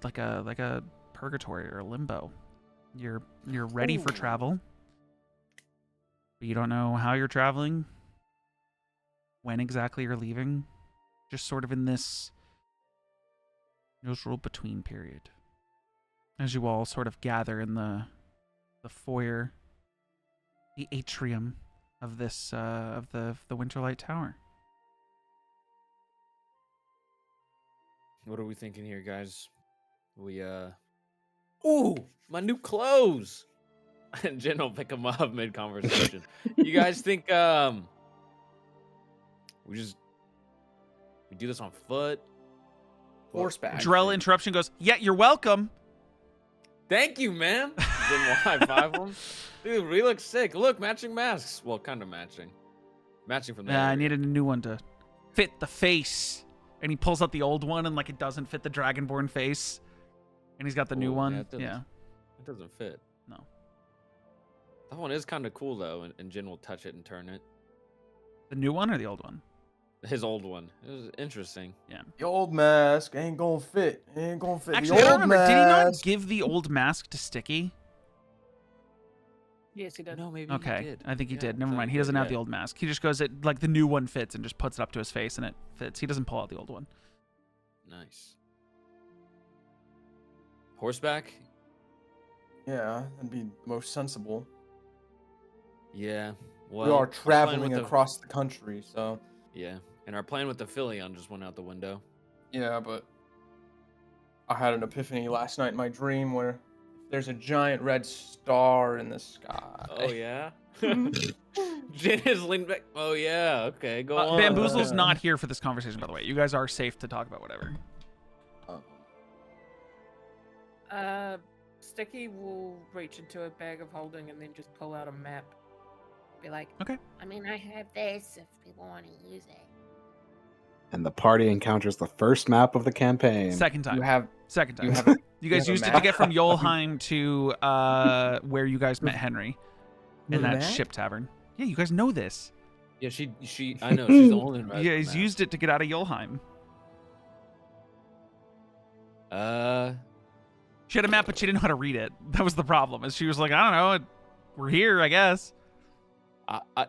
like a purgatory or a limbo. You're ready for travel, but you don't know how you're traveling, when exactly you're leaving. Just sort of in this neutral between period, as you all sort of gather in the foyer, the atrium of this of the Winterlight Tower. What are we thinking here, guys? We ooh, my new clothes. And Jen will pick them up mid conversation. You guys think we do this on foot? Horseback. Dreyll interrupts you and goes, "Yeah, you're welcome." Thank you, man. Jen will high five him. Dude, we look sick. Look, matching masks. Well, kind of matching. Matching from there. I needed a new one to fit the face. And he pulls out the old one, and like it doesn't fit the Dragonborn face. And he's got the new one. Yeah. It doesn't fit. No. That one is kind of cool though, and Jen will touch it and turn it. The new one or the old one? His old one. It was interesting. Yeah. The old mask ain't gonna fit. Ain't gonna fit. Actually, the I old don't remember. Did he not mask. give the old mask to Sticky? Yes, he did. No, maybe Okay, he did. I think he Yeah, did. Never so mind. he He doesn't did, have yeah. the old mask. He just goes, it like the new one fits and just puts it up to his face and it fits. He doesn't pull out the old one. Nice. Horseback? Yeah, that'd be most sensible. Yeah. Well, we are our plan traveling with across the country, so. Yeah, and our plan with the Philion just went out the window. Yeah, but I had an epiphany last night in my dream where there's a giant red star in the sky. Oh yeah. Jen is leaning back. Oh yeah. Okay, go on. Bamboozle's not here for this conversation, by the way. You guys are safe to talk about whatever. Sticky will reach into a bag of holding and then just pull out a map. Be like, okay. I mean, I have this if people want to use it. And the party encounters the first map of the campaign. Second time. You have. Second time. You have. You guys have a used it to map? get from Yolheim to where you guys met Henry in that map? ship tavern. Yeah, you guys know this. Yeah, she. I know she's the only. one who has Yeah, the he's map. used it to get out of Yolheim. She had a map, but she didn't know how to read it. That was the problem. Is she was like, I don't know, we're here, I guess.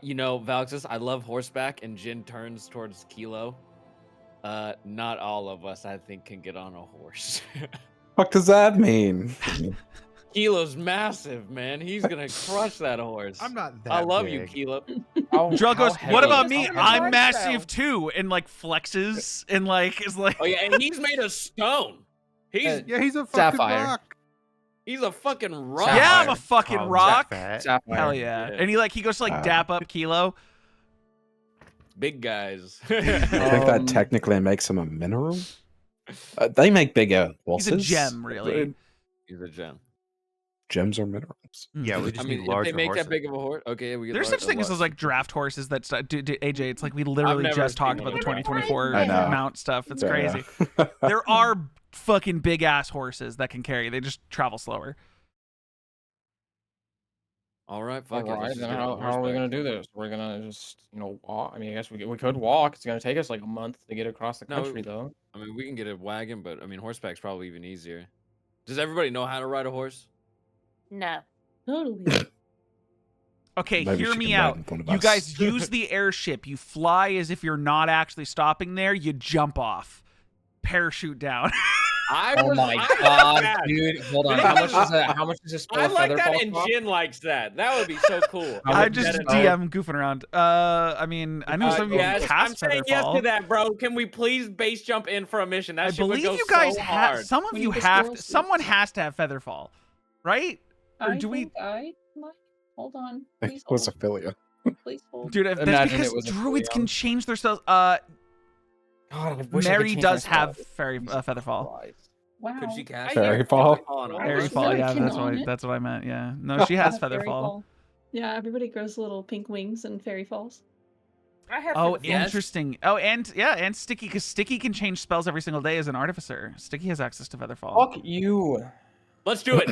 You know, Valexis, I love horseback, and Jin turns towards Kelo. Not all of us, I think, can get on a horse. What does that mean? Kilo's massive, man. He's gonna crush that horse. I'm not that I love big. you, Kilo. Drell goes, heavy what is about it? me? on a I'm horse massive though. too, and like flexes and like is like. Oh yeah, and he's made of stone. He's Yeah, he's a fucking Sapphire. rock. he's a fucking rock. Yeah, I'm a fucking Tom's rock. fat. Sapphire. Hell yeah. Yeah. And he goes to like dap up Kelo. Big guys. I think that technically makes him a mineral. They make bigger He's horses. a gem, really. He's a gem. Gems are minerals. Yeah, we just I mean, need if larger they make horses. that big of a horse, okay, we get There's such things as like draft horses that AJ. It's like we literally never just seen talked one about the of those. 2024 I know. mount stuff. It's Yeah. crazy. There are fucking big ass horses that can carry. They just travel slower. All right, fuck it. Alright, let's just then get on how are we horseback. gonna do this? We're gonna just, walk. I mean, I guess we could walk. It's gonna take us like a month to get across the No, country, though. I mean, we can get a wagon, but I mean, horseback's probably even easier. Does everybody know how to ride a horse? No. Totally. Okay, Maybe hear she me can ride out. in front of You us. guys use the airship. You fly as if you're not actually stopping there. You jump off, parachute down. Oh my god, dude! Hold on. How much is that? How much is this? I like that, Featherfall and cost? Jin likes that. That would be so cool. How I much just is that? DM goofing around. I mean, I know some of you Yes, I'm cast saying yes Featherfall. to that, bro. Can we please base jump in for a mission? That I shit would believe go you guys so have. hard. Some of We you just have. go Someone see. has to have Featherfall, right? Or do we? think I might. Hold on. It Please was hold. Ophelia. Please hold. Dude, that's Imagine because it was a druids Philion. can change their spells. God, I wish I could Mary change does my have spells. fairy Jesus Featherfall. Christ. Wow. Could she cast Fairy fall? on a Fairy Fairy horse? fall, Very yeah, keen that's on what it. that's what I meant. Yeah, no, she has Fairy Featherfall. fall. Yeah, everybody grows little pink wings in Fairy Falls. I have. Oh, Yes. interesting. Oh, and yeah, and Sticky, because Sticky can change spells every single day as an artificer. Sticky has access to Featherfall. Fuck you. Let's do it.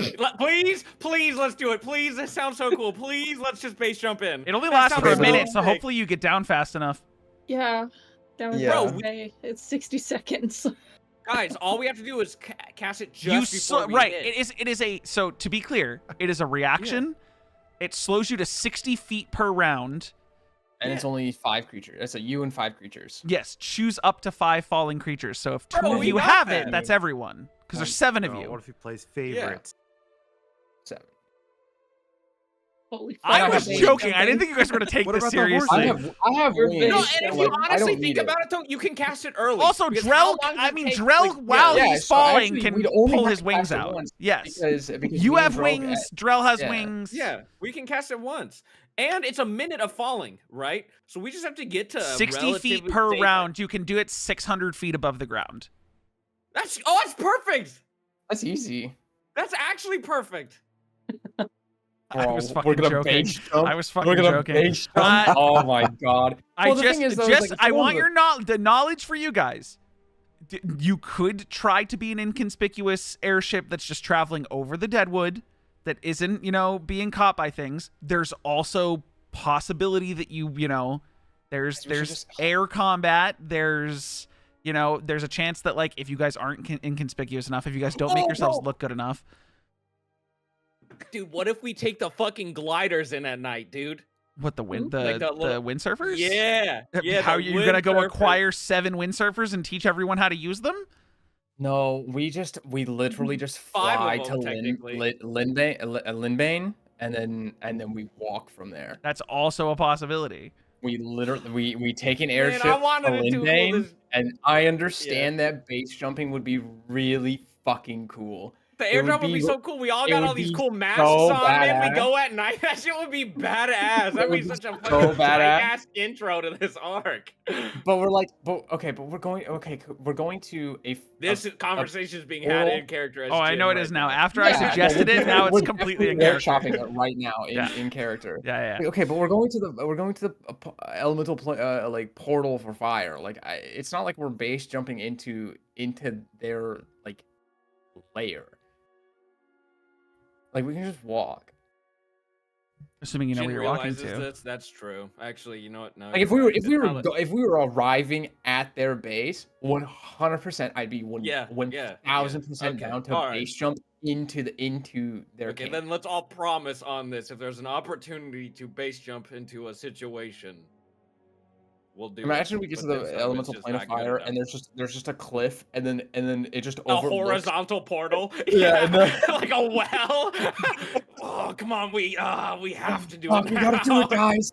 Please, let's do it. Please, this sounds so cool. Please, let's just base jump in. It only That lasts sounds for a so minute, so sick. hopefully you get down fast enough. Yeah, that was Yeah. okay. It's 60 seconds. Guys, all we have to do is cast it You just before we right. hit. It is a so to be clear, it is a reaction. It slows you to 60 feet per round. And it's only 5 creatures. It's you and 5 creatures. Yes, choose up to 5 falling creatures. So if 2 Bro, of we you got have that. it, that's everyone. Because there's 7 of Oh, you. What if he plays favorites? 7. Holy fuck. I I was have joking. I didn't think you guys were going to take What this about the seriously. horses? I have You're wings. big. No, so, and if like, you I honestly don't think need about it, though, you can cast it early. Also, because Drell, how long does I it mean, take, Drell, like, while yeah, he's so falling, actually, can we'd only pull have his to wings cast it out. once Yes. Because You me have and Rogue- wings. Drell has yeah. wings. Yeah, we can cast it once. And it's a minute of falling, right? So we just have to get to 60 feet relatively per safe- round. You can do it 600 feet above the ground. That's perfect. That's easy. That's actually perfect. I Bro, was we're fucking gonna joking. base jump. I was We're fucking gonna joking. base jump. Oh my god. I Well, the just, thing is, though, is, just, like, I if want you your the knowledge for you guys. You could try to be an inconspicuous airship that's just traveling over the Deadwood, that isn't, being caught by things. There's also possibility that there's we should just- air combat. There's a chance that, like, if you guys aren't inconspicuous enough, if you guys don't make yourselves look good enough. Dude, what if we take the fucking gliders in at night, dude? What, the Like the the little- windsurfers? Yeah. Yeah. How the you're gonna go windsurfers. acquire 7 windsurfers and teach everyone how to use them? No, we literally just 5 fly of to them, technically. Linbane, and then we walk from there. That's also a possibility. We literally we take an Man, airship I to wanted it to hold Linbane, this- and I understand that base jumping would be really fucking cool. The It would airdrop would be be- so cool. We all it got would all these be cool masks so on, man. We badass. go at night. That shit would be badass. That'd would be be such a so fucking badass. ass intro to this arc. But we're we're going to a This conversation is being had portal. in character. As Oh, I Jim know it right is now. now. After I Yeah, suggested it, now it's we're completely in definitely character. workshopping it right now Yeah. in character. Yeah, yeah. Okay, but we're going to the elemental like portal for fire. Like it's not like we're base jumping into their like layer. Like we can just walk. Assuming you know Jin where you're walking realizes to. this. That's true. Actually, you know what? No. Like you're right. It's probably- if we were arriving at their base, 100% I'd be 1000% Okay, down to alright. base jump into their Okay, camp. then let's all promise on this. If there's an opportunity to base jump into a situation, we'll do. Imagine it. we get to But this the time elemental it's just plane of not good fire, enough. and there's just a cliff, and then it just a overlooks. horizontal portal. Yeah, and then- like a well. Oh, come on, we have to do Fuck, it. we gotta do it, now. guys.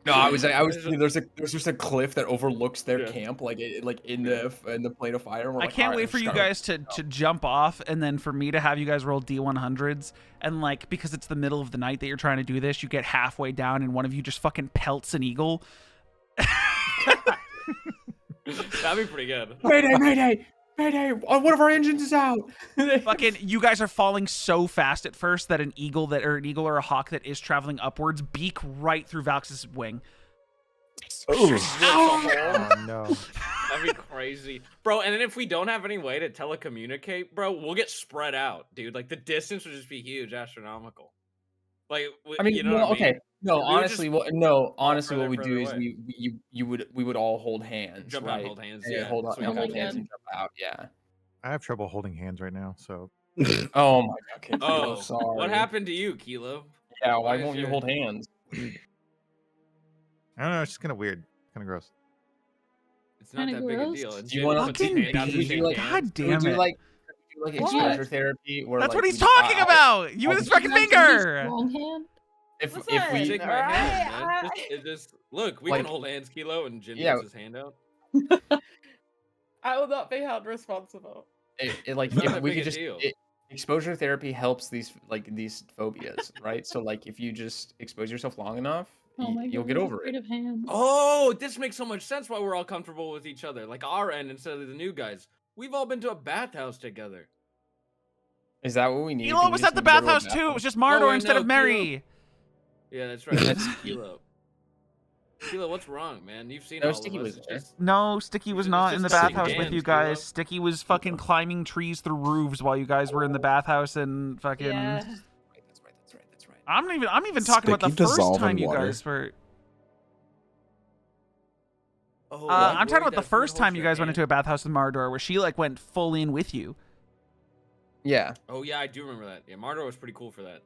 No, I was thinking there's just a cliff that overlooks their Yeah. camp, like in the plane of fire. And we're I like, can't "Alright, wait let's for you go." guys to jump off, and then for me to have you guys roll D100s, and like, because it's the middle of the night that you're trying to do this, you get halfway down and one of you just fucking pelts an eagle. That'd be pretty good. Mayday! One of our engines is out. Fucking, you guys are falling so fast at first that an eagle or a hawk that is traveling upwards beak right through Valx's wing. Oh no. That'd be crazy, bro. And then if we don't have any way to telecommunicate, bro, we'll get spread out, dude. Like the distance would just be huge, astronomical. Like, I mean, you know well, what I mean? okay. No, We would honestly, further what we do is away. we would all hold hands, Jump out right? and hold hands. And Yeah, hold so we hold can hold hands hands. and jump out. Yeah. I have trouble holding hands right now, so Oh my god, Kilo, Oh, sorry. what happened to you, Kilo? Yeah, Why why is won't you your- hold hands? I don't know. It's just kind of weird, kind of gross. It's not Kinda that big a gross. deal. Do you wanna- Fucking would you like- God Would damn you it. like What? exposure therapy? Where, That's like, what he's we- talking about! You with his I'll fucking Can you use finger! long hand? If Listen, we Take my Alright, hand, man. alright. Just look. We Like- can hold hands, Kilo, and Jin Yeah. puts his hand out. I will not be held responsible. like Not if that we big could a just deal. exposure therapy helps these phobias, right? So like if you just expose yourself long enough, Oh my you'll god, get I'm over afraid it. of hands. Oh, this makes so much sense why we're all comfortable with each other. Like our end instead of the new guys. We've all been to a bathhouse together. Is that what we need? Do Elo we was just at the need to go to a bathhouse too. It was just Oh, Mardor I instead know, of Mary. Yeah, that's right. That's Kelo. Kelo, what's wrong, man? You've seen No, all of Sticky us. was It's there. just- No, Sticky was It's not just in the setting bathhouse with hands, you guys. Kelo. Sticky was fucking climbing trees through roofs while you guys were in the bathhouse and fucking. Yeah. That's right. I'm even talking about the Sticky first dissolve time in you water. guys were. Oh, I'm talking about the that if we first hold time you your guys went hand- into a bathhouse with Mardor, where she like went full in with you. Yeah. Oh yeah, I do remember that. Yeah, Mardor was pretty cool for that.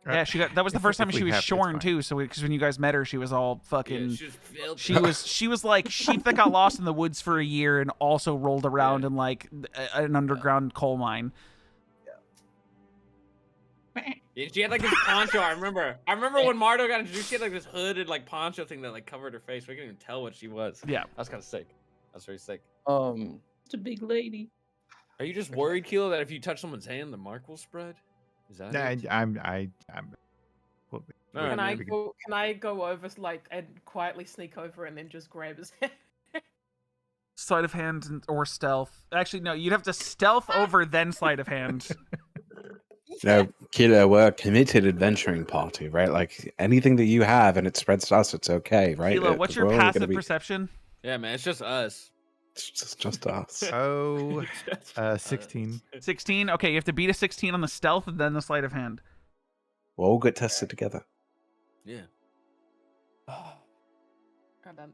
Yeah, she got. That was the If- first time if she we was have to, it's shorn fine. too. So because when you guys met her, she was all Yeah, fucking. she was filthy. She was like sheep that got lost in the woods for a year and also rolled around Yeah. in like an underground coal mine. Yeah, she had like this poncho. I remember when Mardo got introduced. She had like this hood and like poncho thing that like covered her face. We couldn't even tell what she was. Yeah. That's kind of sick. That's very sick. It's a big lady. Are you just worried, Keel, that if you touch someone's hand, the mark will spread? Is that Nah, it? I'm. Well, All right, Can I man. go over like and quietly sneak over and then just grab his hand? Sleight of hand or stealth. Actually, no. You'd have to stealth over then sleight of hand. No, Kelo, we're a committed adventuring party, right? Like anything that you have and it spreads to us, it's okay, right? Kilo, what's 'Cause your we're only gonna passive be- perception? Yeah, man, it's just us. It's just us. Oh, Just us. 16. 16. Okay, you have to beat a 16 on the stealth and then the sleight of hand. We'll all get tested together. Yeah. I'm done.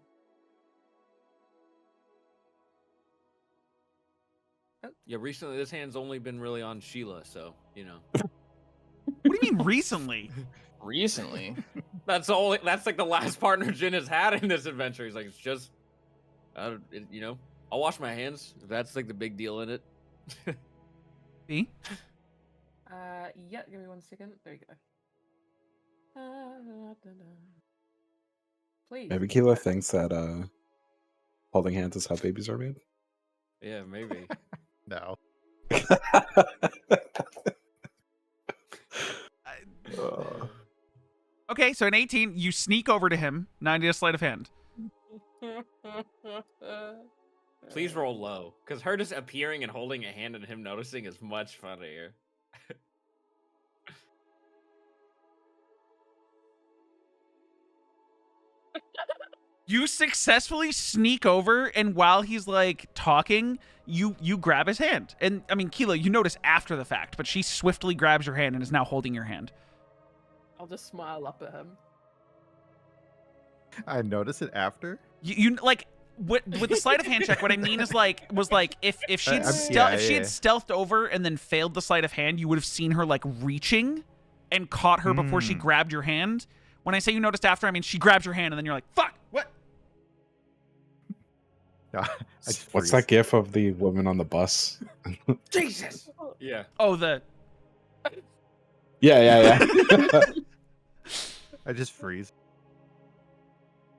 Yeah, recently this hand's only been really on Sheila, so, you know. What do you mean recently? Recently. That's like the last partner Jin has had in this adventure. He's like, it's just, you know, I'll wash my hands if that's like the big deal in it. B? Yeah, give me 1 second. There you go. Please. Maybe Kelo thinks that holding hands is how babies are made. Yeah, maybe. No. Okay, so in 18, you sneak over to him. 90 to sleight of hand. Please roll low, because her just appearing and holding a hand and him noticing is much funnier. You successfully sneak over, and while he's like talking, you grab his hand. And I mean, Kilo, you notice after the fact, but she swiftly grabs your hand and is now holding your hand. I'll just smile up at him. I noticed it after. You like with the sleight of hand check. What I mean is was if she'd I'm- if she had stealthed over and then failed the sleight of hand, you would have seen her like reaching and caught her before she grabbed your hand. When I say you noticed after, I mean she grabs your hand and then you're like, "Fuck, what?" No, I just What's freeze. that gif of the woman on the bus? Jesus! Yeah. Oh, the Yeah. I just freeze.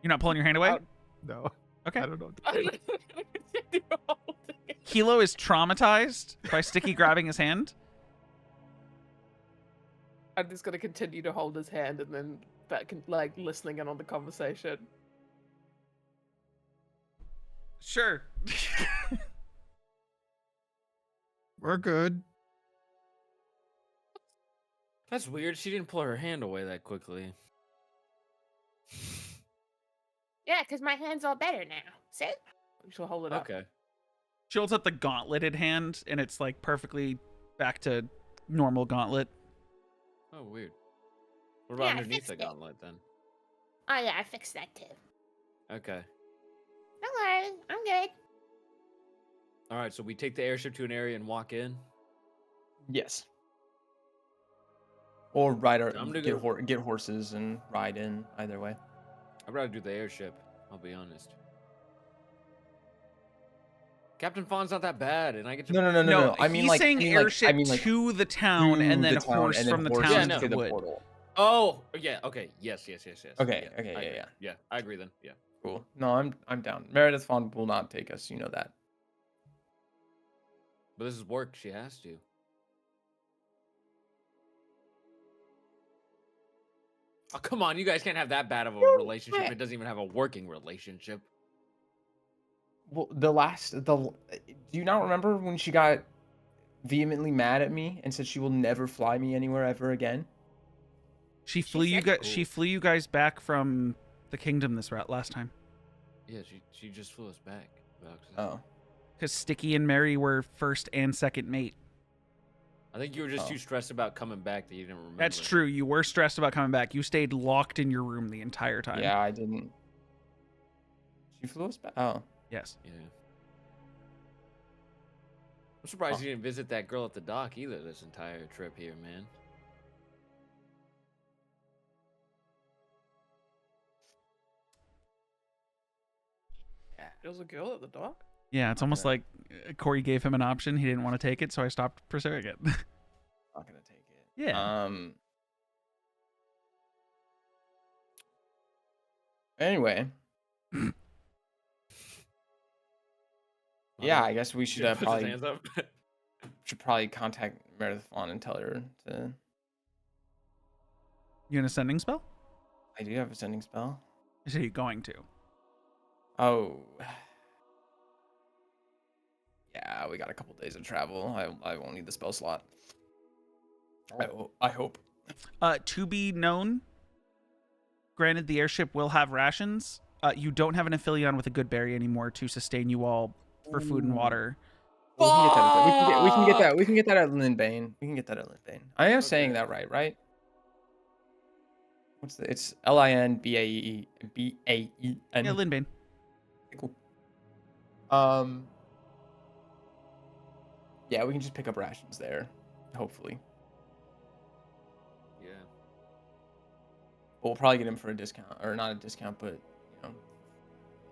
you're not pulling your hand away. No. Okay. I don't know. What to do. Kilo is traumatized by Sticky grabbing his hand. I'm just gonna continue to hold his hand and then back like listening in on the conversation. Sure. We're good. That's weird. She didn't pull her hand away that quickly. Yeah, because my hand's all better now. See? She'll hold it up. Okay. She holds up the gauntleted hand, and it's like perfectly back to normal gauntlet. Oh, weird. What about Yeah, I underneath fixed the it. gauntlet then? Oh yeah, I fixed that too. Okay. Don't worry, I'm good. All right, so we take the airship to an area and walk in. Yes. Or ride our I'm gonna get, go- get horses and ride in either way. I'd rather do the airship. I'll be honest. Captain Fawn's not that bad, and I get to. No. I mean he's like saying airship I mean like to the town, and then to the town, horse and then from the horses town Yeah, to to the the wood. portal. Oh, yeah. Okay. Yes. Okay, I okay, agree. yeah. Yeah, I agree then. Yeah. Cool. No, I'm down. Meredith Fawn will not take us. You know that. But this is work. She has to. Oh, come on. You guys can't have that bad of a relationship. It doesn't even have a working relationship. Well, do you not remember when she got vehemently mad at me and said she will never fly me anywhere ever again? She flew you said guys. cool. She flew you guys back from the kingdom this last time. Yeah, she just flew us back. Oh. Because Sticky and Mary were first and second mate. I think you were just Oh. too stressed about coming back that you didn't remember. That's true. You were stressed about coming back. You stayed locked in your room the entire time. Yeah, I didn't. She flew us back. Oh. Yes. Yeah. I'm surprised Huh. you didn't visit that girl at the dock either this entire trip here, man. There was a girl at the dock. Yeah, it's almost like Corey gave him an option. He didn't want to take it, so I stopped pursuing it. Not gonna take it. Yeah. Anyway. Yeah, I guess we should Puts his probably hands up. contact Meredith Vaughn and tell her to. You in a sending spell? I do have a sending spell. Is he going to? Oh. Yeah, we got a couple days of travel. I won't need the spell slot. I hope. To be known, granted, the airship will have rations. You don't have an affiliate with a good berry anymore to sustain you all for food and water. We can get that. We can get that. We can get that at Linbane. We can get that at Linbane. I am saying that right? What's the? It's Linbae Baen. Yeah, Linbane. Cool. Yeah, we can just pick up rations there, hopefully. Yeah. We'll probably get him for a discount, or not a discount, but you know,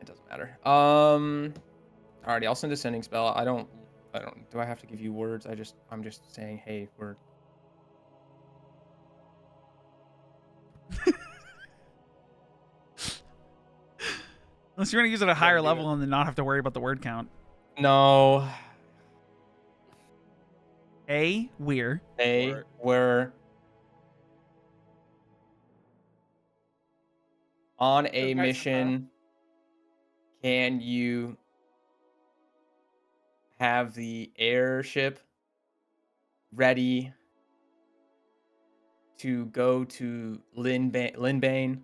it doesn't matter. Alrighty, I'll send a sending spell. I don't. Do I have to give you words? I'm just saying, hey, we're. Unless you're going to use it at a higher level and then not have to worry about the word count. No. We're We're on a guys, mission. Can you have the airship ready to go to Linbane?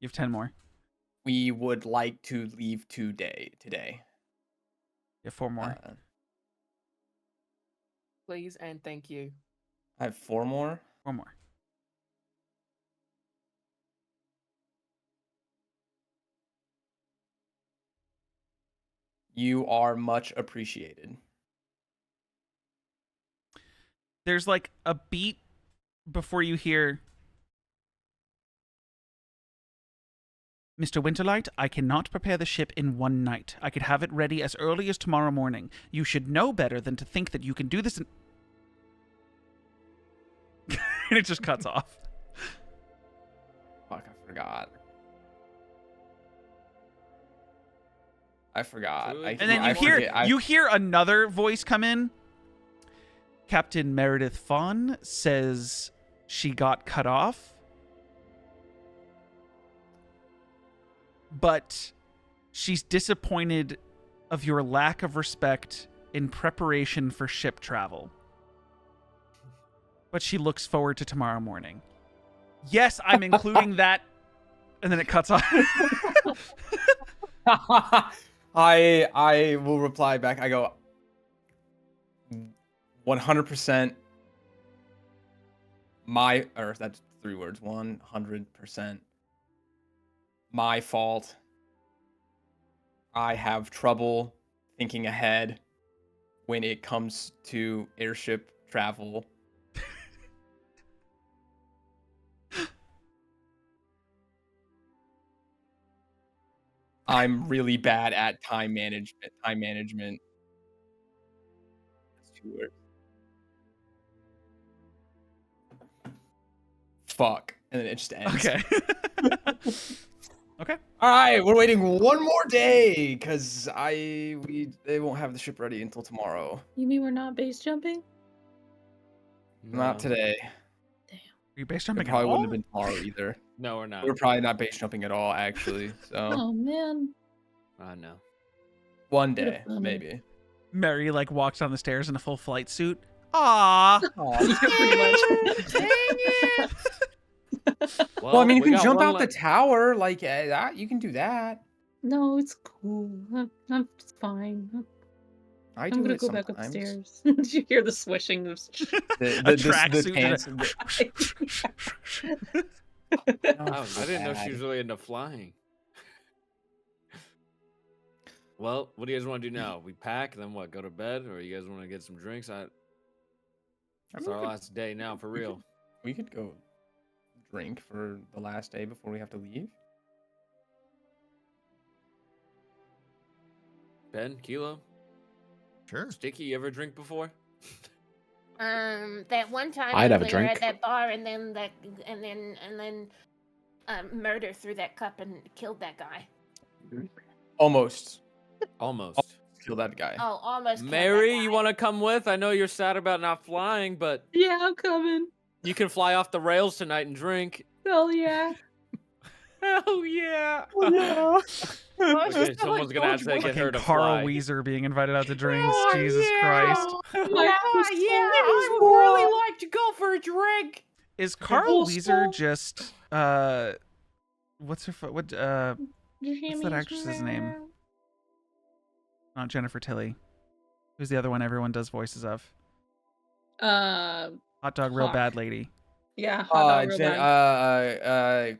You have 10 more. We would like to leave today. You have 4 more. Please and thank you. I have 4 more. 4 more. You are much appreciated. There's like a beat before you hear, Mr. Winterlight, I cannot prepare the ship in one night. I could have it ready as early as tomorrow morning. You should know better than to think that you can do this in... And it just cuts off. Fuck, I forgot. And then you hear another voice come in. Captain Meredith Fawn says she got cut off, but she's disappointed of your lack of respect in preparation for ship travel. But she looks forward to tomorrow morning. Yes, I'm including that. And then it cuts off. I will reply back. I go 100% that's 3 words. 100% my fault. I have trouble thinking ahead when it comes to airship travel. I'm really bad at time management. That's 2 words. Fuck. And then it just ends. Okay. Okay. All right, we're waiting one more day because they won't have the ship ready until tomorrow. You mean we're not base jumping? Not today. Are you base It jumping probably at all? wouldn't have been tomorrow either. No, we're not. We're probably not base jumping at all, actually. So Oh man. No. one What a day, bummer. maybe. Mary like walks down the stairs in a full flight suit. Aw. Aw. Yeah, pretty much. Dang it! Well, I mean, you we can got jump one out the left. tower, like that. You can do that. No, it's cool. I'm it's fine. I I'm do gonna it go back sometimes. upstairs. Did you hear the swishing of A tracksuit. pants. Oh, I didn't know she was really into flying. Well, what do you guys want to do now? We pack, then what? Go to bed, or you guys want to get some drinks? It's our last day now, for real. We could go drink for the last day before we have to leave. Ben, Kelo, Sure. Sticky, you ever drink before? That one time I'd have a we were at drink. that bar, and then murder threw that cup and killed that guy. Almost Almost. kill that guy. Oh, almost. killed that Mary, guy. you want to come with? I know you're sad about not flying, but Yeah, I'm coming. you can fly off the rails tonight and drink. Hell yeah. Hell yeah! Oh, no. Okay, someone's gonna have to get her Fucking to Carl fly. Weezer being invited out to drinks. Oh, Jesus yeah. Christ. My I would really like to go for a drink. Is Carl whole Weezer skull? just what's her what's that actress's name? Not Jennifer Tilly. Who's the other one everyone does voices of? Hot Dog Real Hawk. Bad Lady. Yeah, hot dog real bad.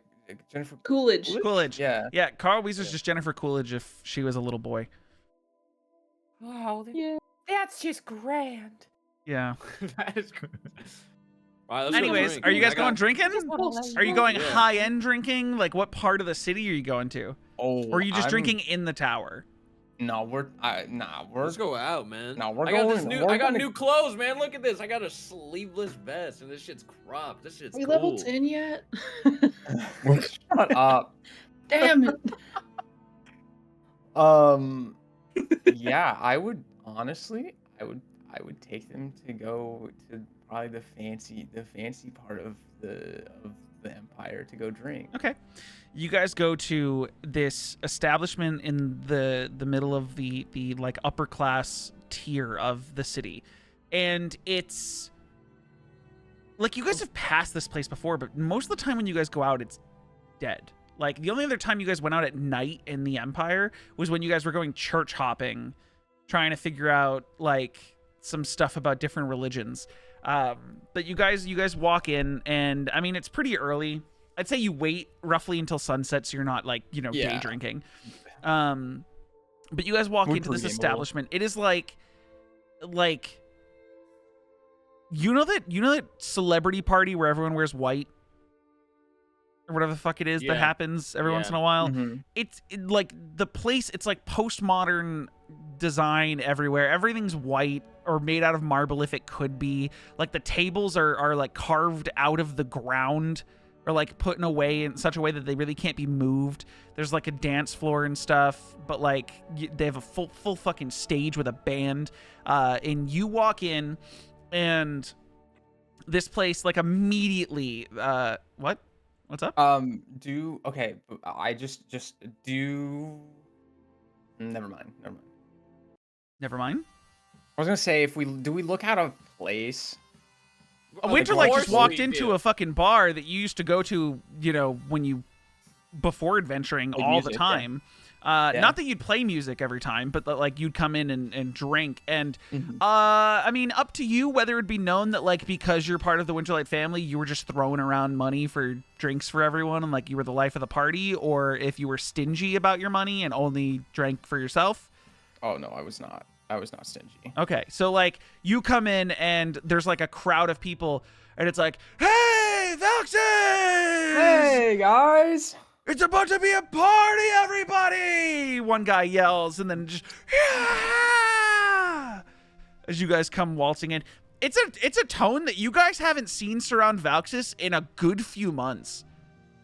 Jennifer Coolidge. Coolidge. Yeah. Yeah, Carl Weezer's just Jennifer Coolidge if she was a little boy. Wow, Yeah. that's just grand. Yeah. That is good. All right, let's go Anyways, drink. are you guys I got- going drinking? Are you going Yeah. high end drinking? Like what part of the city are you going to? Oh. Or are you just I'm- drinking in the tower? No, we're Let's go out, man. No, we're I got this going- new. we're I got gonna- new clothes, man. Look at this. I got a sleeveless vest, and this shit's cropped. This shit's Are we cool. level 10 yet? Shut up. Damn it. Yeah, I would honestly, I would take them to go to probably the fancy part of the empire to go drink. Okay. You guys go to this establishment in the middle of the like upper class tier of the city. And it's like you guys have passed this place before, but most of the time when you guys go out, it's dead. Like the only other time you guys went out at night in the Empire was when you guys were going church hopping, trying to figure out like some stuff about different religions. But you guys walk in, and I mean it's pretty early. I'd say you wait roughly until sunset, so you're not like day Yeah. drinking. But you guys walk We're into this pretty establishment. It is like you know that celebrity party where everyone wears white or whatever the fuck it is that Yeah. happens every once Yeah. in a while. Mhm. It's like the place. It's like postmodern design everywhere. Everything's white or made out of marble if it could be. Like the tables are like carved out of the ground or like put in a way in such a way that they really can't be moved. There's like a dance floor and stuff, but like they have a full fucking stage with a band. And you walk in, and this place like immediately. What? What's up? Okay, I just do. Never mind. Never mind. I was gonna say if we look out of place. Of Winterlight course just walked we into do. a fucking bar that you used to go to, when you before adventuring Like all music, the yeah. time. Yeah. Not that you'd play music every time, but that like you'd come in and drink. And Mhm. I mean, up to you whether it'd be known that like because you're part of the Winterlight family, you were just throwing around money for drinks for everyone and like you were the life of the party, or if you were stingy about your money and only drank for yourself. Oh no, I was not. I was not stingy. Okay, so like you come in and there's like a crowd of people, and it's like, "Hey, Valxis! Hey guys! It's about to be a party, everybody!" One guy yells, and then just yeah! As you guys come waltzing in, it's a tone that you guys haven't seen surround Valxis in a good few months.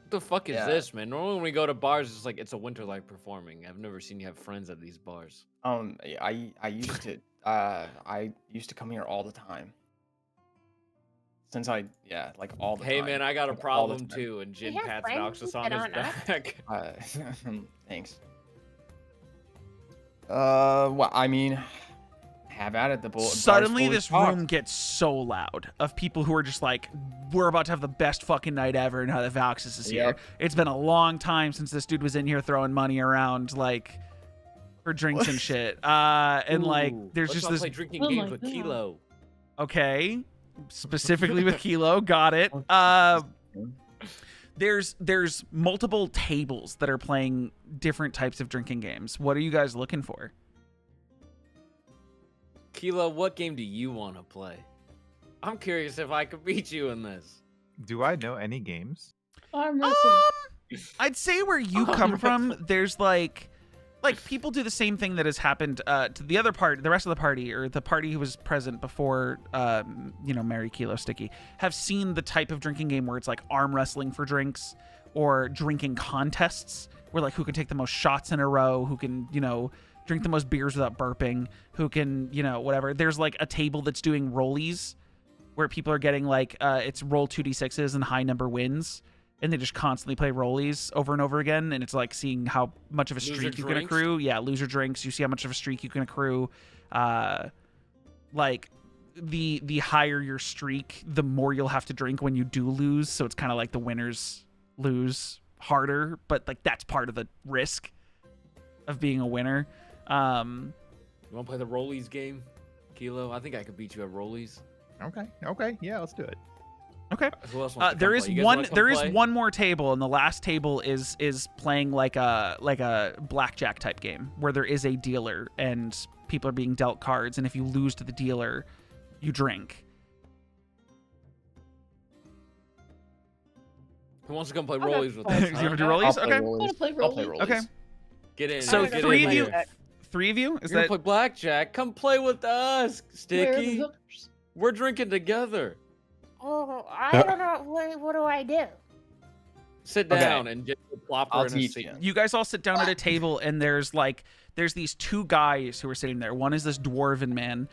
What the fuck is Yeah. this, man? Normally when we go to bars, it's like it's a Winterlight performing. I've never seen you have friends at these bars. I used to come here all the time. Since like all the Hey time. man, I got a Like, all the problem time. too, and Jin have pats friends Valxis that on his aren't us. back. Thanks. Well, I mean, have at it. The bar's Suddenly, fully this stocked. room gets so loud of people who are just like, we're about to have the best fucking night ever, and how the Valxis is here. Yep. It's been a long time since this dude was in here throwing money around, like, for drinks and shit. And, like, there's let's just not this... play drinking Oh games my with God. Kelo. Okay. Specifically with Kelo. Got it. There's multiple tables that are playing different types of drinking games. What are you guys looking for? Kelo, what game do you want to play? I'm curious if I could beat you in this. Do I know any games? Arm wrestle. I'd say where you come from, there's like people do the same thing that has happened to the rest of the party, or the party who was present before, Mary, Kelo, Sticky, have seen the type of drinking game where it's like arm wrestling for drinks, or drinking contests where like who can take the most shots in a row, who can, drink the most beers without burping, who can, whatever. There's like a table that's doing rollies where people are getting like, it's roll 2d6s and high number wins. And they just constantly play rollies over and over again. And it's like seeing how much of a streak you can accrue. Yeah, loser drinks. You see how much of a streak you can accrue. Like the higher your streak, the more you'll have to drink when you do lose. So it's kind of like the winners lose harder. But like that's part of the risk of being a winner. You want to play the rollies game, Kelo? I think I could beat you at rollies. Okay. Yeah, let's do it. Okay. Who else wants to There come is play? You guys one. wanna come There is play? one more table, and the last table is playing like a blackjack type game where there is a dealer and people are being dealt cards, and if you lose to the dealer, you drink. Who wants to come play Okay. rollies with You us? You huh? gonna do rollies? I'll Okay. I want to play I'll play rolling. rollies. Okay. Get in. So get three in of you. here. Three of you? Is You're gonna that play blackjack? Come play with us, Where are the Sticky. hookers? We're drinking together. Oh, I don't know. What do I do? Sit Okay. down and just plop her I'll in a teach seat. you. you guys all sit down at a table, and there's these two guys who are sitting there. One is this dwarven man,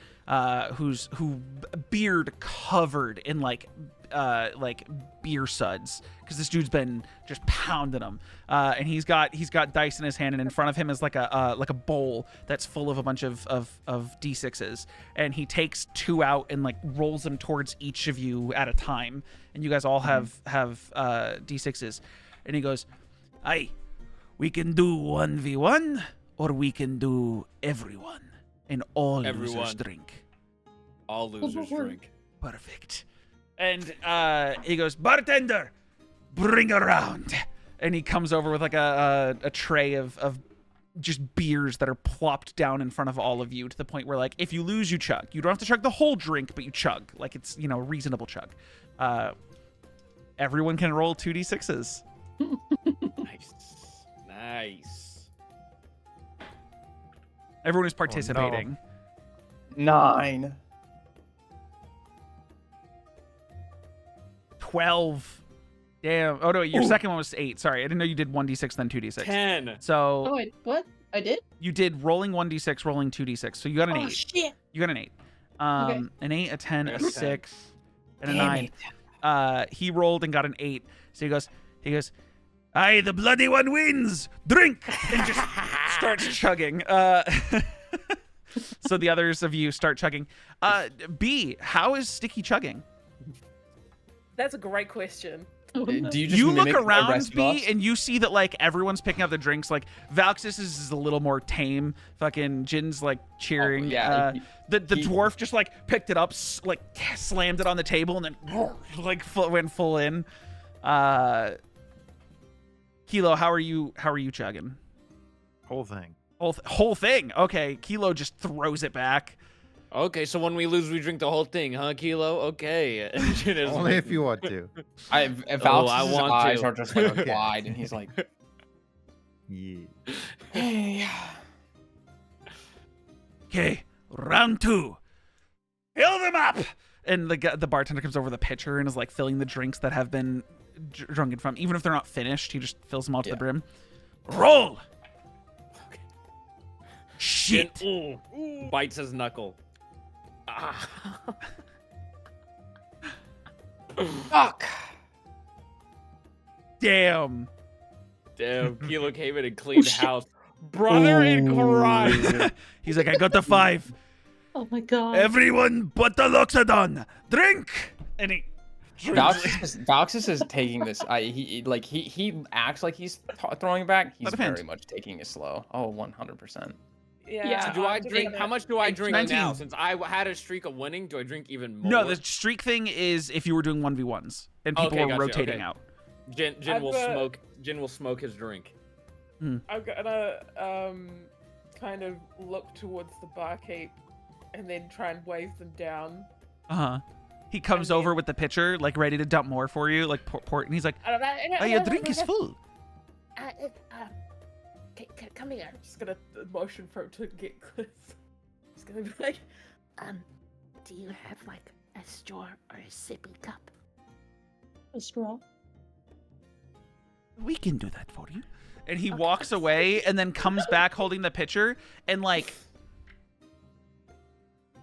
who beard covered in like beer suds, because this dude's been just pounding them. And he's got dice in his hand, and in front of him is like a bowl that's full of a bunch of d6s, and he takes two out and like rolls them towards each of you at a time, and you guys all have d6s, and he goes, "Aye, we can do 1v1, or we can do everyone, and all losers Everyone. drink." All losers drink. Perfect. And he goes, "Bartender, bring around." And he comes over with like a tray of just beers that are plopped down in front of all of you, to the point where like if you lose, you chug. You don't have to chug the whole drink, but you chug. Like it's, a reasonable chug. Everyone can roll 2d6s. Nice. Everyone is participating. 9. 12. Damn. Oh no, your second one was 8. Sorry, I didn't know you did 1d6 then 2d6. 10. So Oh, what? I did? you did rolling 1d6, rolling 2d6. So you got an 8. Oh, shit. You got an 8. Okay. An 8, a 10, a There's 10. 6, and a Damn 9. He rolled and got an 8. So he goes, "Aye, the bloody one wins. Drink!" And just starts chugging. So the others of you start chugging. B, how is Sticky chugging? That's a great question. Oh, no. Do you just You look mimic the around, rest of B, us? and you see that like everyone's picking up the drinks. Like Valxis is a little more tame. Fucking Jin's like cheering. yeah, The he- dwarf just like picked it up, like slammed it on the table, and then like went full in. Kelo, how are you chugging? Whole thing. Whole thing. Okay, Kelo just throws it back. Okay, so when we lose, we drink the whole thing, huh, Kelo? Okay. Jin is Only like- if you want to. If Oh, I Valx's want eyes to. are just like Okay. wide, and he's like, Yeah. "Hey, Okay, round 2. Fill them up. And the bartender comes over with a pitcher and is like filling the drinks that have been drunken from. Even if they're not finished, he just fills them all to the Yeah. brim. Roll. Jin, Shit. ooh, bites his knuckle. Ah. fuck." Damn. Damn, Kelo came in and cleaned house. Brother in crime. He's like, "I got the 5. Oh my god. Everyone but the Loxodon, drink! And he drinks. Valxis is taking this. He acts like he's throwing back. He's Let him hand. very much taking it slow. Oh, 100%. Yeah. So do I I'm just drink? gonna- How much do I drink 19. now? Since I had a streak of winning, do I drink even more? No, the streak thing is if you were doing 1v1s and people Okay, were gotcha, rotating okay. out. Jin I've will got- smoke. Jin will smoke his drink. I'm gonna kind of look towards the barkeep and then try and wave them down. Uh-huh. He comes And over then- with the pitcher, like ready to dump more for you, like and he's like, "Oh, your drink is full." Come here. I'm just gonna motion for him to get close. Just gonna be like, Do you have like a straw or a sippy cup? A straw. We can do that for you. And he walks away and then comes back holding the pitcher and like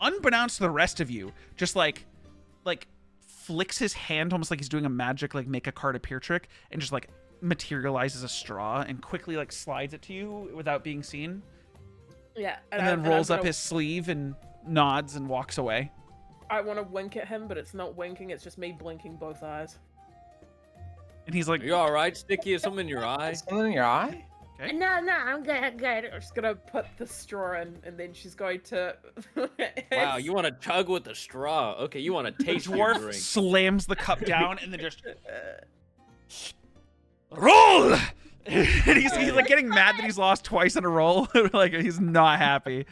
unbeknownst to the rest of you, just like flicks his hand almost like he's doing a magic like make a card appear trick and just like materializes a straw and quickly like slides it to you without being seen. yeah. And then rolls up his sleeve and nods and walks away. I want to wink at him, but it's not winking. It's just me blinking both eyes. And he's like, Are you all right, Sticky? Is something in your eye? Something in your eye? Okay. No, I'm good. I'm just gonna put the straw in, and then she's going to. Wow, you want to chug with the straw? Okay, you want to taste your Dwarf drink. slams the cup down and then just roll. And he's like getting mad that he's lost twice in a roll. Like he's not happy.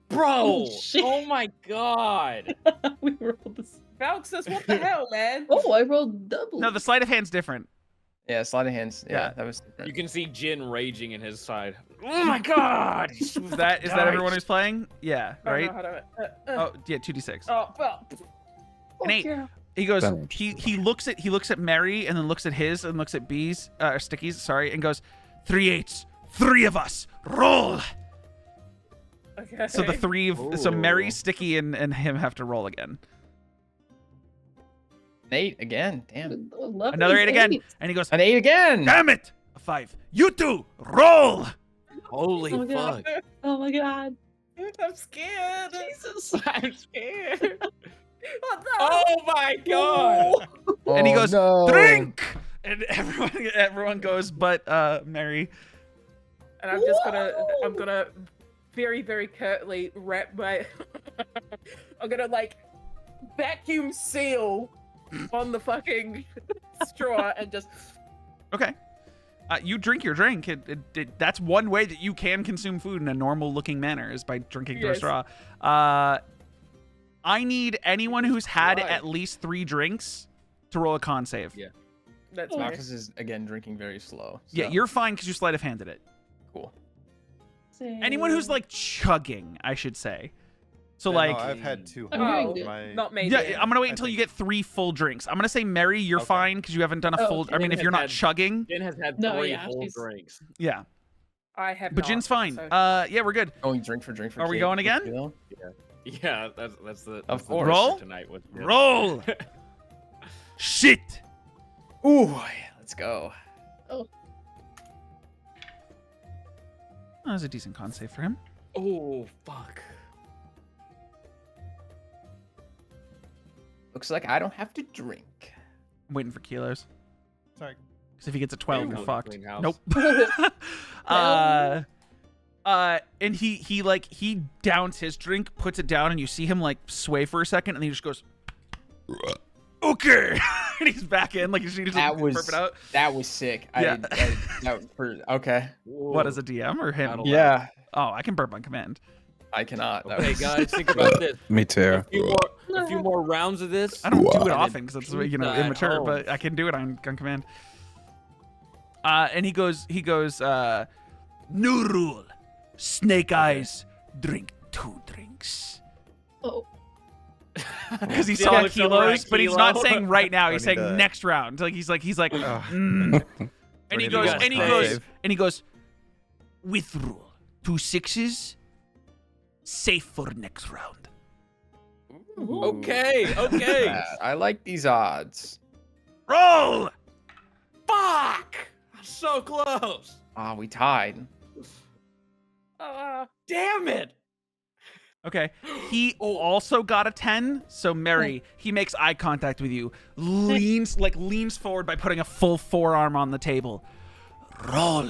Bro! Oh, shit. Oh my god! We rolled this. Valxis, what the hell, man? Oh, I rolled double. No, the sleight of hand's different. Yeah, sleight of hands. Yeah, Yeah. that was You different. can see Jin raging in his side. Oh my god! Is that everyone who's playing? Yeah, I don't right? know how to- Oh, yeah, 2d6. Oh, well. An 8. yeah. He goes. Damage. He looks at Mary and then looks at his and looks at B's Sticky's. Sorry, and goes, 3 8s, 3 of us, roll. Okay. So the so Mary, Ooh. Sticky, and him have to roll again. 8 again. Damn. Love Another these 8 again, eights. and he goes, An 8 again. damn it, a 5. You two, roll. Holy Oh my God. fuck! Oh my god. I'm scared. Jesus. I'm scared. What the? Oh my god! And he Oh, goes, no. drink. And everyone goes, but Mary. And I'm just gonna very, very curtly wrap my. I'm gonna like vacuum seal on the fucking straw and just. Okay. You drink your drink. That's one way that you can consume food in a normal-looking manner is by drinking through a Yes. straw. I need anyone who's had Right. at least 3 drinks to roll a con save. Yeah. That's Oh. fine. Valxis is again drinking very slow. Yeah, so- you're fine because you sleight of handed it. cool. Anyone who's like chugging, I should say. So Yeah, like, no, I've had 2. I'm Oh, doing my... not me. yeah, then. I'm gonna wait I until you think- get 3 full drinks. I'm gonna say Mary, you're Okay. fine because you haven't done a Oh, full. I mean, Jin if has you're not had- chugging, Jin has had No, 3 yeah, whole she's- drinks. yeah. I have. But not, Jin's fine. so- Yeah, we're good. Going drink for drink for. Are we kid- going for again? kill? Yeah, that's the. Of that's the course. message Roll? tonight with Jin. Roll. Shit. Ooh, let's go. That was a decent con save for him. Oh fuck! Looks like I don't have to drink. I'm waiting for kilos. Sorry. Because if he gets a 12, Ooh, we're fucked. clean house. Nope. And he downs his drink, puts it down, and you see him like sway for a second, and then he just goes, okay, and he's back in like he just That burp was it out. that was sick. Yeah. Okay. What as a DM or him? Battle Yeah, Oh, I can burp on command. I cannot. That Okay, was- guys, think about this. Me too. A few more rounds of this. I don't do it And often then because it's shoot that immature, home. but I can do it on command. And he goes, new rule, Snake Eyes, drink 2 drinks. Oh. Because he See, saw I'll look somewhere kilos, at but he's not kilo. saying right now. I He's need saying to- next round. Like he's like, Ugh. and he need to goes, do a and he con goes, save. and he goes, with rule, 2 6s, safe for next round. Okay, okay. I like these odds. Roll. Fuck! So close. Ah, we tied. Damn it! Okay. He also got a 10. So Mary, he makes eye contact with you, leans forward by putting a full forearm on the table. Roll.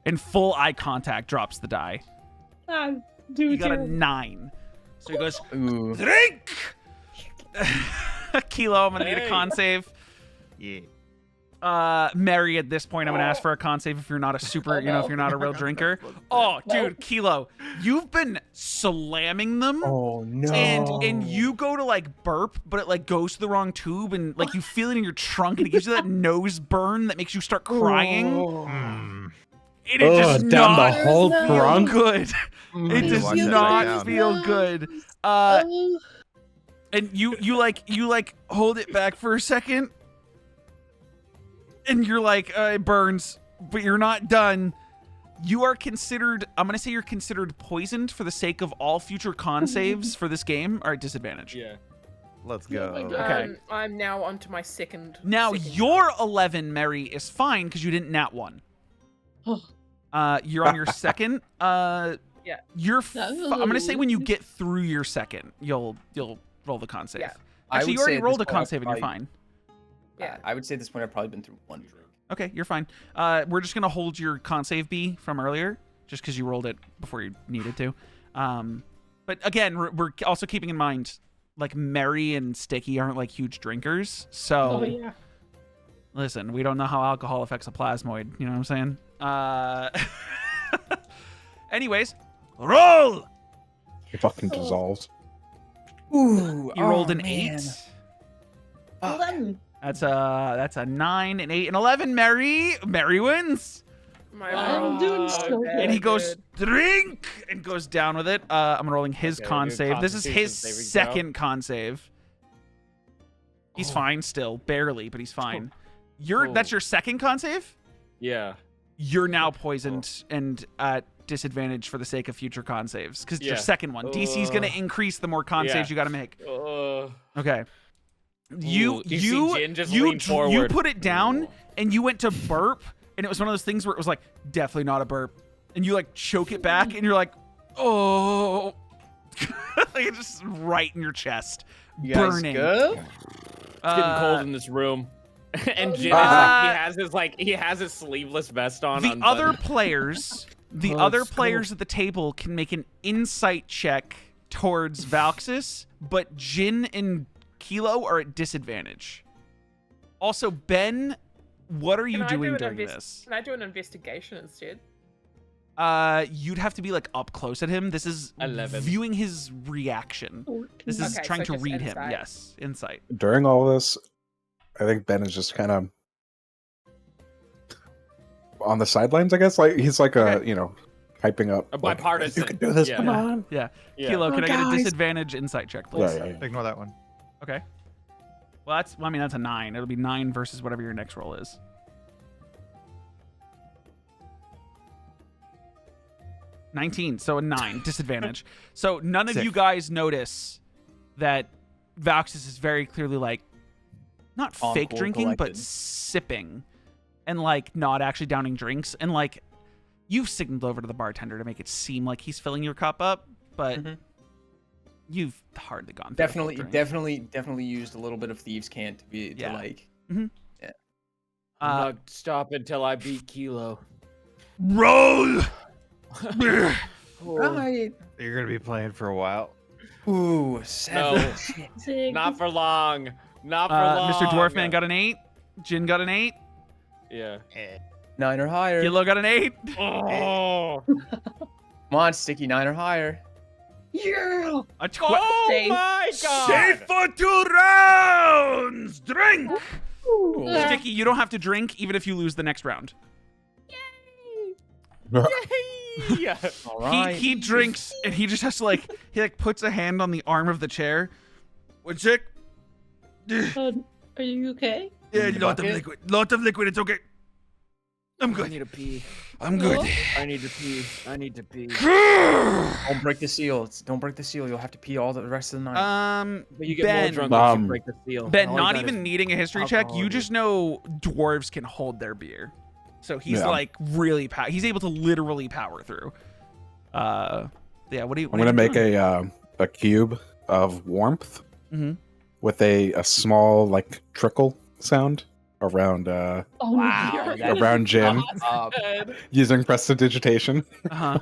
In full eye contact, drops the die. He got a 9. So he goes, Ooh. drink! Kelo, I'm gonna need a con save. Yeah. Mary, at this point, I'm gonna ask for a con save if you're not a super, if you're not a real drinker. Oh, dude, Kelo, you've been slamming them. Oh no. And you go to like burp, but it like goes to the wrong tube, and like you feel it in your trunk, and it gives you that nose burn that makes you start crying. Mm. And it does down not the whole feel front. good. It need to does watch that not down. feel good. And you hold it back for a second, and you're like, it burns, but you're not done. You are considered, I'm gonna say you're considered poisoned for the sake of all future con saves for this game are at disadvantage. Yeah. Let's go. Okay. I'm now onto my second. Now second your 11, Mary, is fine because you didn't nat 1. You're on your second. Yeah. You're. I'm gonna say when you get through your second, you'll roll the con save. Yeah. Actually, you already rolled a con save and you're probably- fine. Yeah. I would say at this point I've probably been through one drink. Okay, you're fine. We're just gonna hold your con save B from earlier, just because you rolled it before you needed to. But again, we're also keeping in mind, like Mary and Sticky aren't like huge drinkers, so. Oh yeah. Listen, we don't know how alcohol affects a plasmoid. You know what I'm saying? Anyways, roll. It fucking dissolves. Ooh. You rolled an 8. Fuck. 11. That's a 9, an 8, and 11. Mary wins. I'm doing so good. And he goes, drink, and goes down with it. I'm rolling his Okay, con do save. This is his Constitution saving throw. second con save. He's fine still, barely, but he's fine. That's your second con save? Yeah. You're now poisoned and at disadvantage for the sake of future con saves. Because your Yeah. second one. DC's going to increase the more con Yeah. saves you got to make. Uh, Okay. You you see Jin just lean you forward. put it down and you went to burp, and it was one of those things where it was like, definitely not a burp. And you like choke it back and you're like, oh. Like it's just right in your chest. You guys burning. good? it's getting cold in this room. And Jin is he has his sleeveless vest on. The other unbuttoned. players, Oh, other it's players at the table can make an insight check towards Valxis, but Jin and Kelo are at disadvantage. Also, Ben, what are you doing during this? Can I do an investigation instead? You'd have to be like up close at him. This is 11. viewing his reaction. This is Okay, trying so to just read him. insight. Yes, insight. During all this, I think Ben is just kind of on the sidelines, I guess. Like he's like Okay. hyping up. A like, bipartisan. you can do this, Yeah. come on. Yeah. Yeah. Kelo, can I get a guys. disadvantage insight check, please? Yeah. Ignore that one. Okay. Well, that's a 9. It'll be 9 versus whatever your next roll is. 19, so a 9 disadvantage. So none of Sick. you guys notice that Valxis is very clearly like not Calm, fake cool, drinking, but collected. sipping and like not actually downing drinks. And like you've signaled over to the bartender to make it seem like he's filling your cup up, but Mhm. you've hardly gone through a full drink. Definitely used a little bit of thieves' cant to be Yeah. to like. I'm not stop until I beat Kelo. Roll. Right. You're gonna be playing for a while. Ooh, 7. No. Shit. Sig. Not for long. Not for long. Mr. Dwarfman got an 8. Jin got an 8. Yeah. 9 or higher. Kilo got an 8. Oh. Come on, Sticky, 9 or higher. Yeah. A 12. Oh Safe. my god. Safe for 2 rounds. Drink. Ooh. Sticky, you don't have to drink even if you lose the next round. Yeah. All right. He drinks and he just has to like puts a hand on the arm of the chair. What's it? Are you okay? Yeah, Need a lot of bucket? liquid. Lot of liquid. It's okay. I'm I good. need to pee. I'm good. I need to pee. I need to pee. Don't break the seal. Don't break the seal. You'll have to pee all the rest of the night. But you get Ben. more drunk if Um, you break the seal. Ben, All you not got even is- needing a history check, alcohol, you dude. just know dwarves can hold their beer. So he's Yeah. like really he's able to literally power through. Yeah, what do you? I'm gonna make a cube of warmth Mm-hmm. with a small like trickle sound around Oh Wow, no. around Jin Good. using prestidigitation. Uh-huh.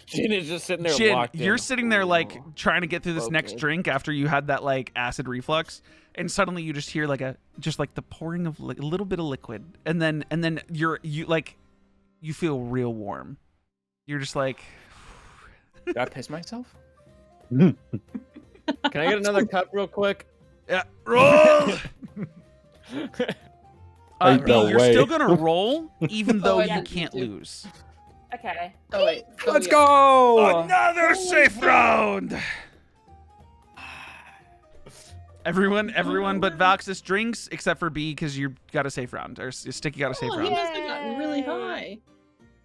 Jin is just sitting there Jin, locked in. you're sitting there like Ooh. trying to get through this next Okay. drink after you had that like acid reflux, and suddenly you just hear like the pouring of a little bit of liquid, and then you feel real warm. You're just like, Did I piss myself? Can I get another cup real quick? yeah, roll. Ain't B, no you're way. still gonna roll, even though yeah, you me can't too. lose. Okay. Oh wait. Oh, Let's yeah. go! Another safe round. Everyone but Valxis drinks except for B because you got a safe round, or Sticky got a safe Oh, round. he must have gotten really high.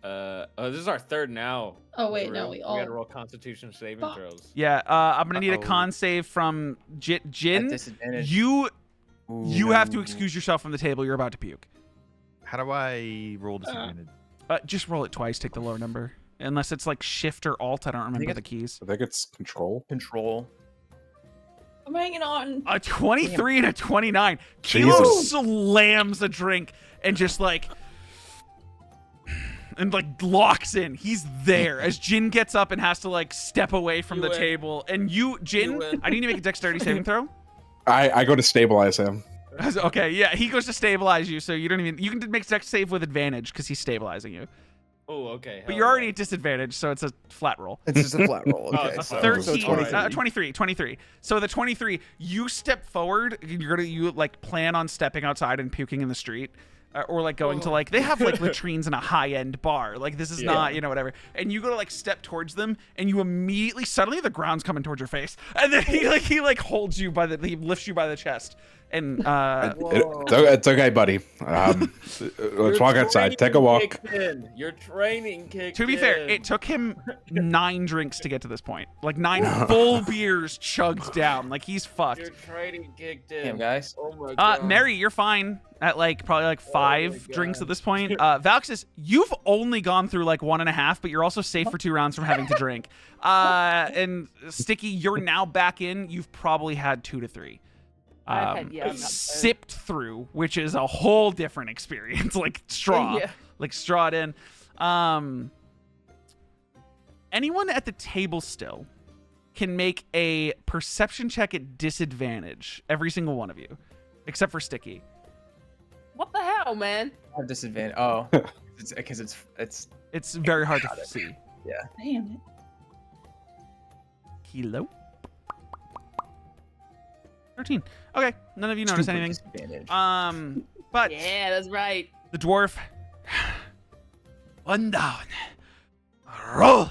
This is our third now. Oh wait, no, we We all. gotta roll Constitution saving Fuck. throws. Yeah, I'm gonna need a Uh-oh. con save from At Jin. disadvantage. You have to Ooh. excuse yourself from the table. You're about to puke. How do I roll disadvantage? Just roll it twice. Take the lower number, unless it's like Shift or Alt. I don't remember the keys. I think it's control. Control. I'm hanging on. A 23 and a 29. Kelo Jesus. slams a drink and just like locks in. He's there as Jin gets up and has to like step away from You the win. table. And you, Jin, You win. I need to make a dexterity saving throw. I go to stabilize him. Okay, yeah, he goes to stabilize you, so you don't even. You can make dex save with advantage because he's stabilizing you. Oh, okay. But you're already at disadvantage, so it's a flat roll. It's just a flat roll. Oh, Okay, it's a so, flat roll. so 13, 23. 23. So the 23, you step forward. You like plan on stepping outside and puking in the street, or like going to like they have like latrines in a high end bar. Like this is not whatever. And you go to like step towards them, and you immediately suddenly the ground's coming towards your face, and then he holds you he lifts you by the chest, and It's okay, buddy. Let's walk outside. Take a walk. Your training kicked to be fair, in. it took him 9 drinks to get to this point. Like 9 full beers chugged down. Like he's fucked. Your training kicked in. Damn, guys. Oh my god. Mary, you're fine at like probably like 5 drinks at this point. Valxis, you've only gone through like 1.5, but you're also safe for 2 rounds from having to drink. And Sticky, you're now back in. You've probably had 2 to 3. I've had, yeah, not bad. Sipped through, which is a whole different experience. Like straw, Yeah. like straw it in. Anyone at the table still can make a perception check at disadvantage. Every single one of you, except for Sticky. What the hell, man? I have disadvantage. Oh, it's because it's Very hard to see. Damn it. Kelo. 13. Okay, none of you notice super anything. disadvantage. But Yeah, that's right. the dwarf. 1 down. Roll.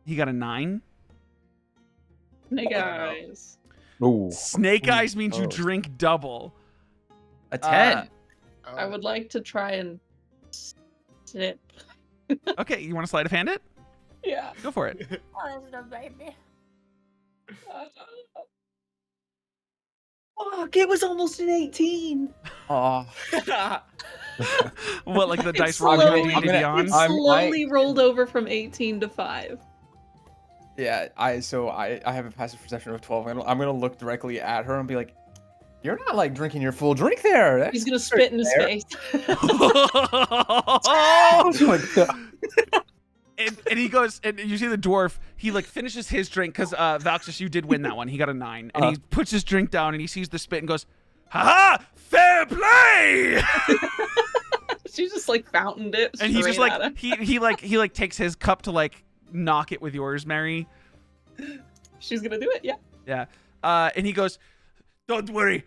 He got a 9. Snake eyes. Ooh. Snake eyes means you Oh. drink double. A 10. I would like to try and sip. Okay, you want to sleight of hand it? Yeah. Go for it. Oh, that's the baby. Fuck, it was almost an 18. Oh, What, like the dice It's roll slowly- you I'm D&D gonna- Beyond? It I'm- slowly rolled over from 18 to 5. yeah. I have a passive perception of 12. I'm gonna look directly at her and be like, "You're not like drinking your full drink there." That's He's gonna spit in his fair." face. Oh my God. And he goes, and you see the dwarf, he like finishes his drink, because Valxis, you did win that one. He got a 9. And he puts his drink down and he sees the spit and goes, "Ha ha! Fair play!" She just like fountained it. And he's just straight at like, him. he like takes his cup to like knock it with yours, Mary. She's gonna do it, yeah. Yeah. And he goes, "Don't worry,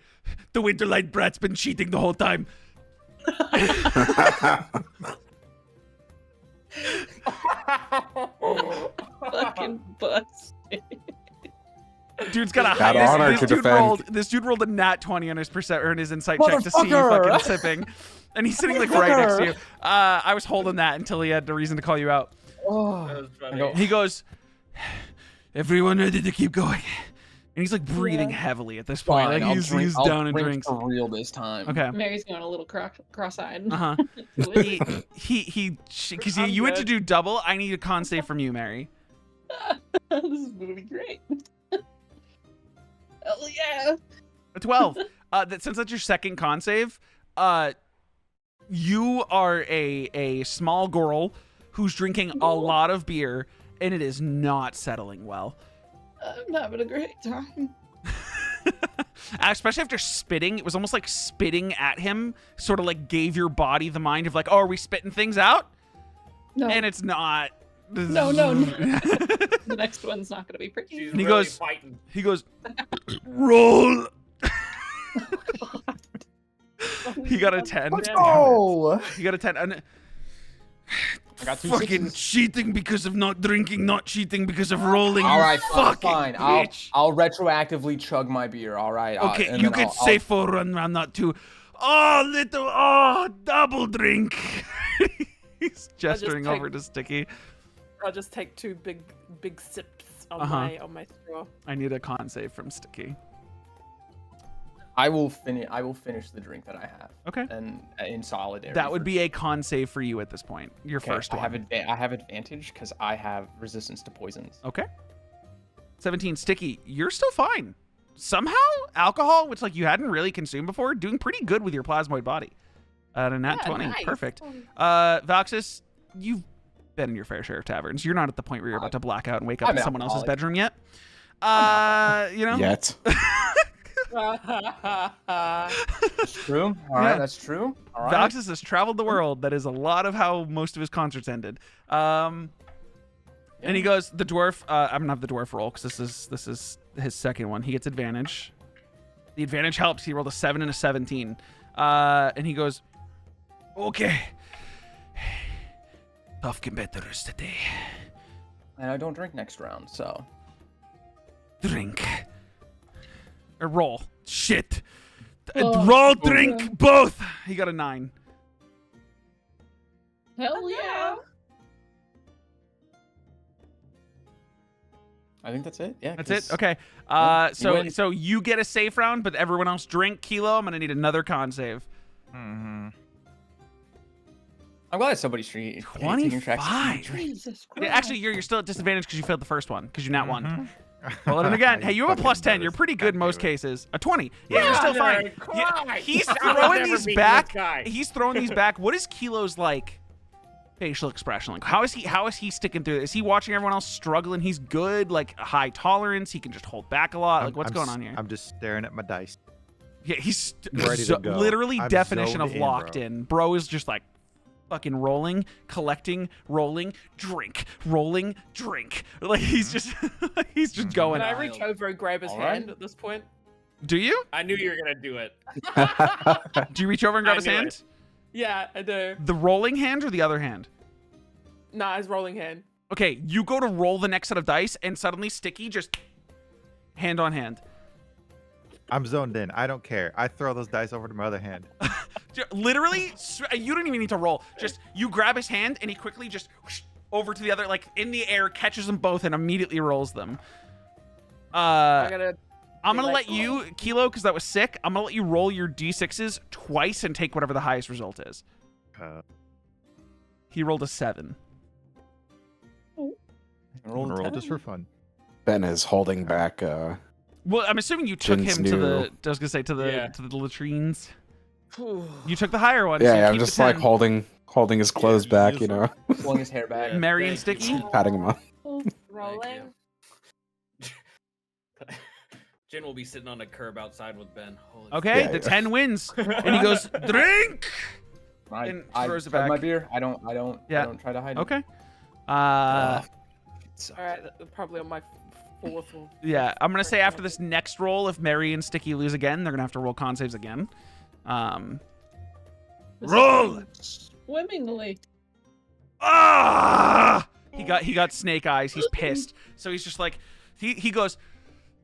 the Winterlight brat's been cheating the whole time." Fucking bust. Dude's got a Got high. honor This to dude defend. this dude rolled a nat 20 on his his insight check to see you Motherfucker! fucking sipping, and he's sitting like right next to you. I was holding that until he had the reason to call you out. Oh, That was I funny. go, He goes, "Everyone ready to keep going? And he's like breathing Yeah. heavily at this point. Fine, Like he's I'll down in drink drinks. for real this time. Okay. Mary's going a little cross-eyed. Uh-huh. Because you went to do double. I need a con save from you, Mary. This is gonna be great. Hell yeah! A 12. Since that's your second con save, you are a small girl who's drinking a lot of beer, and it is not settling well. I'm having a great time. Especially after spitting, it was almost like spitting at him sort of like gave your body the mind of like, oh, are we spitting things out? No. And it's not. No. The next one's not gonna be pretty. She's And he really goes- fighting. He goes, roll. He got a 10. Oh, He got a 10. And I got 2 fucking sixes. cheating because of not drinking, not cheating because of rolling. All you right, fucking fine. bitch. I'll retroactively chug my beer. All right. Okay, and you then could I'll- say 4 run round, not 2. Double drink. He's gesturing take- over to Sticky. I'll just take 2 big sips on Uh-huh. my straw. I need a con save from Sticky. I will finish the drink that I have. Okay. And in solidarity. That would for- be a con save for you at this point. Your Okay, first one. I have advantage because I have resistance to poisons. Okay. 17, Sticky, you're still fine. Somehow, alcohol, which like you hadn't really consumed before, doing pretty good with your plasmoid body. At a nat Yeah, 20. nice. Perfect. Valxis, you've been in your fair share of taverns. You're not at the point where you're about to black out and wake up I'm in someone else's alcoholic. bedroom yet. You know? Yet. That's true. All right, Yeah. that's true. All right. Valxis has traveled the world. That is a lot of how most of his concerts ended. And he goes, the dwarf, I'm gonna have the dwarf roll because this is his second one. He gets advantage. The advantage helps. He rolled a 7 and a 17. And he goes, okay. Tough competitors today. And I don't drink next round, so. Drink. Or roll. Shit. Oh. Roll, drink, both. He got a 9. Hell yeah! I think that's it. Yeah. That's it? 'cause- Okay. you win. So you get a safe round, but everyone else drink. Kelo, I'm going to need another con save. Mm-hmm. I'm glad somebody's taking tracks. 25. Jesus Yeah, Christ. actually, you're still at disadvantage because you failed the first one, because you nat one. Mm-hmm. Roll it in again. Hey, you have a Fucking plus 10. better You're pretty good in most do it. cases. A 20. Yeah, you're still fine. Yeah, he's I'll throwing never these beat back. this guy. He's throwing these back. What is Kilo's like facial expression like? How is he sticking through it? Is he watching everyone else struggling? He's good, like high tolerance. He can just hold back a lot. Like what's going on here? I'm just staring at my dice. Yeah, he's Ready to go. literally I'm definition of zoned in, locked bro. in. Bro is just like fucking rolling, collecting, rolling, drink, rolling, drink. Like he's just he's just going. Can I reach over and grab his All right. hand at this point? Do you? I knew you were gonna do it. Do you reach over and grab I his knew hand? it. Yeah, I do. The rolling hand or the other hand? Nah, his rolling hand. Okay, you go to roll the next set of dice, and suddenly Sticky just hand on hand. I'm zoned in. I don't care. I throw those dice over to my other hand. Literally, you don't even need to roll. Just you grab his hand, and he quickly just whoosh, over to the other, like in the air, catches them both, and immediately rolls them. I gotta. I'm gonna like, let you, Kelo, because that was sick. I'm gonna let you roll your d6s twice and take whatever the highest result is. He rolled a 7. Roll Roll 10. just for fun. Ben is holding back. Well, I'm assuming you took Jin's him to the. new- I was gonna say to the Yeah. to the latrines. You took the higher one. so Yeah, you yeah, I'm keep the just like 10. holding his clothes just back, use you know, Pulling his hair back. Yeah. Mary and Thank you. Sticky. patting him up. Rolling. Jin will be sitting on a curb outside with Ben. Holy Okay, Yeah, the yeah. 10 wins, and he goes drink. And I throws it chug my back. beer. I don't Yeah. try to hide it. Okay. Sucks. All right, probably on my fourth or. Yeah, I'm gonna say after this next roll, if Mary and Sticky lose again, they're gonna have to roll con saves again. This is Roll! going swimmingly. Ah! He got snake eyes. He's pissed. So he's just like, he goes,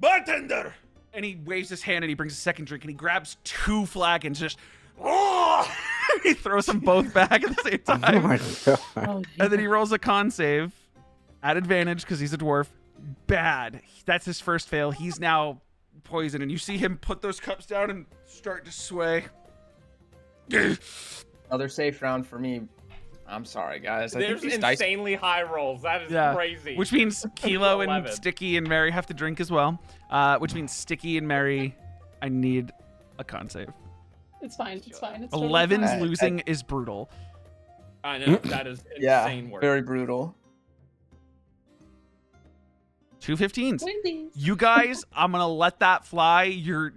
bartender, and he waves his hand and he brings a second drink and he grabs 2 flagons, just, oh! He throws them both back at the same Oh time. my god. Oh, And then he rolls a con save at advantage because he's a dwarf. bad. That's his first fail. He's now poisoned, and you see him put those cups down and start to sway. Another safe round for me. I'm sorry, guys. I There's think these dice. insanely high rolls. That is Yeah, crazy. which means Kelo and 11. Sticky and Mary have to drink as well. Which means Sticky and Mary, I need a con save. It's fine. It's fine. It's totally 11's fine. losing is brutal. I know that is insane work. Very brutal. 2 15s. Windies. You guys, I'm gonna let that fly. You're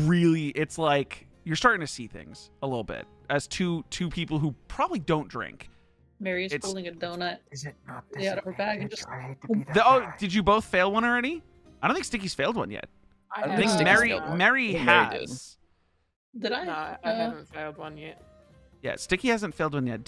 really, it's like you're starting to see things a little bit as two people who probably don't drink. Mary's It's- holding a donut Is it not out of her bag and just. Did you both fail one already? I don't think Sticky's failed one yet. I I think think Sticky's Mary failed one. Mary I think Mary did. has. Did I? No, I haven't failed one yet. Yeah, Sticky hasn't failed one yet.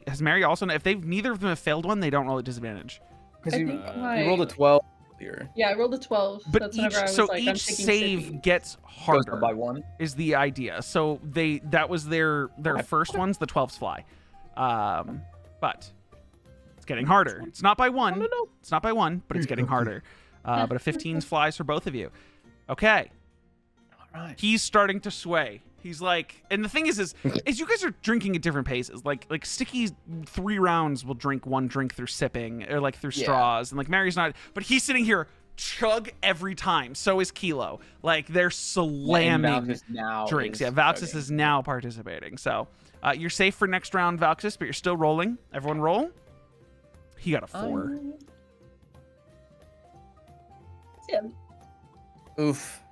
Has Mary also? If neither of them have failed one, they don't roll at disadvantage. Because I you, think you rolled a 12 earlier. Yeah, I rolled a 12. But That's each whenever I was so like, I'm each taking save Sticky. gets Goes harder up by 1. is the idea. So that was their Okay. first ones. The 12s fly, but it's getting harder. It's not by 1. It's not by 1, but it's getting harder. But a 15s flies for both of you. Okay. All right. He's starting to sway. He's like, and the thing is you guys are drinking at different paces. Like Sticky's 3 rounds will drink 1 drink through sipping or like through Yeah. straws, and like Mary's not. But he's sitting here chug every time. So is Kelo. Like they're slamming Valkus now drinks. is Yeah, Valxis chugging. is now participating. So you're safe for next round, Valxis, but you're still rolling. Everyone roll. He got a 4. Yeah. Oof.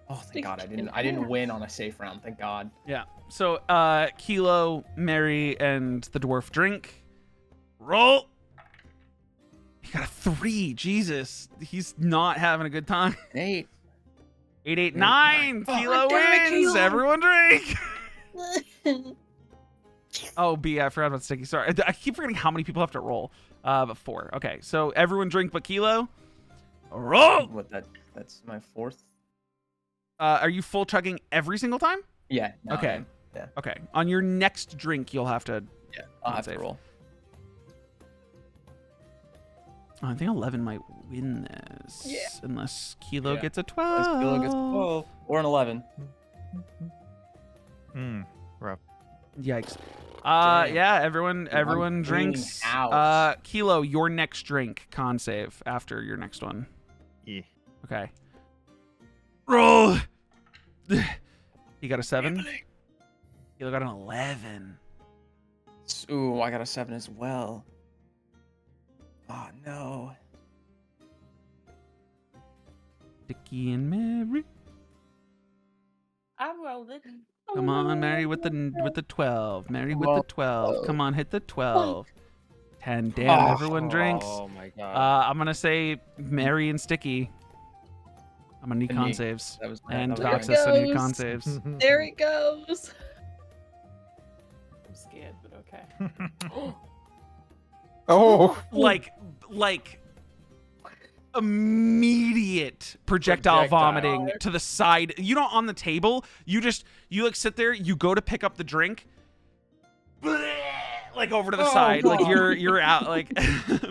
Oh, thank God! I didn't win on a safe round. Thank God. Yeah. So Kelo, Mary, and the dwarf drink. Roll. He got a 3. Jesus, he's not having a good time. 8. 8, 8, 9. Kelo damn it, wins. Kelo. Everyone drink. Oh, B, I forgot about Sticky. Sorry, I keep forgetting how many people have to roll. But 4. Okay, so everyone drink but Kelo. Roll. What that's my 4th. Are you full chugging every single time? Yeah. no, Okay. I am. Yeah. Okay. On your next drink, you'll have to. Yeah. I'll have to save. roll. Oh, I think 11 might win this. Yeah. Unless Kelo Yeah. gets a Unless 12. Kilo gets 12 or an 11. Rough. Yikes. Damn. Yeah, everyone I'm drinks. cleaning house. Kelo, your next drink, con save after your next one. Yeah. Okay. Roll. He got a 7. Kelo got an 11. Ooh, I got a 7 as well. Oh no. Sticky and Mary. I rolled it. Come on, Mary with the 12. Mary with the 12. Come on, hit the 12. 10. Damn, everyone drinks. Oh my God. I'm gonna say Mary and Sticky. I'm gonna need And con me. saves. That was my And that was mine. Valxis, I need goes. con saves. There it goes. I'm scared, but okay. Oh, like immediate projectile vomiting to the side. You know, on the table, you like sit there, you go to pick up the drink, like over to the side, like you're out, like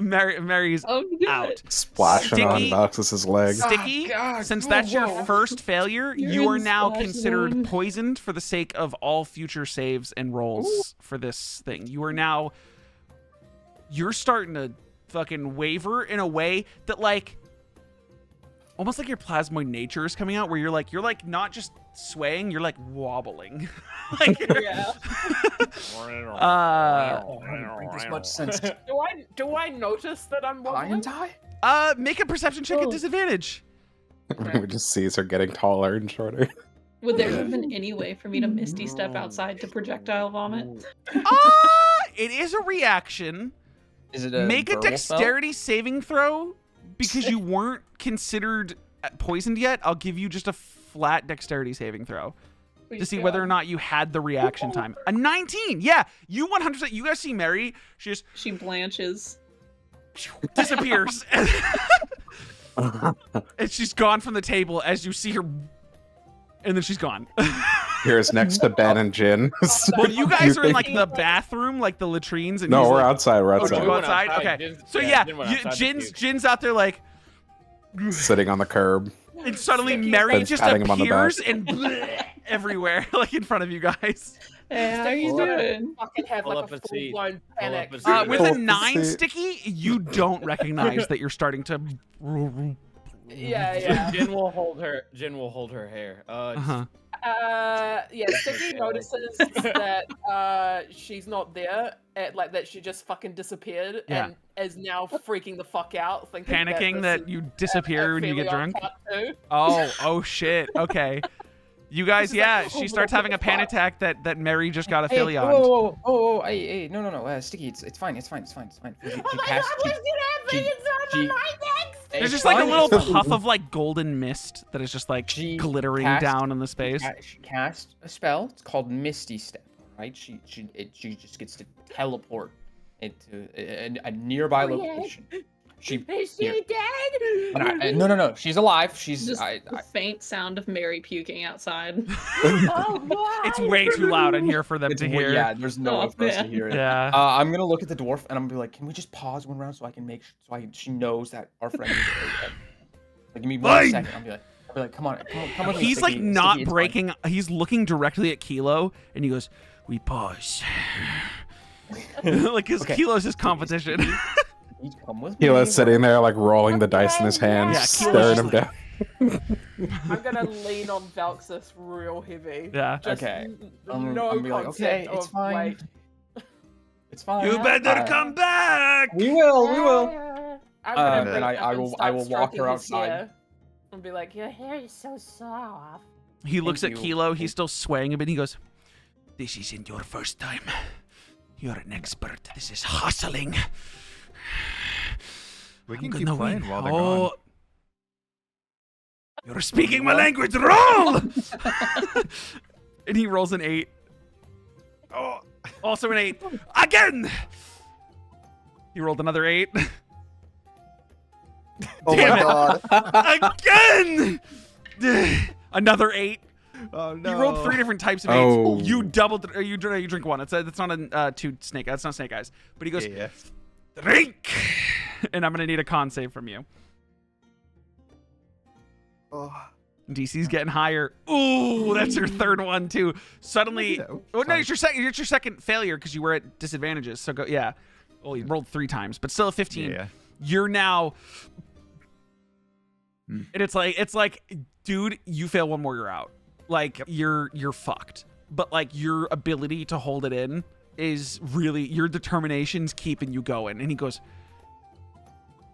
Mary's Oh, good. out. Splashing on Sticky. Valxis's leg. Sticky, God. since that's your Whoa. first failure, You're you are in now splash considered zone. poisoned for the sake of all future saves and rolls for this thing. You are now, you're starting to fucking waver in a way that like, almost like your plasmoid nature is coming out, where you're like not just swaying, you're like wobbling. Like you're- Yeah. Doesn't make this much sense. Do I notice that I'm wobbling? Make a perception check at Oh. disadvantage. We just sees her getting taller and shorter. Would there have been any way for me to misty step outside to projectile vomit? It is a reaction. Is it a Make a verbal spell? dexterity saving throw because you weren't considered poisoned yet. I'll give you just a flat dexterity saving throw to Please see God. whether or not you had the reaction time. A 19. Yeah, you 100%. You guys see Mary. She just She blanches. disappears. And she's gone from the table as you see her. And then she's gone. Here's next to Ben and Jin. Well, you guys are in like the bathroom, like the latrines. And No, he's we're like, outside. We're Oh, did outside. you go outside? Okay. So yeah, Jin's out there like Sitting on the curb. and suddenly Sticky's Mary Ben's just patting him on the appears back. and everywhere, like in front of you guys. Hey, how are you Pull up. doing? Fucking have Pull like up a a seat. full-blown panic. Pull up a seat. With Pull a up the 9 seat. sticky, you don't recognize that you're starting to. Yeah. Jin will hold her. Jin will hold her hair. Uh-huh. Yeah, Sticky notices that she's not there, like that she just fucking disappeared, Yeah. and is now freaking the fuck out, thinking Panicking this that is you disappear when you get Aetheria drunk. part two. Oh shit. Okay. You guys, This is yeah, like, she oh, starts what having the a panic fuck? attack that Mary just got a Hey, Philly on. whoa, hey, no, Sticky, it's fine. She Oh my cast- god, she- what's gonna happen? she- It's on she- my next. Hey, There's it's just like a fine, little it's fine. puff of like golden mist that is just like She glittering cast- down in the space. She cast a spell. It's called Misty Step. Right? She just gets to teleport into a nearby Oh, yeah. location. She Is she here. dead? And no. She's alive. She's Just the faint sound of Mary puking outside. Oh my. It's way too loud in here for them it's to way- hear. Yeah, there's no Oh, way for us to man. hear it. Yeah. I'm gonna look at the dwarf and I'm gonna be like, can we just pause one round so I can make she knows that our friend is dead? Like, give me one Fine. second. I'll be like, come on with me, He's like Sticky, not Sticky, it's fine." breaking. He's looking directly at Kelo and he goes, "We pause." Like his Okay. Kilo's his competition. Please come with me. Keela's sitting there, like rolling the dice in his hands, Yeah, staring him Keela's down. I'm gonna lean on Valxis real heavy. Yeah. Just Okay. no I'm gonna be like, okay, concept it's of fine. weight. It's fine. You better come back. We will. I'm gonna bring and it I up and will start walk stroking her his outside. hair and be like, Your hair is so soft. He looks at Thank you. Kelo. He's still swaying a bit. He goes, "This isn't your first time. You're an expert. This is hustling. We I'm can keep gonna playing win." while they're gone. You're speaking my language. Roll! And he rolls an 8. Oh, also an 8. Again! He rolled another 8. Oh Damn my it. god. Again! Another 8. Oh no. You rolled 3 different types of 8s. Oh. You doubled. You drink 1. It's not a 2 snake. That's not snake eyes. But he goes, Yeah. drink! And I'm going to need a con save from you. Oh. DC's getting higher. Ooh, that's your third one too. Suddenly, Oh, oh no, sorry. it's your second failure because you were at disadvantages. So go, yeah. Oh, you rolled 3 times, but still a 15. Yeah. You're now, Hmm. and it's like, dude, you fail one more, you're out. Like you're fucked. But like your ability to hold it in is really your determination's keeping you going. And he goes,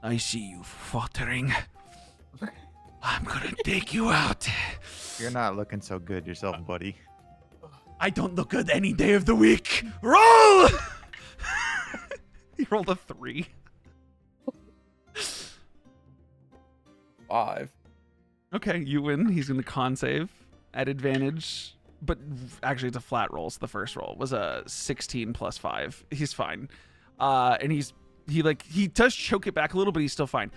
I see you faltering. I'm gonna take you out. You're not looking so good yourself, buddy. I don't look good any day of the week. Roll! He rolled a 3. 5. Okay, you win. He's gonna con save at advantage. But actually it's a flat roll, so the first roll was a 16 plus 5. He's fine. And he does choke it back a little, but he's still fine.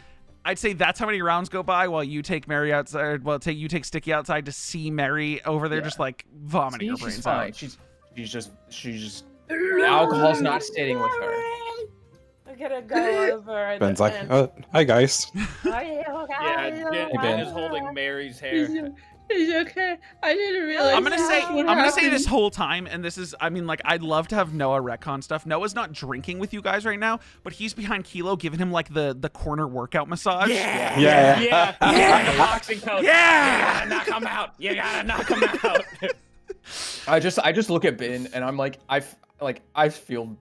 I'd say that's how many rounds go by while you take Mary outside. Well, you take Sticky outside to see Mary over there, just like vomiting her brains She's fine. out. She's just the alcohol's not sitting with her. I'm gonna go over and Ben's like, and- hi guys. Yeah, Jen Ben. is holding Mary's hair. It's okay. I didn't realize. I'm gonna say what this happened. whole time, and this is, I mean, like, I'd love to have Noah retcon stuff. Noah's not drinking with you guys right now, but he's behind Kelo, giving him like the corner workout massage. Yeah. Yeah. Yeah. Boxing coach. Yeah. You gotta knock him out. You gotta knock him out. I just look at Ben and I'm like, I feel,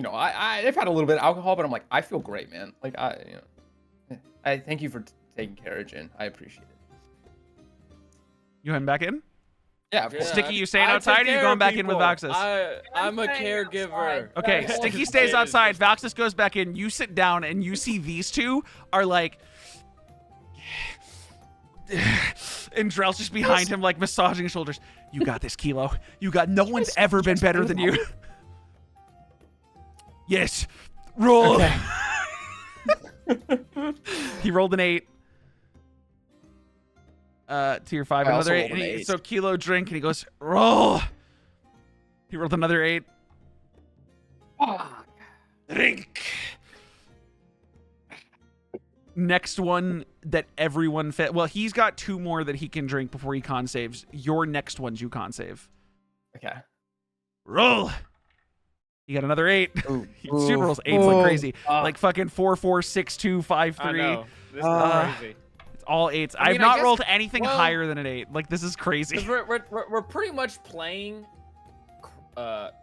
I've had a little bit of alcohol, but I'm like, I feel great, man. Like I thank you for taking care of Jen. I appreciate it. You heading back in? Yeah, of course. Sticky, you staying I outside, take or you care going of back in with people. Voxus? I'm a staying caregiver. outside. Okay, Yeah. Sticky stays outside. Voxus goes back in. You sit down, and you see these two are like, and Drell's just behind him, like massaging his shoulders. You got this, Kelo. You got. No one's ever been better than you. Yes, roll. Okay. He rolled an 8. Tier 5. I Another also 8. rolled an 8. So Kelo drink and he goes, roll. He rolled another 8. Drink. Next one that everyone fit. Well, he's got 2 more that he can drink before he con saves. Your next ones you con save. Okay. Roll. You got another 8. He super rolls 8s like crazy. Like fucking 4, 4, 6, 2, 5, 3. I know. This is crazy. It's all 8s. I mean, I've not guess- rolled anything well- higher than an 8. Like, this is crazy. 'Cause we're pretty much playing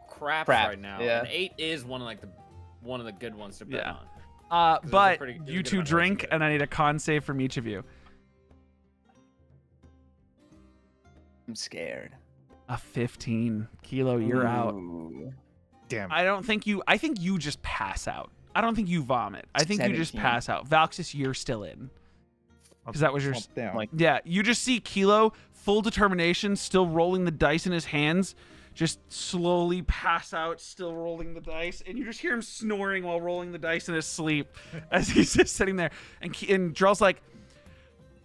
crap right now. yeah. And 8 is one of the good ones to bet Yeah. on. 'Cause there's a But pretty- there's a you good two amount of drink, risk and I need a con save from each of you. I'm scared. A 15. Kelo, you're out. Ooh. Damn. I think you just pass out. I don't think you vomit. I think you just 17. pass out. Valxis, you're still in. Because that was your... Slump down. Like, Yeah, you just see Kelo, full determination, still rolling the dice in his hands, just slowly pass out, still rolling the dice, and you just hear him snoring while rolling the dice in his sleep as he's just sitting there. And Drell's like,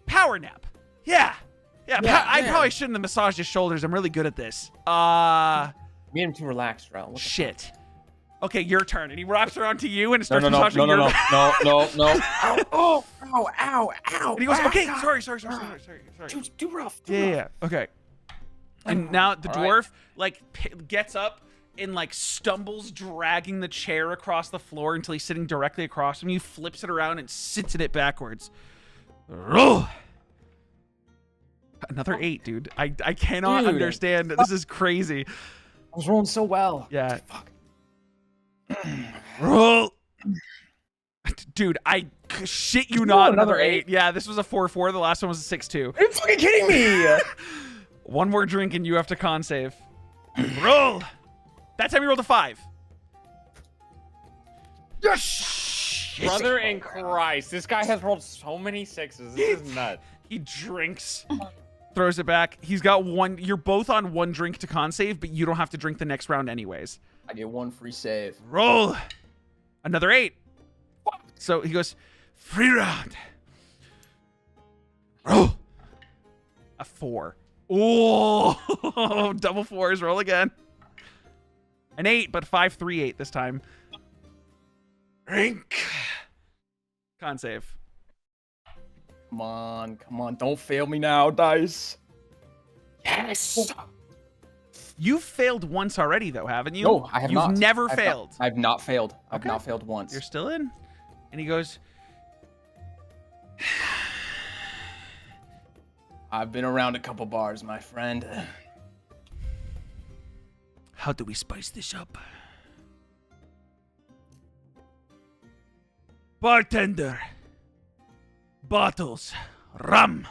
power nap. Yeah. I probably shouldn't have massaged his shoulders. I'm really good at this. made him too relaxed, Dreyll. Shit. Okay, your turn. And he wraps around to you and No, starts no, no, massaging no, no, your no, no, no, no. Ow, ow. And he goes, okay, sorry. Too rough. Yeah. Okay. And now the All right. dwarf gets up and stumbles, dragging the chair across the floor until he's sitting directly across from you, flips it around and sits in it backwards. Roll. Another 8, dude. I cannot Dude. understand. This is crazy. I was rolling so well. Yeah. Fuck. Roll. Dude, I shit you not. another Another 8. Yeah, this was a 4-4. The last one was a 6-2. Are you fucking kidding me? One more drink and you have to con save. Roll. That time you rolled a 5. Brother in Christ, this guy has rolled so many 6s. This is nuts. He drinks, throws it back. He's got 1. You're both on 1 drink to con save, but you don't have to drink the next round anyways. I get 1 free save. Roll. Another 8. So he goes, free round. Roll. A 4. Oh, double 4s. Roll again. An 8, but 5, 3, 8 this time. Drink. Con save. Come on. Don't fail me now, dice. Yes. You've failed once already, though, haven't you? No, I have not. You've never failed. I've not failed. I've Okay. not failed once. You're still in. And he goes, I've been around a couple bars, my friend. how do we spice this up? Bartender. Bottles. Rum.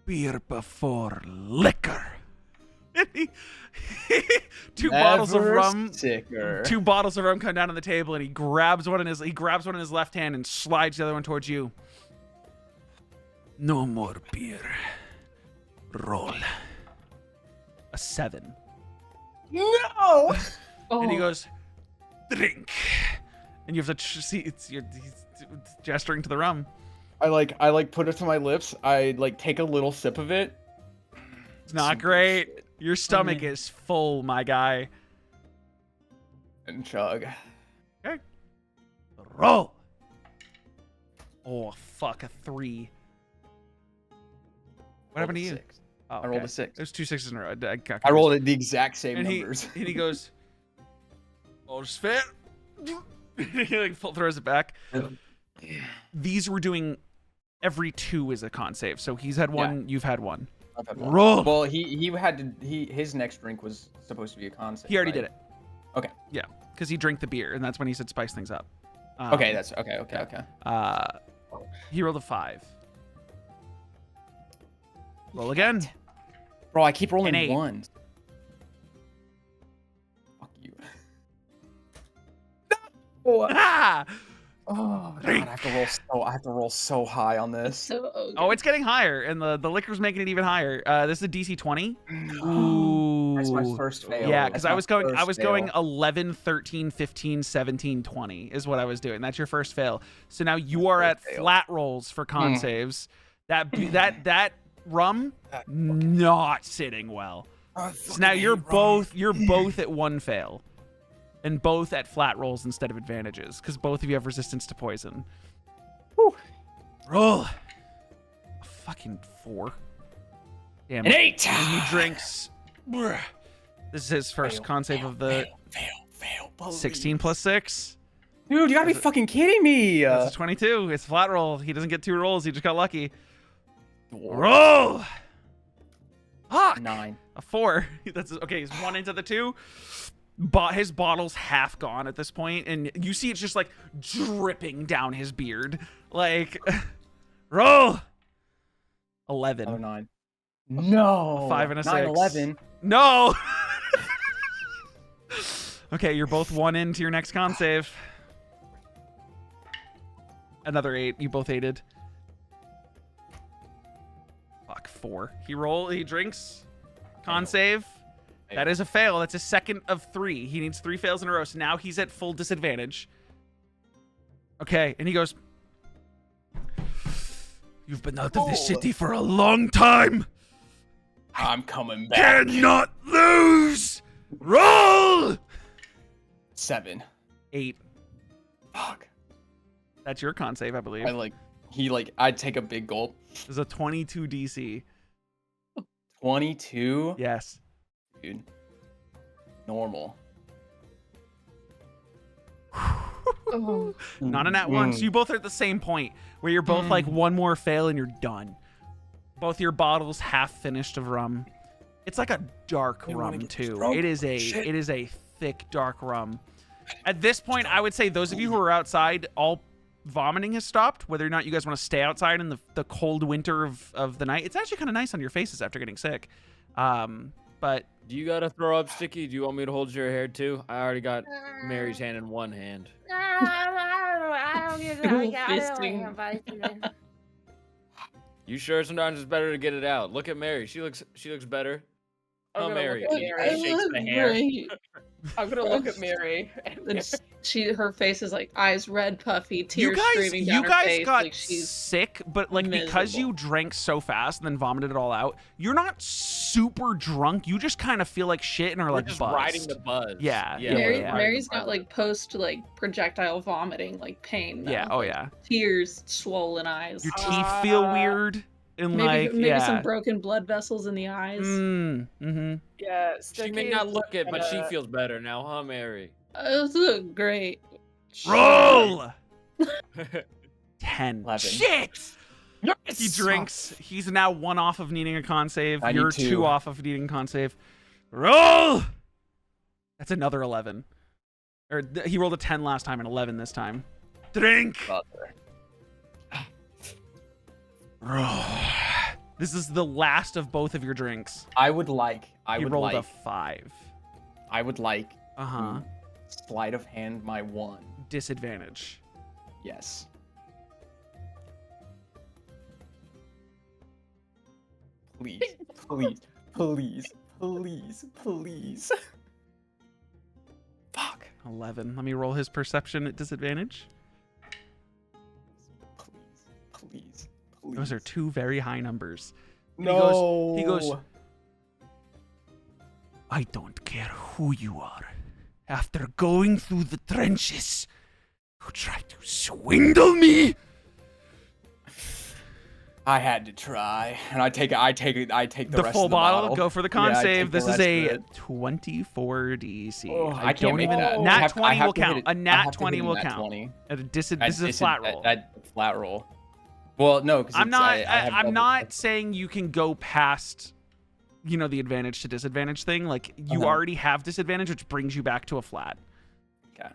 Beer before liquor. Two bottles of rum. Sicker. 2 bottles of rum come down on the table, and he grabs one in his left hand and slides the other one towards you. No more beer. Roll. A 7. No. And he Oh. goes, drink. And you have to see he's gesturing to the rum. I put it to my lips. I take a little sip of it. It's not great. Your stomach is full, my guy. And chug. Okay. Roll. Oh, fuck, a 3. What happened to you? 6. Oh, I rolled okay. a 6. There's 2 6s in a row. I rolled the exact same and numbers. He goes, "Oh, it's fair." He throws it back. These we're doing every 2 is a con save. So he's had 1, you've had 1. I've had one. Roll. Well, he had to. His next drink was supposed to be a concept. He already did it. Okay. Yeah, because he drank the beer, and that's when he said spice things up. Okay, that's okay. He rolled a 5. Roll again. Bro, I keep rolling An 8. 1s. Fuck you. No! Ah! Oh god, I have to roll so high on this. So Oh, it's getting higher, and the liquor's making it even higher. This is a DC 20. Ooh. That's my first fail. Yeah, because That's I my was first going fail. 11, 13, 15, 17, 20 is what I was doing. That's your first fail. So now you are at fail. flat rolls for con saves. That rum not sitting well. So now you're both at one fail. And both at flat rolls instead of advantages, because both of you have resistance to poison. Whew. Roll. A fucking 4. Damn An it. 8. And he drinks. This is his first con save of the Fail. 16 plus 6. Dude, you gotta be fucking kidding me. That's a 22. It's a flat roll. He doesn't get 2 rolls. He just got lucky. Roll. Fuck. 9. A 4. That's okay. He's 1 into the 2. His bottle's half gone at this point, and you see it's just like dripping down his beard. Like, roll. 11. Oh, 9. No. A 5 and a 6. 9, 11. No. Okay, you're both 1 into your next con save. Another 8. You both aided. Fuck, 4. He drinks. Con save. That is a fail. That's a second of 3. He needs 3 fails in a row. So now he's at full disadvantage. Okay, and he goes, "You've been out of this city for a long time. I'm coming back. Cannot lose. Roll." 7. 8. Fuck. That's your con save, I believe. I'd take a big gulp. There's a 22 DC. 22? Yes. Dude. Normal. Oh. Not a nat 1. So you both are at the same point where you're both like one more fail and you're done. Both your bottles half finished of rum. It's like a dark rum too. It is a thick dark rum. At this point, I would say those of you who are outside, all vomiting has stopped. Whether or not you guys want to stay outside in the cold winter of the night, it's actually kind of nice on your faces after getting sick. But Do you gotta throw up, Sticky? Do you want me to hold your hair too? I already got Mary's hand in one hand. I don't get it. You sure? Sometimes it's better to get it out. Look at Mary. She looks better. I'm Oh, gonna Mary. look at She Mary. shakes the hair. Right. I'm gonna look at Mary. And her face is like eyes red, puffy, tears streaming down you her guys face. got Like she's sick, but like because you drank so fast and then vomited it all out, you're not super drunk. You just kind of feel like shit and are We're like just buzzed. riding the buzz. Yeah, Mary's got like post like projectile vomiting like pain. Now. Yeah, oh Like, yeah. tears, swollen eyes. Your teeth feel weird and maybe some broken blood vessels in the eyes. Yeah, She may not look it, but she feels better now, huh, Mary? This is great. Roll. 10. 11. Shit. He drinks. He's now 1 off of needing a con save. I You're need 2. 2 off of needing a con save. Roll. That's another 11. Or he rolled a 10 last time and 11 this time. Drink. Roll. This is the last of both of your drinks. I would like. He rolled a 5. I would like. Disadvantage. Yes. Please, please, please, please, please. Fuck. 11. Let me roll his perception at disadvantage. Please, please. Those are 2 very high numbers. And No. He goes, "I don't care who you are. After going through the trenches, you tried to swindle me." I had to try, and I take the rest full of the bottle. Go for the con Yeah, I save. take the This is rest of a it. 24 DC. Oh, I can't don't make even. that. Nat I have to 20 will hit count. it. A I nat have to 20 hit a will nat count. 20. This is a flat roll. That flat roll. Well, no, because I'm not. I have I'm double- not saying you can go past, the advantage to disadvantage thing. Like you already have disadvantage, which brings you back to a flat. Okay.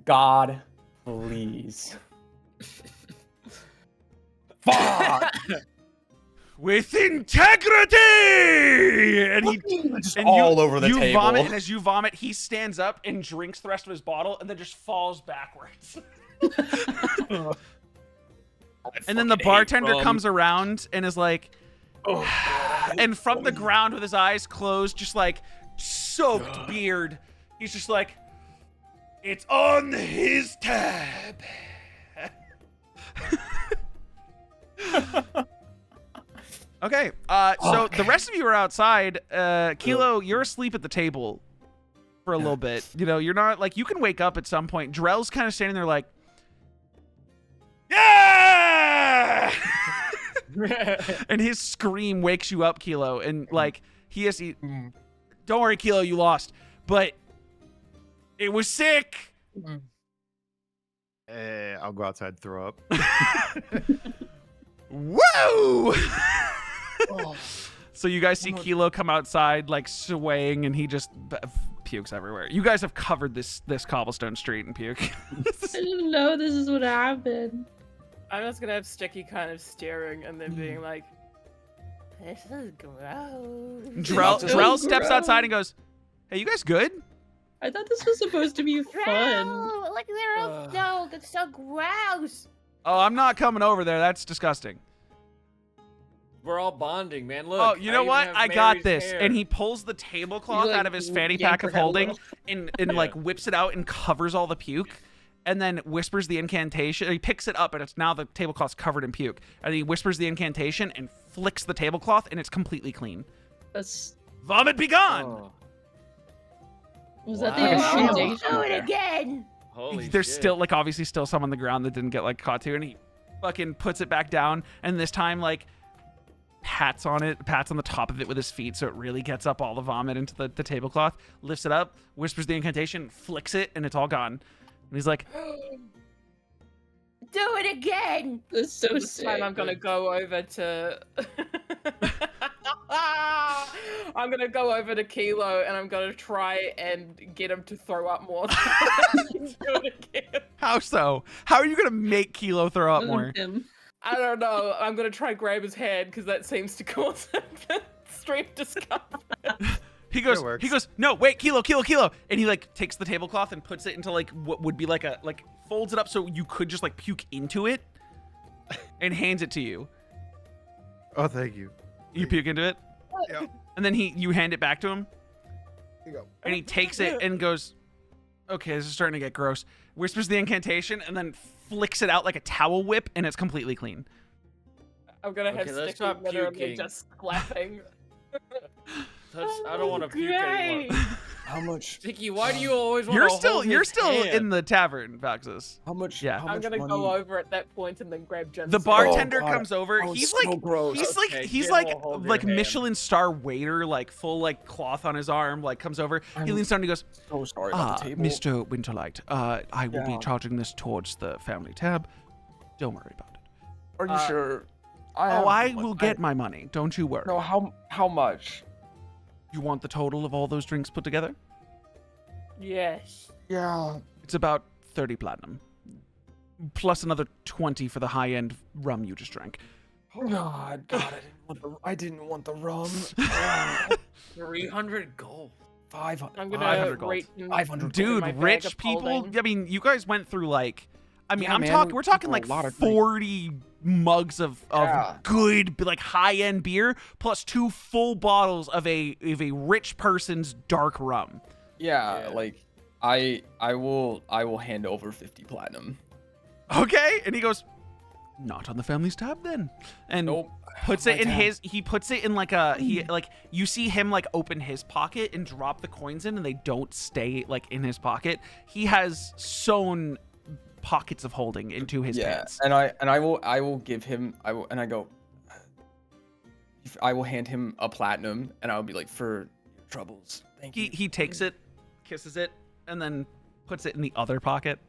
God, please. Fuck. With integrity, and he Just and all over the you table. vomit, and as you vomit, he stands up and drinks the rest of his bottle, and then just falls backwards. And then the bartender comes around and is like, And from the ground with his eyes closed, just like soaked beard, he's just like, it's on his tab. Okay, so the rest of you are outside. Kelo, you're asleep at the table for a little bit. You know, you're not, like, you can wake up at some point. Drell's kind of standing there like, yeah! And his scream wakes you up, Kelo. And, like, don't worry, Kelo, you lost. But it was sick. I'll go outside and throw up. Whoa! So you guys see Kelo come outside, like, swaying, and he just pukes everywhere. You guys have covered this cobblestone street in puke. I didn't know this is what happened. I'm just gonna have Sticky kind of staring and then being like, "This is gross." Drell steps outside and goes, "Hey, you guys good?" I thought this was supposed to be fun. Drell, like they're all stoked. It's so gross. Oh, I'm not coming over there. That's disgusting. We're all bonding, man. Look. Oh, you know even what? have I got Mary's this. hair. And he pulls the tablecloth You, like, out of his fanny yank pack her of hair a holding little? and like whips it out and covers all the puke. And then whispers the incantation. He picks it up and it's now the tablecloth's covered in puke. And he whispers the incantation and flicks the tablecloth and it's completely clean. That's Vomit be gone! Oh, was that Wow. the Oh, incantation? do it again. holy There's shit. still, like, obviously still some on the ground that didn't get, like, caught too. And he fucking puts it back down. And this time, like, pats on the top of it with his feet so it really gets up all the vomit into the tablecloth, lifts it up, whispers the incantation, flicks it, and it's all gone. And he's like, Do it again. That's so This sick. time I'm gonna go over to I'm gonna go over to Kelo and I'm gonna try and get him to throw up more. Do it again. how so? How are you going to make Kelo throw up more? Him. I don't know. I'm gonna try grab his head because that seems to cause extreme discomfort. He goes, That works. no, wait, Kelo. And he, like, takes the tablecloth and puts it into, like, what would be like folds it up so you could just, like, puke into it and hands it to you. Oh, thank you. You puke into it? Yeah. And then you hand it back to him. Here you go. And he takes it and goes, okay, this is starting to get gross. Whispers the incantation and then flicks it out like a towel whip and it's completely clean. I'm gonna have Okay, let's Sticky stop literally puking. just clapping. I don't want to puke anymore. How much? Sticky, why do you always want You're to still hold you're his still hand? in the tavern, Vaxus. How much? Yeah. How I'm much gonna money? go over at that point and then grab Jen's The bartender Oh, God. comes over. Oh, He's so like gross. Okay, he's Jen like will hold your like hand. Michelin star waiter, like full like cloth on his arm, like comes over. He I'm leans down and he goes, So sorry about the table. Mr. Winterlight, I will be Yeah. charging this towards the family tab. Don't worry about it. Are you sure? I will get my money. Don't you worry. No, how much? You want the total of all those drinks put together? Yes. Yeah. It's about 30 platinum. Plus another 20 for the high-end rum you just drank. Oh God, I didn't want the rum. 300 gold. 500. I'm 500 gonna gold. reach in 500 Dude, my bag rich of people. holding. I mean, you guys went through like, I mean, Yeah, man, we're talking a like lot of drinks. 40 mugs of Yeah. good, like high-end beer, plus 2 full bottles of a rich person's dark rum. Yeah, Yeah. like I will hand over 50 platinum. Okay, and he goes, not on the family's tab then, and Nope. puts My it in tab. he puts it in like a like you see him like open his pocket and drop the coins in, and they don't stay like in his pocket. He has sewn pockets of holding into his pants. And I will give him I will hand him a platinum and I'll be like, for your troubles. Thank you. He takes it, kisses it, and then puts it in the other pocket.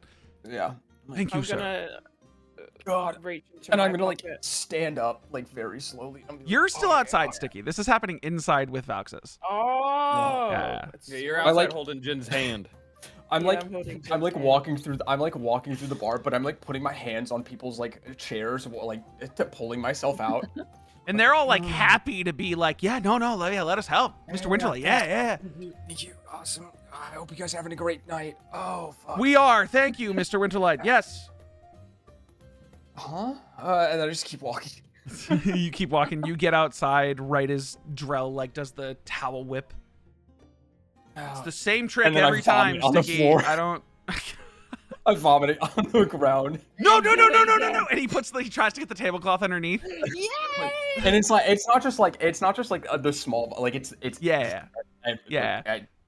Yeah. Thank you, I'm sir. gonna God. reach into And my I'm gonna like pocket. stand up like very slowly. I'm gonna be You're like, still "Oh, outside, yeah." Sticky. This is happening inside with Valxis. Oh. Yeah. Yeah, you're I outside like- holding Jin's hand. I'm Yeah, like I'm holding I'm like Jen's walking through the bar, but I'm like putting my hands on people's like chairs, like pulling myself out. And they're all like happy to be like, yeah, no, let us help. Mr. Winterlight, yeah. Thank you. Awesome. I hope you guys are having a great night. Oh fuck. We are. Thank you, Mr. Winterlight. Yes. Huh? And then I just keep walking. You keep walking. You get outside right as Drell like does the towel whip. It's the same trick And then I every time, vomit on the Sticky. floor. I don't. I'm vomiting on the ground. No! And he tries to get the tablecloth underneath. Yay! And it's not just like the small, like it's Yeah.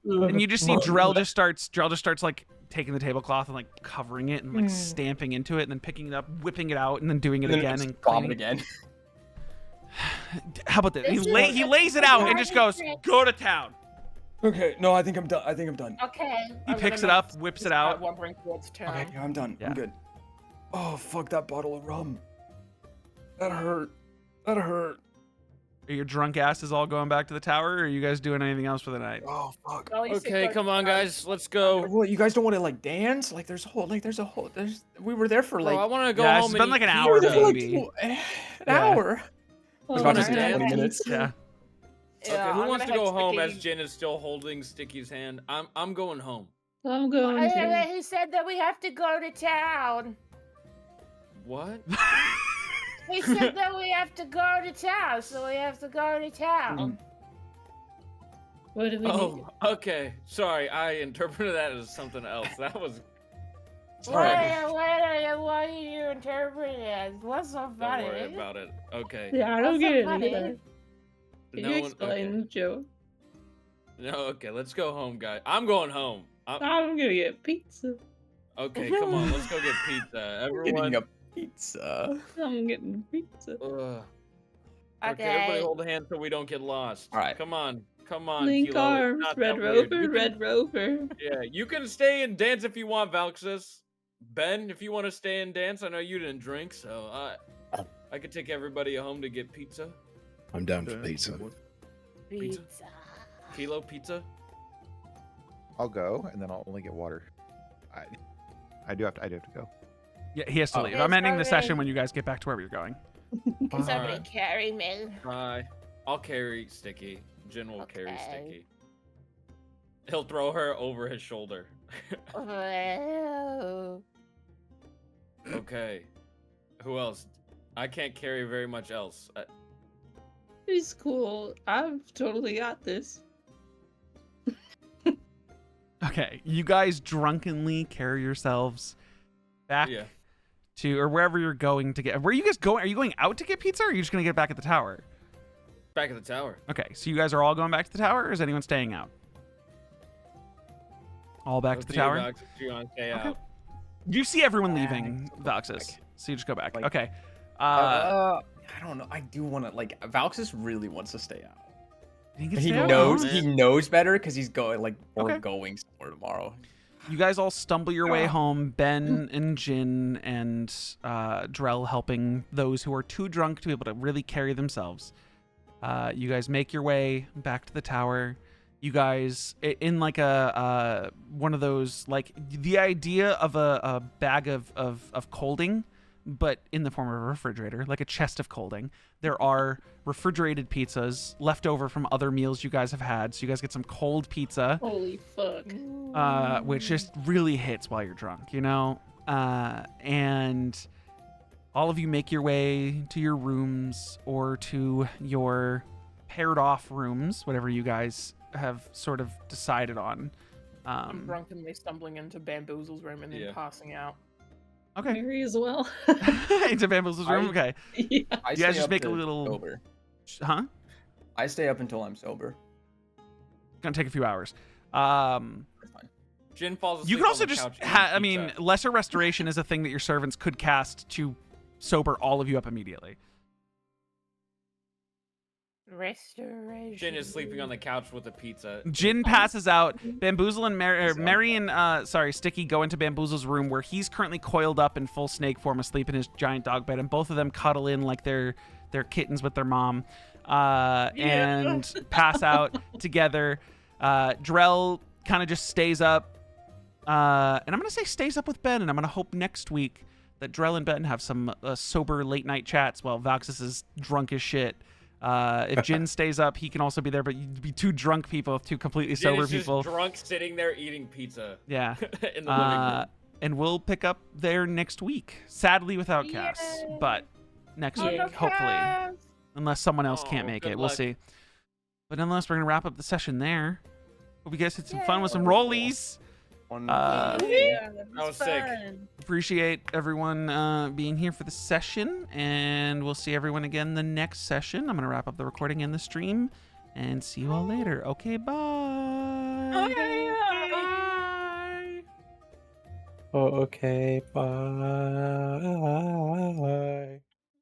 And you just see Drell just starts like taking the tablecloth and like covering it and like stamping into it and then picking it up, whipping it out, and then doing it again and vomit cleaning. again. How about that? He lays it out and just goes, "Go to town." Okay, no, I think I'm done. Okay. He picks it up, whips it out. Wandering towards town. Okay, yeah, I'm done. Yeah. I'm good. Oh, fuck that bottle of rum. That hurt. Are your drunk asses all going back to the tower, or are you guys doing anything else for the night? Oh, fuck. Okay, come on, guys. Let's go. What, you guys don't want to like dance? Like we were there for like. Bro, I want to go Yeah, home it's been and like an eat hour, pizza. maybe. An Yeah. hour. I was about to say dance. 20 minutes. Yeah. Okay, Yeah, who I'm wants to gonna go have home Sticky- as Jin is still holding Sticky's hand? I'm going home. I'm going to. He said that we have to go to town. What? He said that we have to go to town, so we have to go to town. What do we need? Oh, okay. Sorry, I interpreted that as something else. That was. What do you interpret it as? What's so Don't funny? worry about it. Okay. Yeah, I don't What's so get it funny? either. Can No you one- explain the joke? No, okay. Let's go home, guys. I'm going home. I'm gonna get pizza. Okay, come on. Let's go get pizza. Everyone. Getting a pizza. I'm getting pizza. Ugh. Okay. Okay, everybody hold a hand so we don't get lost. All right. Come on. Link Kelo. It's arms, not Red that weird. Rover, You Red can- Rover. Yeah, you can stay and dance if you want, Valxis. Ben, if you want to stay and dance, I know you didn't drink, so I could take everybody home to get pizza. I'm down for pizza. Pizza. Kelo pizza. I'll go, and then I'll only get water. I do have to go. Yeah, he has to leave. Okay, I'm ending the sorry. session when you guys get back to wherever you're going. Can somebody Alright. carry me? Bye. I'll carry Sticky. Jin will carry Okay. Sticky. He'll throw her over his shoulder. Oh. Okay. Who else? I can't carry very much else. He's cool. I've totally got this. Okay, you guys drunkenly carry yourselves back Yeah. to or wherever you're going to get. Where are you guys going? Are you going out to get pizza, or are you just gonna get back at the tower? Back at the tower. Okay, so you guys are all going back to the tower, or is anyone staying out? All back to Up the you, tower. Valxis, if you want to stay Okay. out. You see everyone leaving, Valxis, so you just go back. Like- Okay. I don't know. I do want to like. Valxis really wants to stay out. You can He stay out. knows. He knows better because he's going like we're Okay. going somewhere tomorrow. You guys all stumble your way home. Ben and Jin and Drell helping those who are too drunk to be able to really carry themselves. You guys make your way back to the tower. You guys in like a one of those, like the idea of a bag of colding, but in the form of a refrigerator, like a chest of colding. There are refrigerated pizzas left over from other meals you guys have had, so you guys get some cold pizza. Holy fuck. Which just really hits while you're drunk, you know? And all of you make your way to your rooms or to your paired off rooms, whatever you guys have sort of decided on. I'm drunkenly stumbling into Bamboozle's room and then Yeah. passing out. Okay. Mary as well. Into Bamboozle's room? Okay. Yeah. I You guys stay just up make a to little- sober. Huh? I stay up until I'm sober. Gonna take a few hours. That's fine. Jin falls asleep You can on also the just, couch eating I mean, pizza. Lesser Restoration is a thing that your servants could cast to sober all of you up immediately. Restoration. Jin is sleeping on the couch with a pizza. Jin passes out. Bamboozle and Mary and Sticky go into Bamboozle's room where he's currently coiled up in full snake form, asleep in his giant dog bed, and both of them cuddle in like they're kittens with their mom, and pass out together. Drell kind of just stays up, and I'm gonna say stays up with Ben, and I'm gonna hope next week that Drell and Ben have some sober late night chats while Valxis is drunk as shit. If Jin stays up, he can also be there, but you'd be two drunk people, two completely Jin sober is just people. drunk, sitting there eating pizza. Yeah. In the living room. And we'll pick up there next week. Sadly without Cass, but next Yeah. week, hopefully. Unless someone else can't Oh, make good it. We'll luck. see. But nonetheless, we're going to wrap up the session there. Hope you guys had some fun with some rollies. That was sick. Appreciate everyone being here for the session, and we'll see everyone again the next session. I'm going to wrap up the recording and the stream, and see you all later. Okay, bye. Okay, bye.